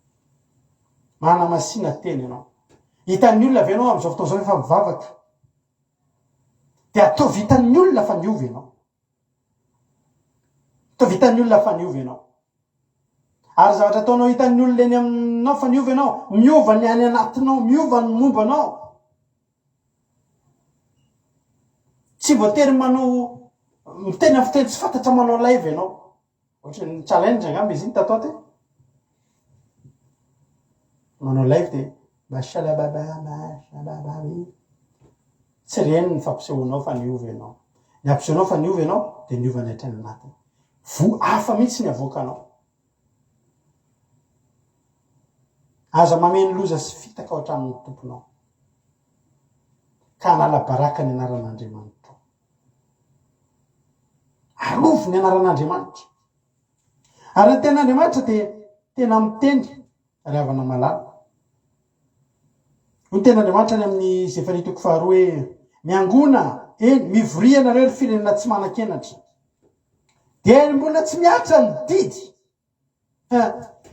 mana masina teny ianao hitan'ny olona avy ianao amin'izao fotoana zao efa mivavaka de atao vitan'ny olona fa niovy ianao atao vitan'ny olona fa niovy ianao ary zavatra ataonao hitan'ny olona eny aminao fa niovy ianao miova ny any anatinao miova ny mombanao tsy voatery manao miteny amin'ny fiteny tsy fantatra manao live ianao ohatra ny challenge angamba izy iny tatao ty manao live de basalabababasabababy tsy reny ny fampisehoanao fa niovy ianao ny ampisehoanao fa niovy ianao de niova ny atrany anatiny vo afa mihitsy ny avoakanao aza mameny loza sy fitaka ao hatramin'ny tomponao ka anala baraka ny anaran'Andriamanitra arovy ny anaran'Andriamanitra ary ny ten'Andriamanitra de tena miteny ry havana malala ny ten'Andriamanitra ny amin'ny Zefania 2 hoe miangona eny mivoria nareo ny firenena tsy manan-kenatra de mbola tsy miatra ny didy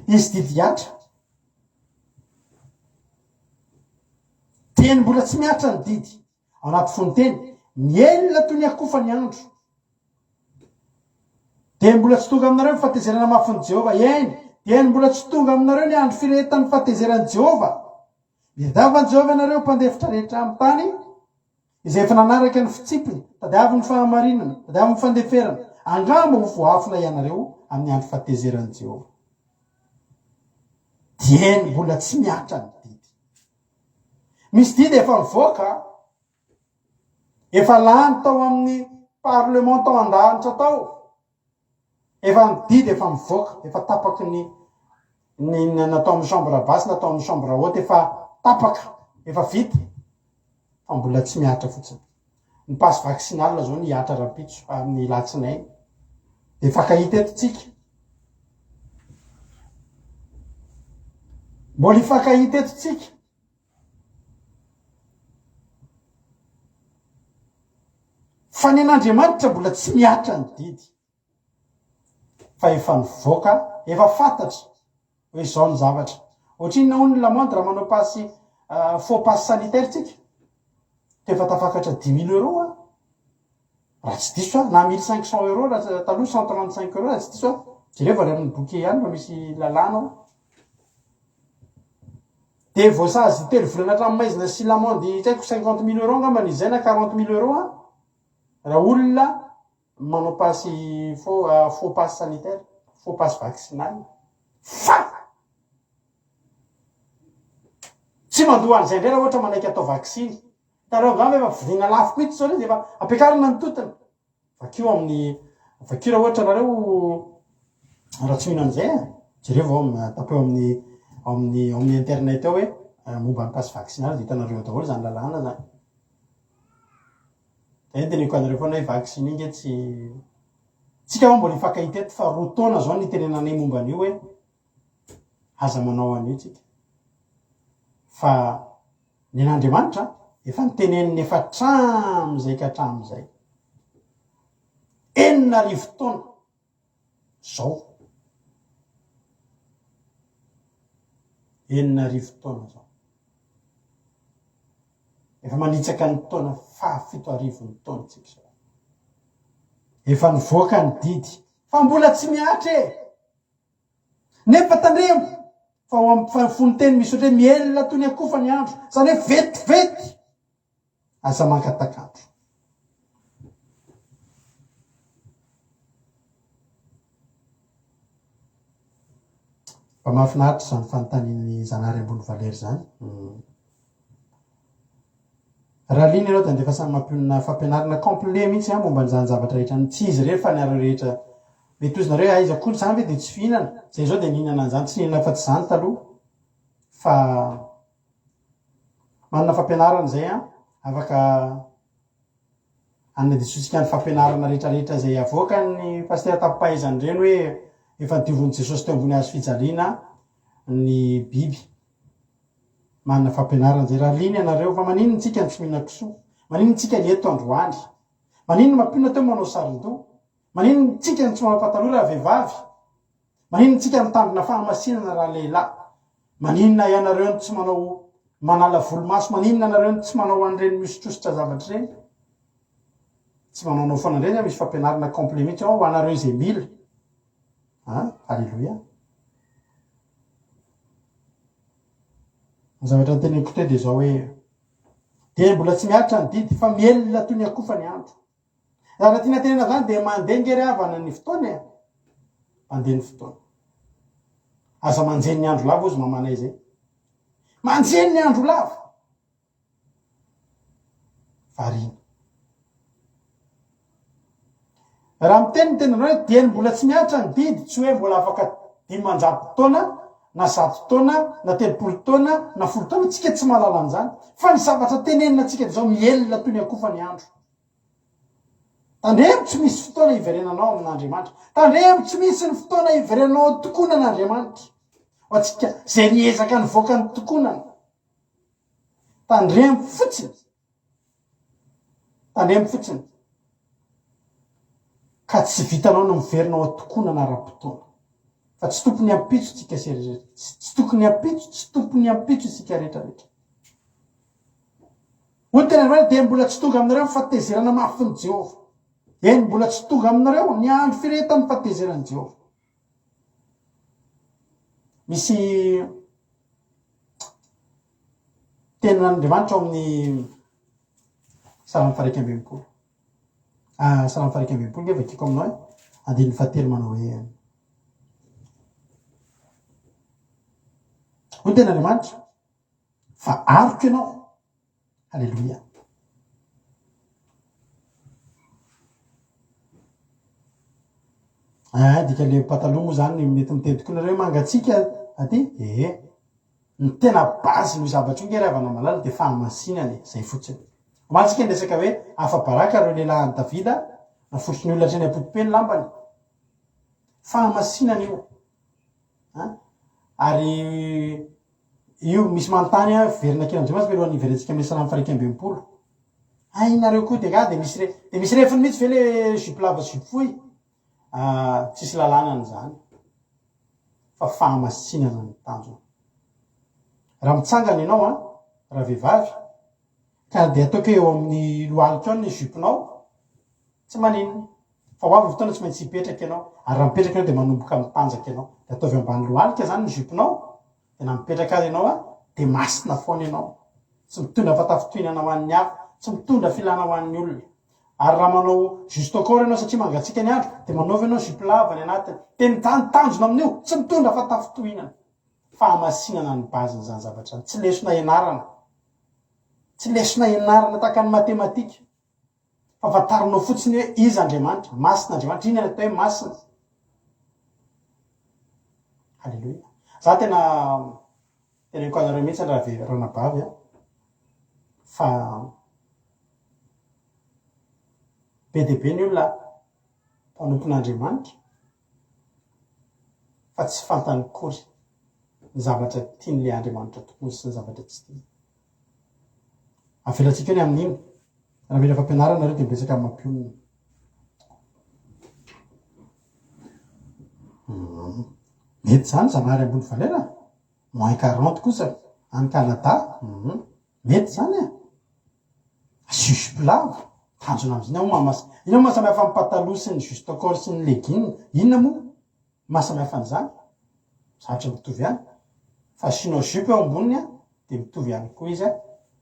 izy didy hiatra teny mbola tsy miatra ny didy ao anaty fonteny mielona toy ny akofa ny andro de mbola tsy tonga aminareo ny fahatezerana mafin'i Jehova eny de mbola tsy tonga aminareo ny andro firehetan'ny fahatezeran'i Jehova midavan'i Jehova ianareo mpandefitra rehetra amin'ny tany izay efa nanaraka ny fitsipiny tadiavy ny fahamarinana tadiavy ny fandeferana angamba ho voafina ianareo amin'ny andro fahatezeran'i Jehova de mbola tsy miatra ny didy misy didy efa mivoaka efa lany tao amin'ny parlement tao an-danitra tao efa ny didy efa mivoaka efa tapaky ny natao amin'ny chambre basse natao amin'ny chambre haute efa tapaka efa vita fa mbola tsy miatra fotsiny ny passe vaccinal zao ny hiatra rapitso amin'ny latsinay de fakahita eto tsika mbola ifakahita eto tsika fa ny an'Andriamanitra mbola tsy miatra ny didy fa efa nivoaka efa fantatra hoe zao ny zavatra ohatriny nahoy ny lamonde raha manao pasy faux passe sanitaire tsika de efa tafakatra 10 000 € raha tsy diso na 1500 € raha taloha 135 € raha tsy diso jereo vary amin'ny boke ihany fa misy lalàna de voasazy telo volana hatramin'ny maizina sy lamonde tsy haiko 50 000 € angamba izay na 40 000 € raha olona manao pasy faux passe sanitaire faux passe vaccinal fa tsy mandoa an'izay ndray raha ohatra manaiky atao vaccine tareo angamba efa vidina lafo mihitsy zao izy efa ampiakarina ny totony vakio amin'ny vakio raha ohatra nareo raha tsy mino an'izay jereo vao tapeo amin'ny internet ao hoe momba ny passe vaccinal de hitanareo daholo zany lalàna zany de teneniko anareo foana hoe vaccine inge tsy tsika mbola ifakahita eto fa roa taona zao ny tenenanay momba an'io hoe aza manao an'io tsika fa ny an'Andriamanitra efa niteneniny efa hatramin'izay ka hatramin'izay 4,000 taona zao 4,000 taona zao efa manitsaka ny taona 7,000 taona tsika zao efa nivoaka ny didy fa mbola tsy miatra nefa tandremo fa fonoteny misy ohatry hoe mielona toy ny akofa ny andro zany hoe vetivety aza mankatakandro fa mahafinaritra zany fanontaniany Zanahary ambony Valery zany raha liny ianao da ndefa samy mampionina fampianarana complet mihitsy momba ny zany zavatra rehetra tsy izy rehetra fa ny areo rehetra mety ozy nareo aiza koa zany hoe de tsy fihinana zay zao de nihinana an'izany tsy nihinana fa tsy zany taloha fa manana fampianarana zay afaka anadisotsika ny fampianarana rehetrarehetra zay avoaka ny paster tapaizany reny hoe efa diovon'i Jesosy teo ambony hazo fijaliana ny biby manana fampianarana zay raha liny ianareo fa maninona tsika ny tsy mihina kisoa maninona tsika ny eto androany maninona mampiona teo manao sarin-doha maninona tsika ny tsy manao pataloha raha vehivavy maninona tsika mitandrina fahamasinana raha lehilahy maninona ianareo ny tsy manao manala volomaso maninona anareo ny tsy manao an'ireny misotrosotra zavatra reny tsy manaonao foana ndray misy fampianarana complet mihitsy ao ho anareo izay mila alleloia ny zavatra nyteneniko teo de zao hoe de mbola tsy miatra ny didy fa mielona toy ny akofa ny andro raha tiana tenena zany de mandeha ngery havana ny fotoana mandeha ny fotoana. Aza manjeny ny andro lava ozy mamanay zay. Manjeny ny andro lava. Variana. Raha miteny ny tenanao hoe dieny mbola tsy miatra ny didy, tsy hoe mbola afaka 500 taona, na 100 taona, na 30 taona, na 10 taona, tsika tsy mahalala an'izany. Fa ny zavatra tenenina tsika zao mielina toy ny akofa ny andro. Tandremo tsy misy fotoana iverenanao amin'Andriamanitra. Tandremo tsy misy ny fotoana iverenanao tokonan'Andriamanitra. Ho atsika zay niezaka nivoaka ny tokonana. Tandremo fotsiny. Tandremo fotsiny. Ka tsy vitanao no miverinao atokonana ara-potoana. Fa tsy tokony hampitso tsika rehetra. Tsy tokony hampitso tsika rehetrarehetra. Hoy tena hoe dia mbola tsy tonga aminareo ny fahatezerana mafy ny Jehova. Eny mbola tsy tonga aminareo ny andro firehetan'ny fahatezeran'i Jehova. Misy tenin'Andriamanitra ao amin'ny Salamo 120. Salamo 120 nge vakiko aminao andininy fahatelo manao hoe hoy tenin'Andriamanitra fa aroko ianao. Halleluja. Dika le pataloha moa zany mety miteny tokoa nareo mangatsika aty. Ny tena base no zavatra io nge ravana malala de fahamasinany zay fotsiny. Omatsika ndresaka hoe afa-baraka reo lehilahy Davida nafotony olona treny apotipeny lambany. Fahamasinany io. Ary io misy manontany verina kely Andriamanitra alohan'ny iverentsika amin'ny Salamo 120. Nareo koa de misy refiny mihitsy ve le jupe lava jupe fohy. Tsisy lalàna an'izany. Fa fahamasinana ny tanjona. Raha mitsangana ianao raha vehivavy ka de ataoko eo amin'ny lohalika ao ny jupenao, tsy maninona. Fa ho avy fotoana tsy maintsy hipetraka ianao. Ary raha mipetraka ianao de manomboka mitanjaka ianao. De ataovy ambany lohalika zany ny jupenao. De na mipetraka azy ianao de masina foana ianao. Tsy mitondra fatafitohinana ho an'ny hafa, tsy mitondra filana ho an'ny olona. Ary raha manao juste corps ianao satria mangatsika ny andro de manaovy ianao jupe lava ny anatiny. De ny tanjona amin'io tsy mitondra fatafitohinana. Fahamasinana ny baziny zany zavatra. Tsy lesona ianarana. Tsy lesona ianarana tahaka ny matematika. Fa fatarinao fotsiny hoe izy Andriamanitra, masina Andriamanitra, iny atao hoe masina. Halleluja. Za tena ko anareo mihitsy raha ranabavy fa be de be ny olona mpanompon'Andriamanitra fa tsy fantany kory ny zavatra tian'le Andriamanitra tokony sy ny zavatra tsy tiany. Avelatsika ny amin'iny. Raha mila fampianarana nareo de mbesaka amin'ny mampionina. Mety zany Zanahary ambony valera. -40 kosa any Canada. Mety zany jupe lava. Tanjona am'ziny ino mahasamihafa amin'ny pataloha sy ny juste corps sy ny legging. Inona moa mahasamihafa an'izany? Zavatra mitovy ihany. Fa asianao jupe eo amboniny de mitovy ihany koa izy.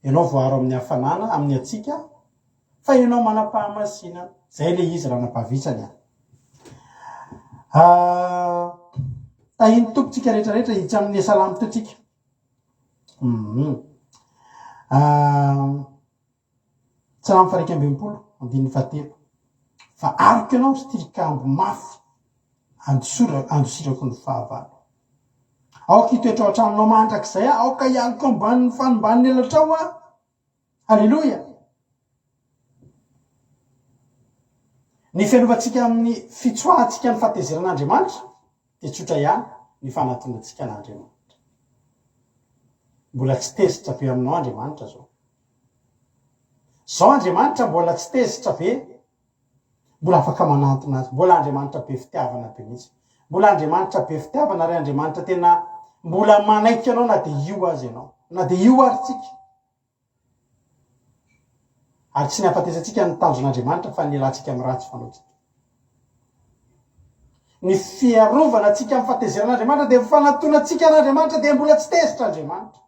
Ianao voaro amin'ny hafanana, amin'ny atsika, fa ianao manam-pahamasina. Zay le izy ranabavitsany. Tahiny tompotsika rehetrarehetra hitsy amin'ny salamo totsika. Salamo 120 andininy fahatelo. Fa aroko ianao sy tilikambo mafy andosirako ny fahavalo. Aoka hitoetra ao an-tranonao mandrakizay aoka hialoko amban'ny fanomban'ny elatrao Halleluja. Ny fianovatsika amin'ny fitsoahantsika ny fahatezeran'Andriamanitra de tsotra ihany ny fanatongatsika an'Andriamanitra. Mbola tsy tezitra be aminao Andriamanitra zao. Zao Andriamanitra mbola tsy tezitra be. Mbola afaka manantona azy. Mbola Andriamanitra be fitiavana be mihitsy. Mbola Andriamanitra be fitiavana ary Andriamanitra tena mbola manaiky anao na de io azy ianao. Na de io ary tsika. Ary tsy niafatesantsika ny tanjon'Andriamanitra fa nialatsika amin'ny ratsy fanaotsika. Ny fiarovana atsika amin'ny fahatezeran'Andriamanitra de fanatona atsika n'Andriamanitra de mbola tsy tezitra Andriamanitra.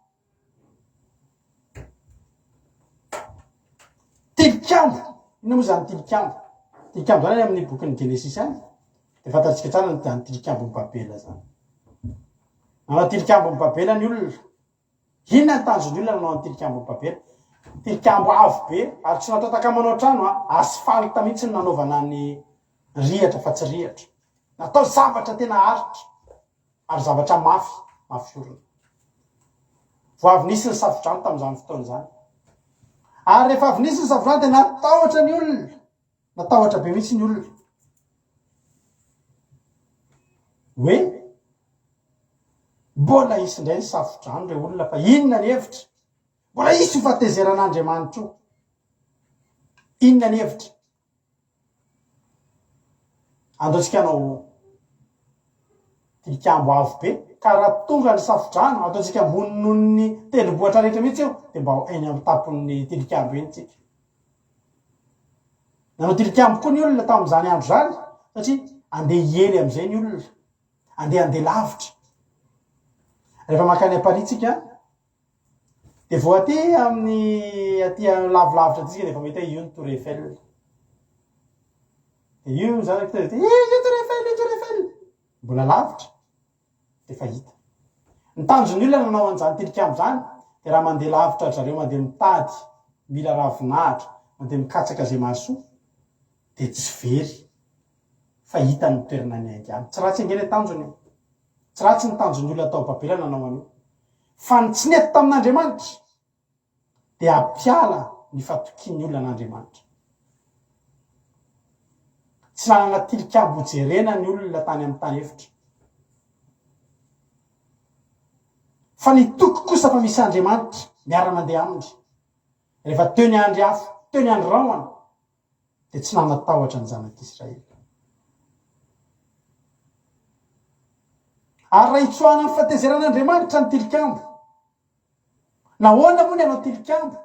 Tilikambo. Ino moa zany tilikambo? Tilikambo zany amin'ny bokin'ny Genesis any. de fantatsika tsara ny tilikambo ny Babela zany. Nanao tilikambo ny Babela ny olona. Inona ny tanjon'ny olona nanao ny tilikambo ny Babela? Tilikambo avo be, ary tsy natao takamanao trano asfalta mihitsy ny nanaovana ny rihatra fa tsy rihatra. Natao zavatra tena aritra, ary zavatra mafy orona. Vao avy nisy ny safodrano tamin'izany fotoana zany. Ary rehefa avy nisy ny safodrano dia natahotra ny olona. Natahotra be mihitsy ny olona. Hoe mbola isy indray ny safodrano re olona fa inona ny hevitra? Mbola isy ho fatezeran'Andriamanitra io. Inona ny hevitra? Andaotsika hanao tilikambo avo be, ka raha tonga ny safodrano ataotsika ambony noho ny tendrombohitra rehetra mihitsy io, dia mba eny amin'ny tampon'ny tilikambo eny tsika. Nanao tilikambo koa ny olona tamin'izany andro zany, satria andeha hiely amin'izay ny olona, andeha lavitra. Rehefa makany Paris-tsika, dia vao aty amin'ny aty lavilavitra aty tsika dia efa mahita io ny Tour Eiffel. Dia io zany io Tour Eiffel, mbola lavitra dia efa hita. Ny tanjon'ny olona nanao an'izany tilikambo zany, dia raha mandeha lavitra zareo, mandeha mitady mila ravinahitra, mandeha mikatsaka zay mahasoa, dia tsy very fa hita ny toerana ny aingana. Tsy ratsy angeny tanjony, tsy ratsy ny tanjon'ny olona tao Babela nanao an'io. Fa ny tsy nety tamin'Andriamanitra dia ampiala ny fatokian'ny olona an'Andriamanitra. Tsy nanana tilikambo jerena ny olona tany amin'ny tany efitra. Fa ny toky kosa fa misy Andriamanitra miara-mandeha aminy. Rehefa teo ny andro afo, teo ny andro rahoana, dia tsy nanatahotra ny zanak'Israely. Ary raha hitsoahana amin'ny fatezeran'Andriamanitra ny tilikambo, nahoana moa ny anao tilikambo?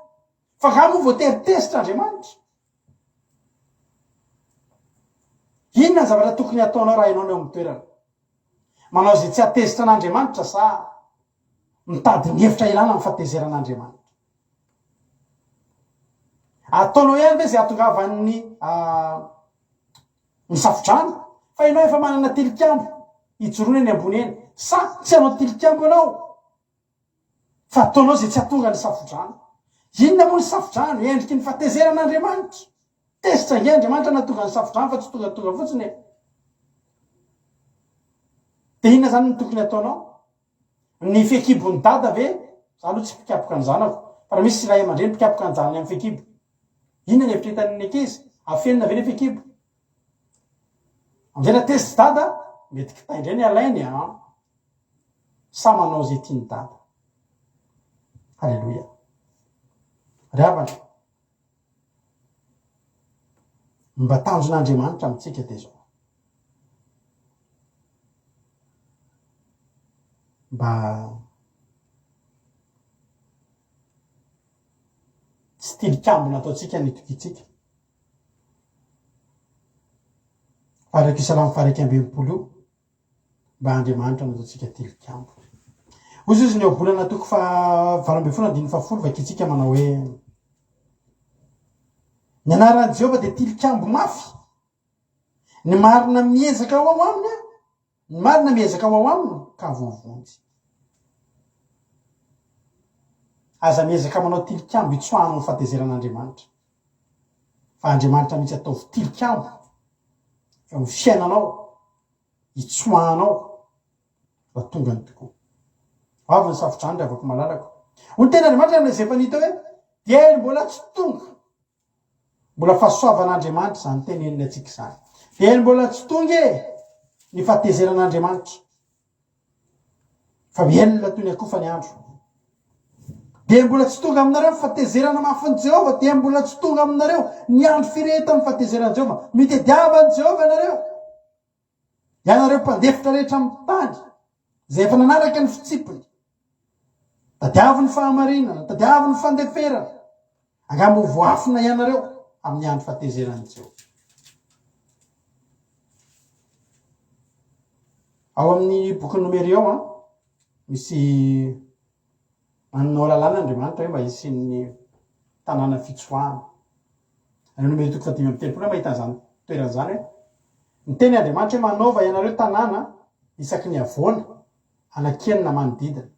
Fa raha moa voatery tesitra Andriamanitra. Inona ny zavatra tokony ataonao raha ianao eo amin'ny toerana? Manao izay tsy atezitra an'Andriamanitra sa mitady ny hevitra ilana amin'ny fatezeran'Andriamanitra? Ataonao ihany ve izay ahatongavan'ny ny safodrano? Fa ianao efa manana tilikambo hijoroana eny ambony eny, sa tsy hanao tilikambo ianao fa ataonao izay tsy hahatonga ny safodrano? Inona moa ny safodrano? Endriky ny fatezeran'Andriamanitra. Tesitra nge Andriamanitra nahatonga ny safodrano fa tsy tonga fotsiny. Dia inona zany ny tokony ataonao? Ny fekibon'ny dada ve? Za aloha tsy mpikapoka ny zanako, fa raha misy ray aman-dreny mpikapoka ny zanany amin'ny fekibo, inona ny hevitra hitan'ny ankizy? Afenina ve ny fekibo? Amin'izay na tezitra dada, mety kitay indray ny alainy sa manao izay tiany dada. Halleloia. Ravana. Mba tanjon'Andriamanitra amintsika dia zao. Mba tsy tilikambo nataontsika ny tokitsika. Faraka Isalamo faraka 20 mba Andriamanitra nataontsika tilikambo. Ozy izy ny eo bolana toko fa 20 vakitsika manao hoe ny anaran'i Jehovah dia tilikambo mafy. Ny marina miezaka ao aminy, ny marina miezaka ao aminy ka voavonjy. Aza miezaka manao tilikambo hitsoahana ny fatezeran'Andriamanitra. Fa Andriamanitra mihitsy ataovy tilikambo eo amin'ny fiainanao, hitsoahanao raha tonga ny tokoa. Avy ny safodrano dia avako malalako. Ny tena Andriamanitra amin'izay efa nita hoe dia mbola tsy tonga. Mbola fahasoavan'Andriamanitra izany teneniny antsika izany. Dia mbola tsy tonga ny fatezeran'Andriamanitra. Fa mielona toy ny akofa ny andro. Dia mbola tsy tonga aminareo fatezerana mafin'i Jehovah. Dia mbola tsy tonga aminareo ny andro firehetan'ny fatezeran'i Jehovah. Mitadiavan'i Jehovah ianareo. Ianareo mpandefitra rehetra amin'ny tany, izay efa nanaraka ny fitsipiny. Tadiaviny fahamarinana, tadiaviny fandeferana. Angamba ho voafina ianareo amin'ny andro fatezeran'i Jehovah. Ao amin'ny boky Nomeri ao misy manao lalàna Andriamanitra hoe mba hisian'ny tanàna fitsoahana. Nomeri toko 5:30 mahita an'izany toeran'izany hoe Ny teny Andriamanitra hoe manaova ianareo tanàna isaky ny avoana anakenina manodidina.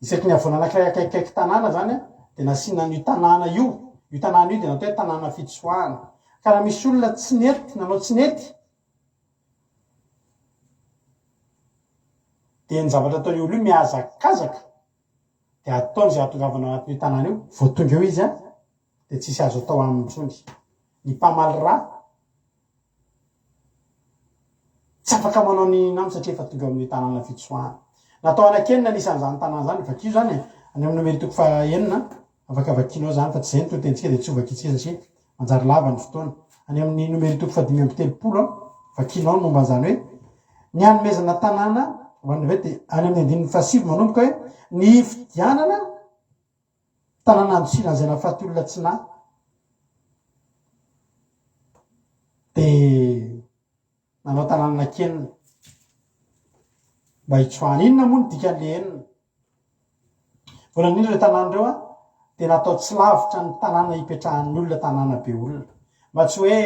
Isaky ny avoana anankiray akaikikaiky tanàna zany a dia nasiana io tanàna io dia natao hoe tanàna fitsoahana. Ka raha misy olona tsy nety nanao tsy nety dia ny zavatra ataony olo io miazakazaka dia ataony izay hatongavana anatin'io tanàna io vao tonga eo izy a dia tsisy azo atao aminy intsony. Ny mpamaly rà tsy afaka manao ny namo satria efa tonga amin'ny tanàna fitsoahana. Natao anakenina anisan'izany tanàna zany vakio zany any amin'ny nomero toko fahaenina afaka vakianao zany fa tsy zay ny totentsika dia tsy ho vakitsika satria manjary lava ny fotoana. Any amin'ny nomero toko fadimy amby telopolo vakianao ny momba an'izany hoe ny hanomezana tanàna hoan'ny ve dia any amin'ny andininy fahasivy manomboka hoe ny fidianana tanàna andosina izay nahafaty olona tsy na dia nanao tanàna anakenina mba hitsoahana. Inona moa ny dikan'le enina? Voalohany indrindra ireo tanàna ireo dia natao tsy lavitra ny tanàna hipetrahan'ny olona tanàna be olona, mba tsy hoe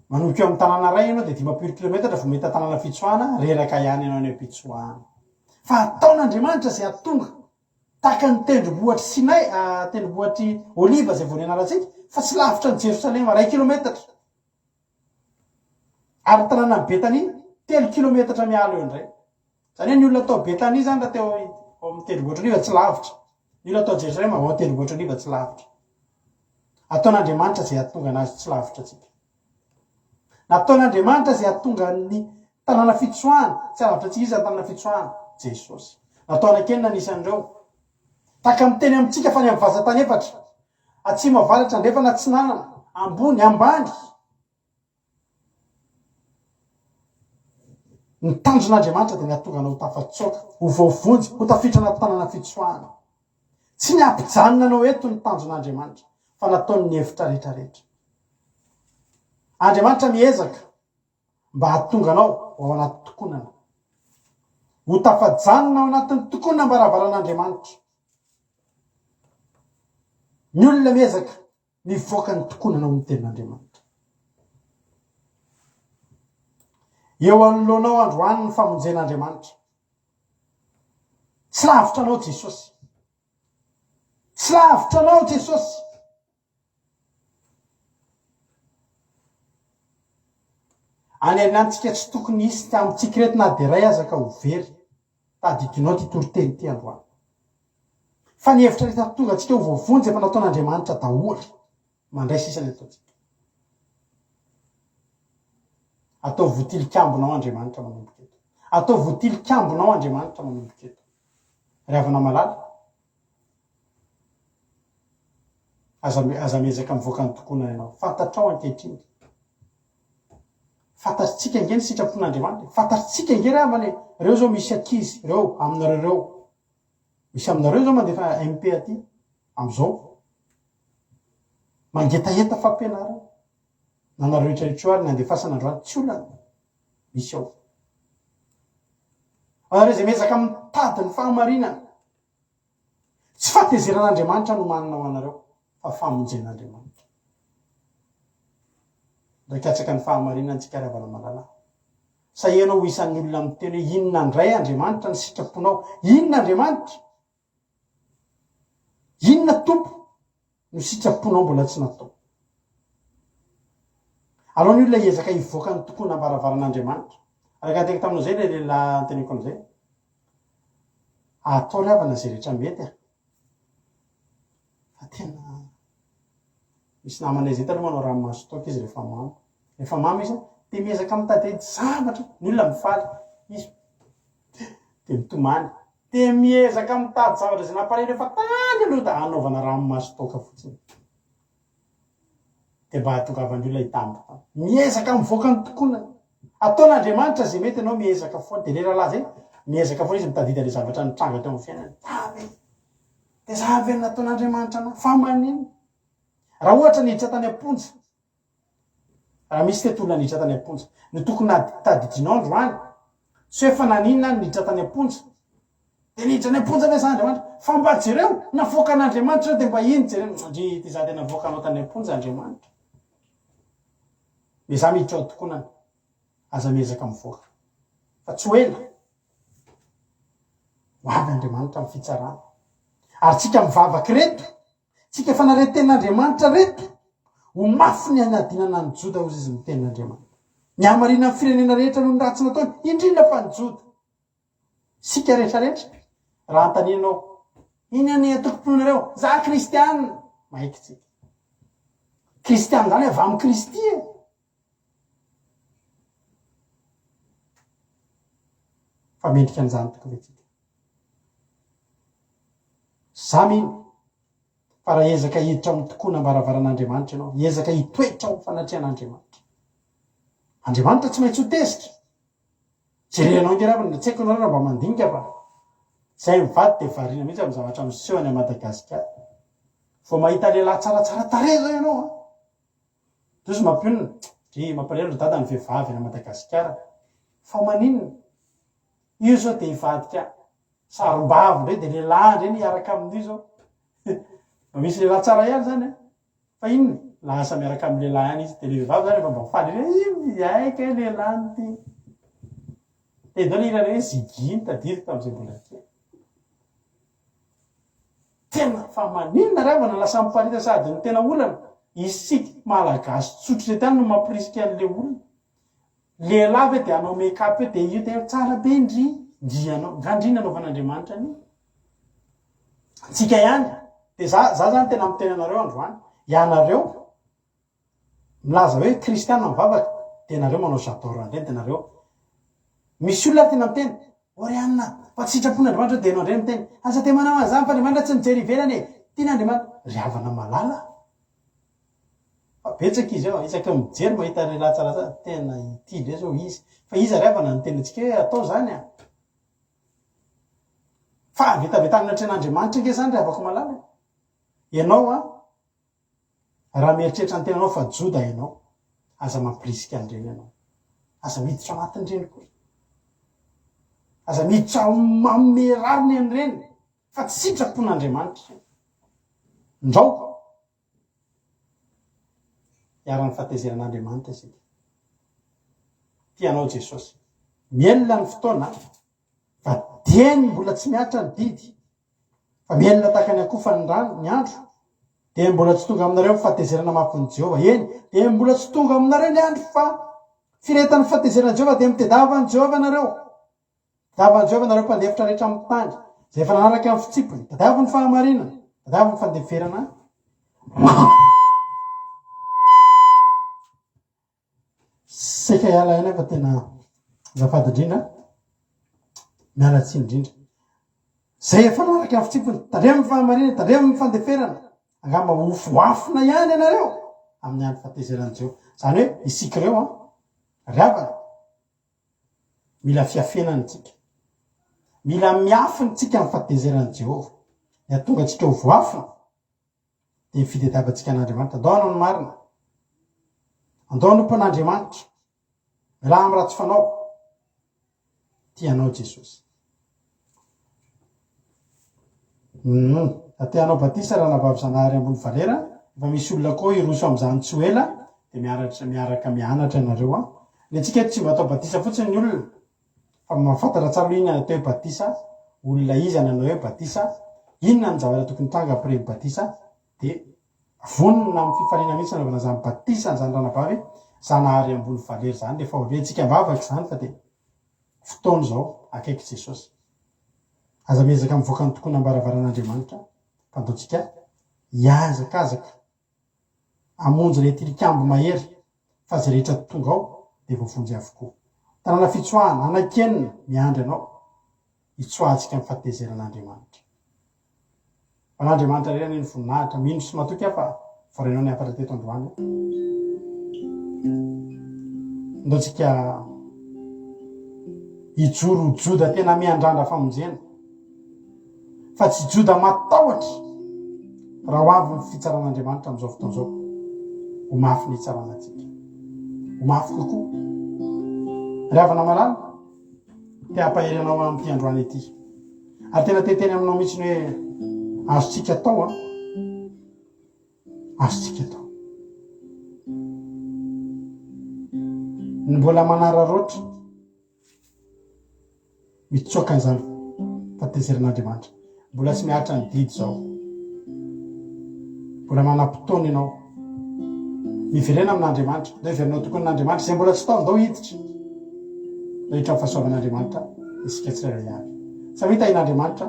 manomboka eo amin'ny tanàna ray ianao dia 5 kilometatra vao mahita tanàna fitsoahana reraka ihany ianao any am-pitsoahana. Fa ataon'Andriamanitra izay atonga tahaka ny tendrombohitry Sinay, tendrombohitry Oliva izay vao nianarantsika, fa tsy lavitra ny Jerosalema 1 kilometatra. Ary tanàna ny Betania 3 kilometatra mialo eo indray. Zany hoe ny olona atao Betania zany raha teo amin'ny tendrombohitra Oliva tsy lavitra. Ny olona atao Jerosalema ao amin'ny tendrombohitra Oliva tsy lavitra. Ataon'Andriamanitra izay atonga anazy tsy lavitra tsika. Nataon'Andriamanitra izay atonga ny tanàna fitsoahana tsy lavitra tsika izy ny tanàna fitsoahana Jesosy. Natao anakenina anisan'ireo tahaka miteny amintsika fa ny amin'ny vazatany efatra atsimo avalatra andrefana atsinanana ambony ambany. Ny tanjon'Andriamanitra dia nahatonga ho tafatsoaka, ho voavonjy, ho tafiditra anaty tanàna fitsoahana. Tsy ny ampijanona anao eto ny tanjon'Andriamanitra fa nataony ny hevitra rehetrarehetra. Andriamanitra miezaka mba hahatonga anao ao anaty tokonana, ho tafajanona ao anatin'ny tokonana mbarabaran'Andriamanitra. Ny olona miezaka mivoaka ny tokonana ao amin'ny tenin'Andriamanitra. Eo anoloanao androany ny famonjen'Andriamanitra. Tsy lavitra anao Jesosy. Tsy lavitra anao Jesosy. Any aninantsika tsy tokony hisy amintsika reto na dia ray aza ka ho very tadidinao ty toriteny ty androany. Fa ny hevitra rehetra tonga antsika ho voavonjy efa nataon'Andriamanitra daholo mandray sisany ataontsika. Atao voatilikambonao Andriamanitra manomboka eto. Atao voatilikambonao Andriamanitra manomboka eto. Ravana malala. Aza miezaka mivoaka ny tokonana ianao. Fantatrao ankehitriny. Fantatritsika ingeny sitrapon'Andriamanitra. Fantatritsika ingeny amany reo zao misy ankizy reo aminareo reo. Misy aminareo zao mandefa MP aty amizao. Mangetaheta fampianarana. Nanareo rehetrarehetra ary nandefasana androany tsy olana misy ao. Anareo izay miezaka mitady ny fahamarinana. Tsy fahatezeran'Andriamanitra no manana ao anareo fa fahamonjen'Andriamanitra. Raikatsaka ny fahamarinana antsika ravana malala. Sahianao ho isan'ny olona miteny hoe inona indray Andriamanitra ny sitraponao. Inona Andriamanitra? Inona tompo no sitraponao mbola tsy natao? Alao ny olona hiezaka hivoaka ny tokona barabaran'Andriamanitra. Araka teka taminao zay ilay lehilahy teneko an'izay. Atao ravana izay rehetra mety a. Fa tena misy namanay zay taloha manao ranomasy toaka izy rehefa mamy. Rehefa mamy izy dia miezaka mitady zavatra. Ny olona mifaly. Izy dia mitomany. Dia miezaka mitady zavatra izay namparay rehefa tany aloha da anaovana ranomasy toaka fotsiny. Dia mba hahatongavany olona hitamboka. Miezaka mivoaka ny tokonana. Ataon'Andriamanitra izay mety ianao miezaka foana. Dia lera lahy zay miezaka foana izy mitadidy ilay zavatra nitranga teo amin'ny fiainany. Dia zavatra nataon'Andriamanitra ana fa manino. Raha ohatra niditra tany am-ponja. Raha misy teto olona niditra tany am-ponja. Ny tokony tadidinao androany. Tsy hoe fa naninona niditra tany am-ponja. Dia niditra ny am-ponja ve Andriamanitra. Fa mba jereo navoaka an'Andriamanitra dia mba ino jereo. Ty za dia navoaka anao tany am-ponja Andriamanitra. za miditra ao tokoa aza miezaka mivoaka fa tsy hoela ho avy Andriamanitra amin'ny fitsarana ary tsika mivavaky reto tsika efa nareten'Andriamanitra reto ho mafy ny anadinana ny joda ozy izy mitenin'Andriamanitra ny hamarina amin'ny firenena rehetra noho ny ratsy nataony indrindra fa ny joda sika rehetrarehetra raha antaninao iny any atokom-ponareo za kristianina maiky tsika kristianina zany avy amin'ny Kristy fa mendrika an'izany toko vetsika saminy fa raha ezaka hiditra amin'ny tokoana mbaravaran'Andriamanitra ianao ezaka hitoetra ao fanatrehan'Andriamanitra Andriamanitra tsy maintsy ho tezitra jerenao ngeravana tsy haiko nareo mba mandinika fa zay mivady de variana mihitsy amin'ny zavatra miseho any Madagasikara vao mahita lehilahy tsaratsara tarehy zao ianao tozy mampionina ry mampalahelo dada ny vehivavy any Madagasikara fa maninona io zao de hivadika sarom-bavy ndray de lehilahy ndray niaraka amin'io zao mba misy lehilahy tsara ihany zany fa inona lasa miaraka amin'ny lehilahy any izy de le vehivavy zany efa mba faly aika lehilahy ty de dao le irany hoe ziginy tadiry tam'izay mbola kely tena fa maninona ravana lasa miparita sady ny tena olana isika malagasy tsotry zay tany no mampirisika an'le olona lehilahy ve de anao make-up de io de tsara be ndrianao ngandrina anaovan'Andriamanitra ny tsika ihany de za zany tena miteny anareo androany ianareo milaza hoe kristianina mivavaka de nareo manao jadorandreny de nareo misy olona tena miteny orianina fa tsy sitrapon'Andriamanitra de enao ndray miteny asa te manao azany fa Andriamanitra tsy mijery ivelany tiana Andriamanitra riavana malala fa betsaka izy ao isaka mijery mahita lehilahy tsara tena ity ndray zao izy fa izy riavana ny tenantsika hoe atao zany fa vitavetanina tren'Andriamanitra nge zany riavako malala ianao raha mieritreritra ny tenanao fa joda ianao aza mampirisika an'ireny ianao aza miditra anatin'ireny koa aza miditra mamerariny an'ireny fa tsy sitrapon'Andriamanitra ndrao iara-ny fahatezerin'Andriamanitra isika tianao Jesosy mielona ny fotoana fa dieny mbola tsy miatra ny didy fa mielona tahaka ny akofa ny rano ny andro de mbola tsy tonga aminareo fahatezerana mafin'ny Jehova eny de mbola tsy tonga aminareo ny andro fa firetan'ny fahatezerana Jehova de mitedavany Jehova nareo tedavany Jehova nareo mpandefitra rehetra amin'ny tany zay efa nanaraka amin'ny fitsipony tedavany fahamarinana tedavany fandeferana seka iala eny fa tena zafady indrindra miala tsiny indrindra zay efa nanaraka amin'ny fitsipony tandremo fahamarinana tandremo fandeferana angamba hofoafina ihany ianareo amin'ny andro fahatezeran'ny Jehova zany hoe isika ireo riavana mila fiafenany tsika mila miafiny tsika amin'ny fahatezeran'ny Jehova ny atonga tsika ho voafina de fitadiavantsika an'Andriamanitra andao anao ny marina andao nompon'Andriamanitra mila amin'ny ratsy fanao tianao Jesosy ateanao batisa raha navavy zanahary ambony valera efa misy olona koa iroso amin'izany tsy ho ela de miaraka mianatra ianareo le tsika tsy mba atao batisa fotsiny ny olona fa mahafantatra tsara iny atao hoe batisa olona izy ananao hoe batisa inona ny zavatra tokony tranga après batisa de vonona amin'ny fifaliana mihitsy anaovana zany batisa zany ranavavy zanahary ambony valera zany de fa olentsika mivavaky zany fa de fotoana zao akaiky Jesosy aza miezaka mivoaka ny tokoana ambaravaran'Andriamanitra fantaotsika iazakazaka amonjy le tilikambo mahery fa zay rehetra tonga ao de voavonjy avokoa tanàna fitsoahana anakenina miandry anao hitsoahantsika amin'ny fahatezerin'Andriamanitra fa n'Andriamanitra reny ny voninahitra mino sy matoky afa vorenao ny afatra teto androany ndaotsika hijoro joda tena miandrandra famonjena fa tsy joda matahotra raha ho avy ny fitsaran'Andriamanitra amin'izao fotoana zao ho mafy ny hitsaranantsika ho mafy kokoa riavana malala te hampahery anao amin'ity androany ity ary tena teteny aminao mihitsy ny hoe azotsika atao azotsika atao ny mbola manararoatra mitsoka izany fahatezerin'Andriamanitra, mbola tsy miaritra ny didy zao, mbola manam-potoana ianao miverena amin'Andriamanitra, ndao iverinao tokony n'Andriamanitra izay mbola tsy tao ndao hiditra ndao hitra amin'ny fahasoavan'Andriamanitra isika tsirairay avy. Samy hita in'Andriamanitra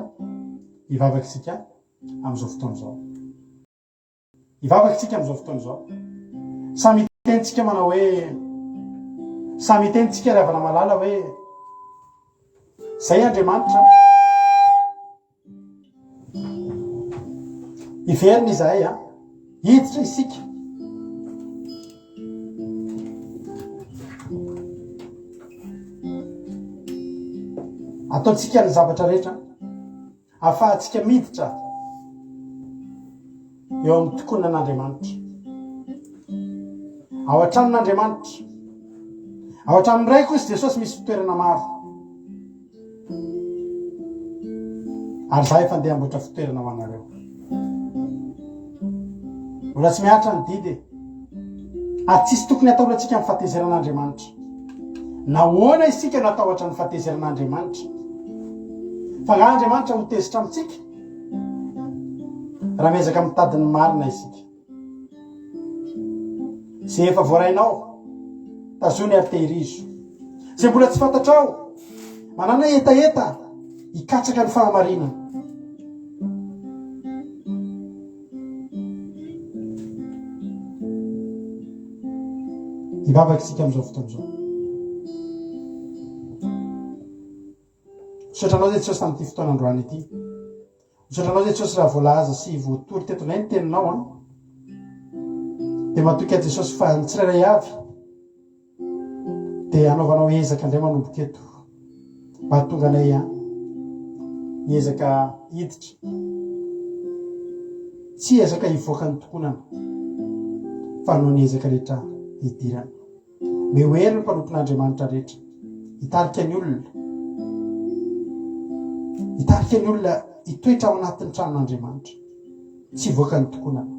hivavaka isika amin'izao fotoana izao, hivavaka isika amin'izao fotoana izao. Samy tentsika manao hoe, samy tentsika ravana malala hoe zay Andriamanitra iverina izahay hiditra isika. Ataontsika ny zavatra rehetra ahafahantsika miditra eo amin'ny tokonan'Andriamanitra, ao an-tranon'Andriamanitra, ao an-tranon'ny raiko izy Jesosy misy fitoerana maro, ary zaho efa andeha amboatra fitoerana ho anareo. Mbola tsy miaritra ny didy ary tsisy tokony ataolantsika amin'ny fahatezeran'Andriamanitra. Nahoana isika natahotra ny fahatezeran'Andriamanitra? Fa nga Andriamanitra ho tezitra amintsika raha miezaka mitady ny marina isika. Zay efa voarainao tazony ary tehirizo, zay mbola tsy fantatrao manana etaeta hikatsaka ny fahamarinana. Hivavaka isika amin'izao fotoana izao. Misotranao zay Jesosy tamin'ity fotoana androany ity, misotranao zay Jesosy raha voalaza sy voatory teto nay ny teninao dia matoky a Jesosy fa ny tsirairay avy dia anaovanao ezaka indray manomboka eto mba hatonga anay hiezaka hiditra, tsy ezaka hivoaka ny tokonana fa no ny ezaka rehetra hidirana. Mehoery ny mpanompon'Andriamanitra rehetra hitarika ny olona, hitarika ny olona hitoetra ao anatin'ny tranon'Andriamanitra, tsy hivoaka ny tokonana.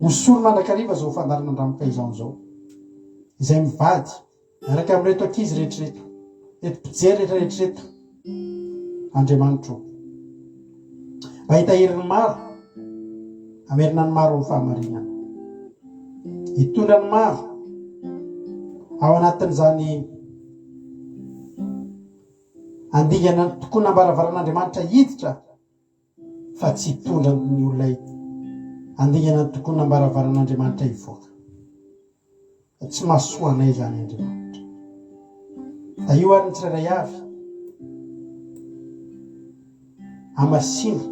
Hosorona mandrakariva zao fandarana andramoka izao zao, izay mivady miaraka amin'reto ankizy rehetrareto, reto mpijery rehetrarehetrareto Andriamanitra mba hitahiry ny maro, hamerina ny maro amin'ny fahamarinana, hitondra ny maro ao anatin'izany andingana ny tokony ambaravaran'Andriamanitra hiditra, fa tsy hitondra ny olona andingana ny tokony ambaravaran'Andriamanitra hivoaka. Tsy mahasoa anay zany Andriamanitra. Da io ary ny tsirairay avy amasina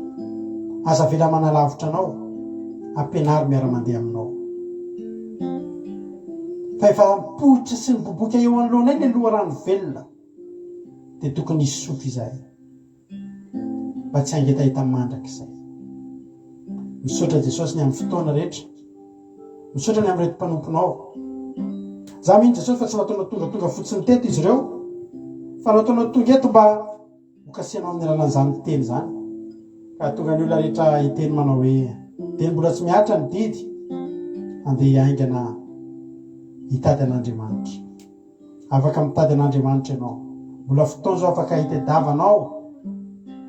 aza vela manalavitra anao, ampianary miara-mandeha aminao. Fa efa mipoitra sy ny boboka eo anoloanay ny loharano velona dia tokony hisotro izahay mba tsy hangetahita mandraka izay. Misaotra Jesosy ny amin'ny fotoana rehetra, misaotra ny amin'ny reto mpanomponao. Za mihitsy Jesosy fa tsy nataonao tonga fotsiny teto izy ireo, fa nataonao tonga eto mba hokasianao amin'ny alalan'izany teny zany, ka tonga ny olona rehetra hiteny manao hoe teny mbola tsy miatra ny didy, andeha haingana hitady an'Andriamanitra. Afaka mitady an'Andriamanitra ianao, mbola fotoana zao afaka hitadavanao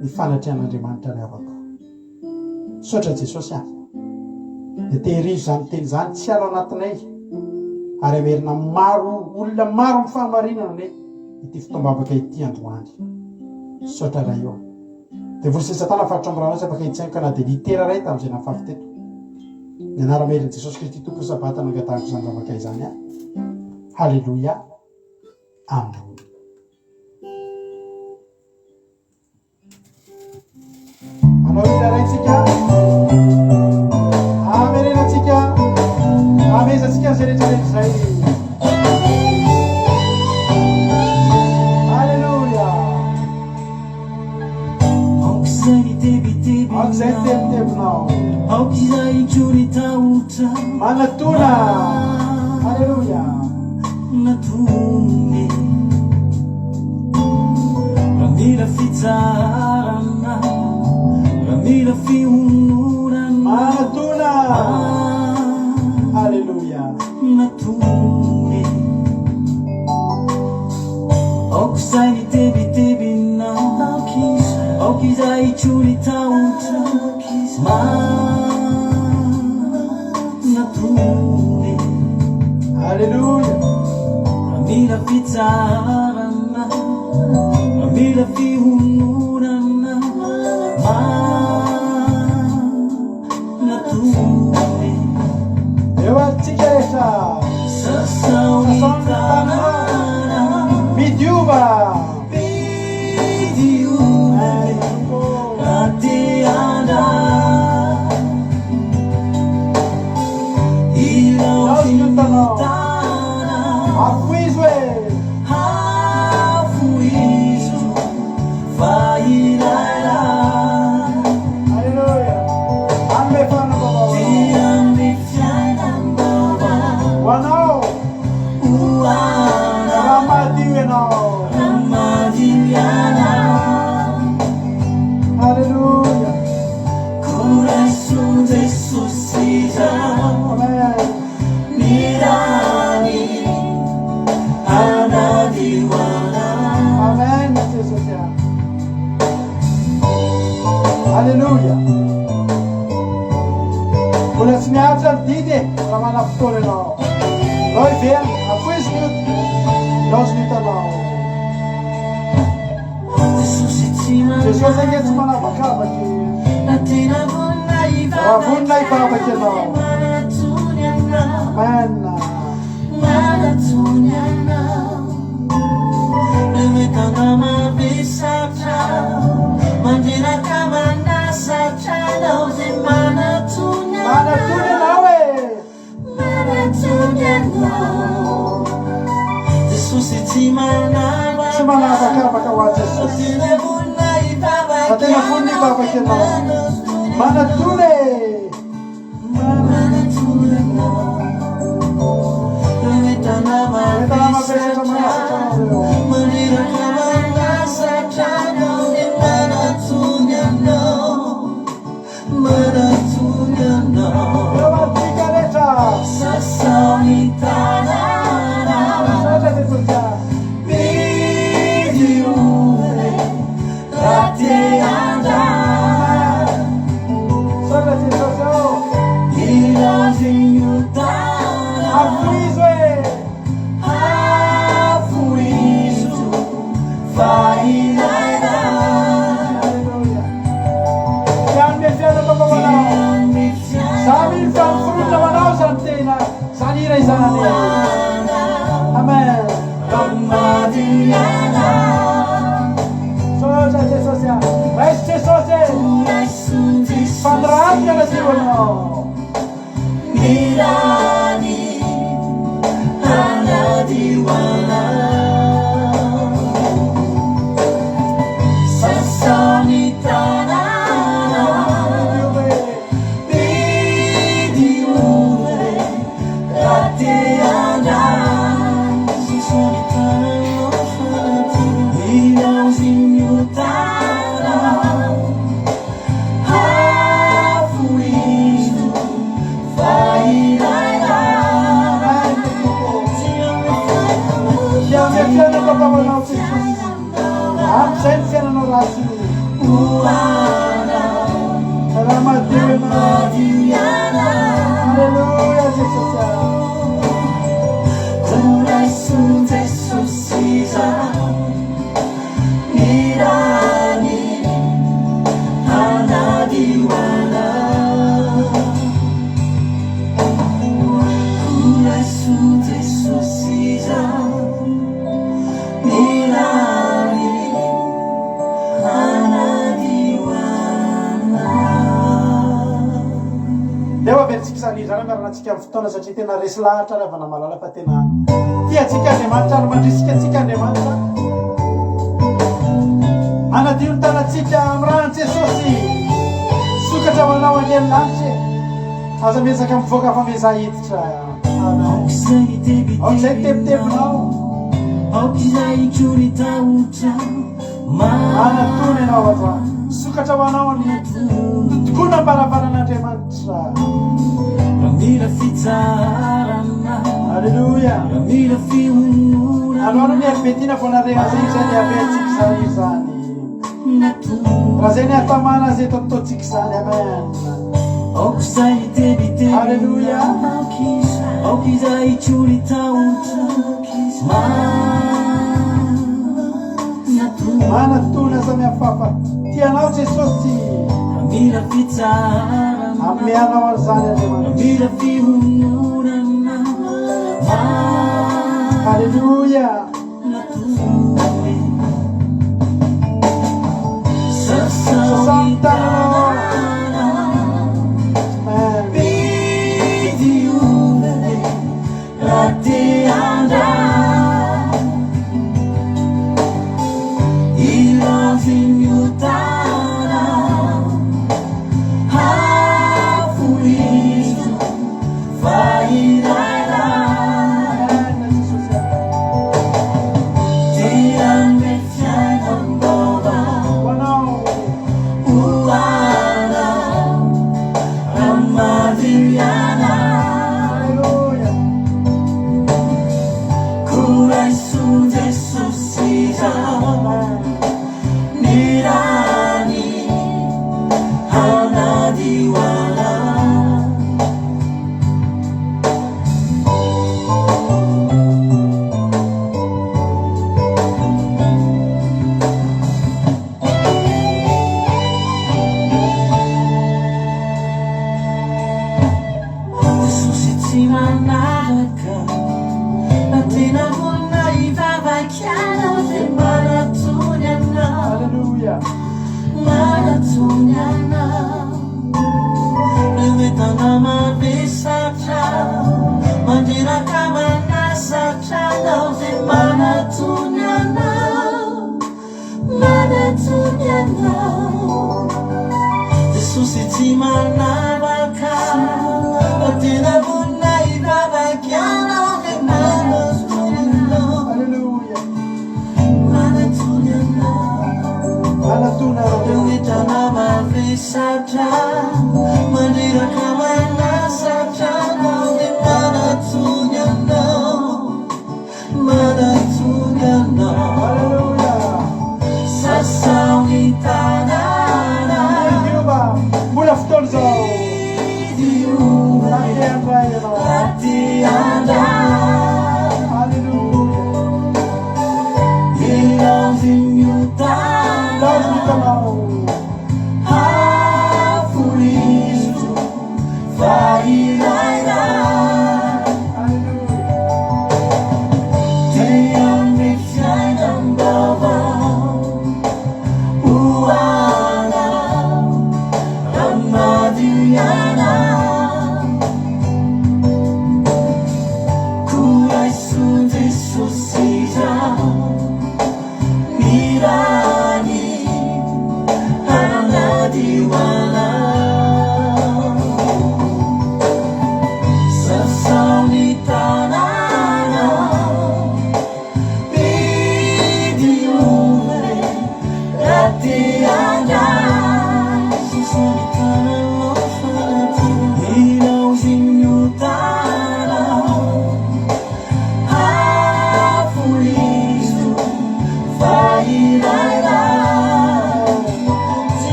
ny fanatrehan'Andriamanitra ry havako. Misaotra Jesosy dia tehirizo zany teny zany tsy alo anatinay, ary amerina maro olona maro amin'ny fahamarinana ne ity fotoam-bavaka ity androany. Misaotra raha eo dia vory sy Satana faritra amin'ny ranao sy afaka hitsaingo na dia litera ray tamin'izay nafafy teto. Ny anara-mahelin'i Jesosy Kristy Tompo sabata nangatahako izany zavaka izany. Halleluia, amen. Anao hira raitsika, amenenatsika, amezatsika zay rehetrarehetra zay. Halleluia. Aok'izay tebitebinao, aok'izay trony tahotra manatona. Halleluia. Natone raha mila fitsarana, raha mila fionorana, manatona. Halleluia. Natone aok'izay nitebitebina aok'izay tsony taotra manatony Alléluia. mila fitsarana mila fihononana manatony Eo atsika rehetra sasaonitana midiova. Atiana Afuizo Afuizo Fairara Alléluia. Ambe fana baba. Tiambi fiana baba Wanao. Uana Ramadiwe nao. Ramadiana Alléluia. Coração ressuscita Amen. Mirani Anadiwana Amen. Jesus. Alléluia. Kuna siniacha dide ramana ftore nao. Loi vem, afuizo nós nitano. Jesus engetse mana bakaba ki. Ravunna ibaba ki nao. Amen. Mana tune nawe. Semana bakaba ka wa Jesus. Atena fundi baba ki nao. Mana tune. Amen. Mirani Anadiwana Sasanitana Bidiure Ratiana Ilauzinyutana Afuizu Fairara Uana Ramadiana Alléluia, Jesus. Coração ressuscita Mirani Anadiwana Coração ressuscita Mirani Anadiwana Deu a ver sikisani zany miaranatsika amin'ny fotoana satria tena resy lahatra raha vana malala fa tena tiatsika Andriamanitra ary mandrisika antsika Andriamanitra. Anadio ny tanatsika amin'ny rahan'i Jesosy. Sokatra ho anao angelinahitra. Aza miezaka mivoaka fameza hiditra. Amen. Aok'izay tebitebinao. Aok'izay tsony taotra Anatony ianao aza. Sokatra ho anao ny tokoana ambarabaran'Andriamanitra. Mila fitsarana Alléluia. Mila fihonona anao no miaribetina fo naregna zegny zany abeatsika zany zany raha zay ny atamana zay tototsika zany amen Alleluia manatona samy afafa tianao Jesosy ameanao an'izany Alleluia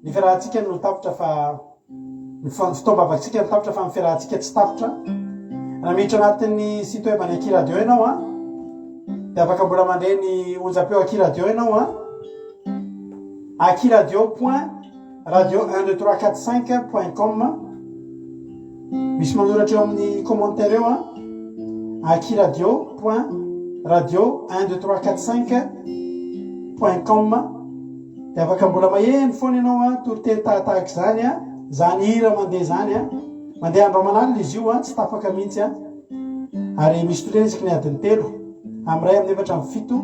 ny fiarahantsika no tapitra fa fitombavatsika tapitra fa ny fiarahantsika tsy tapitra raha miditra anatin'ny site web any Aki Radio ianao a dia afaka mbola mandray ny onjam-peo Aki Radio ianao a akiradio.radio12345.com misy manoratra eo amin'ny commentaire eo a akiradio.radio12345 .com dia afaka mbola maheny foana ianao a toriteny tahaka zany a zany hira mandeha zany a mandeha andro aman'alina izy io a tsy tapaka mihitsy a ary misy toleny isaky ny adiny 3 amin'ny ray amin'ny efatra amin'ny 7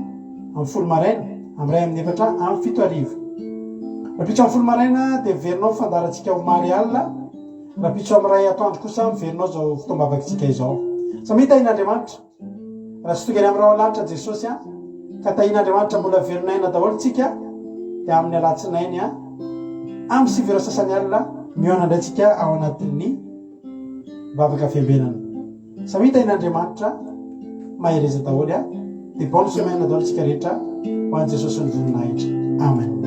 amin'ny folo maraina amin'ny ray amin'ny efatra amin'ny 7 arivo rapitso amin'ny folo maraina dia verinao fandarantsika ho marialina rapitso amin'ny ray atoandro kosa miverinao zao fitombavakitsika izao samy tahin'Andriamanitra raha sy tokany amin'ny raha lanitra Jesosy a ka tahin'Andriamanitra mbola verinaina daholo tsika dia amin'ny alatsinainy a amin'ny sivy sasany alina mionandratsika ao anatin'ny vavaka fiambenana samy tahin'Andriamanitra mahereza daholo a dia bonne semaine daholo tsika rehetra ho an'i Jesosy ny voninahitra amen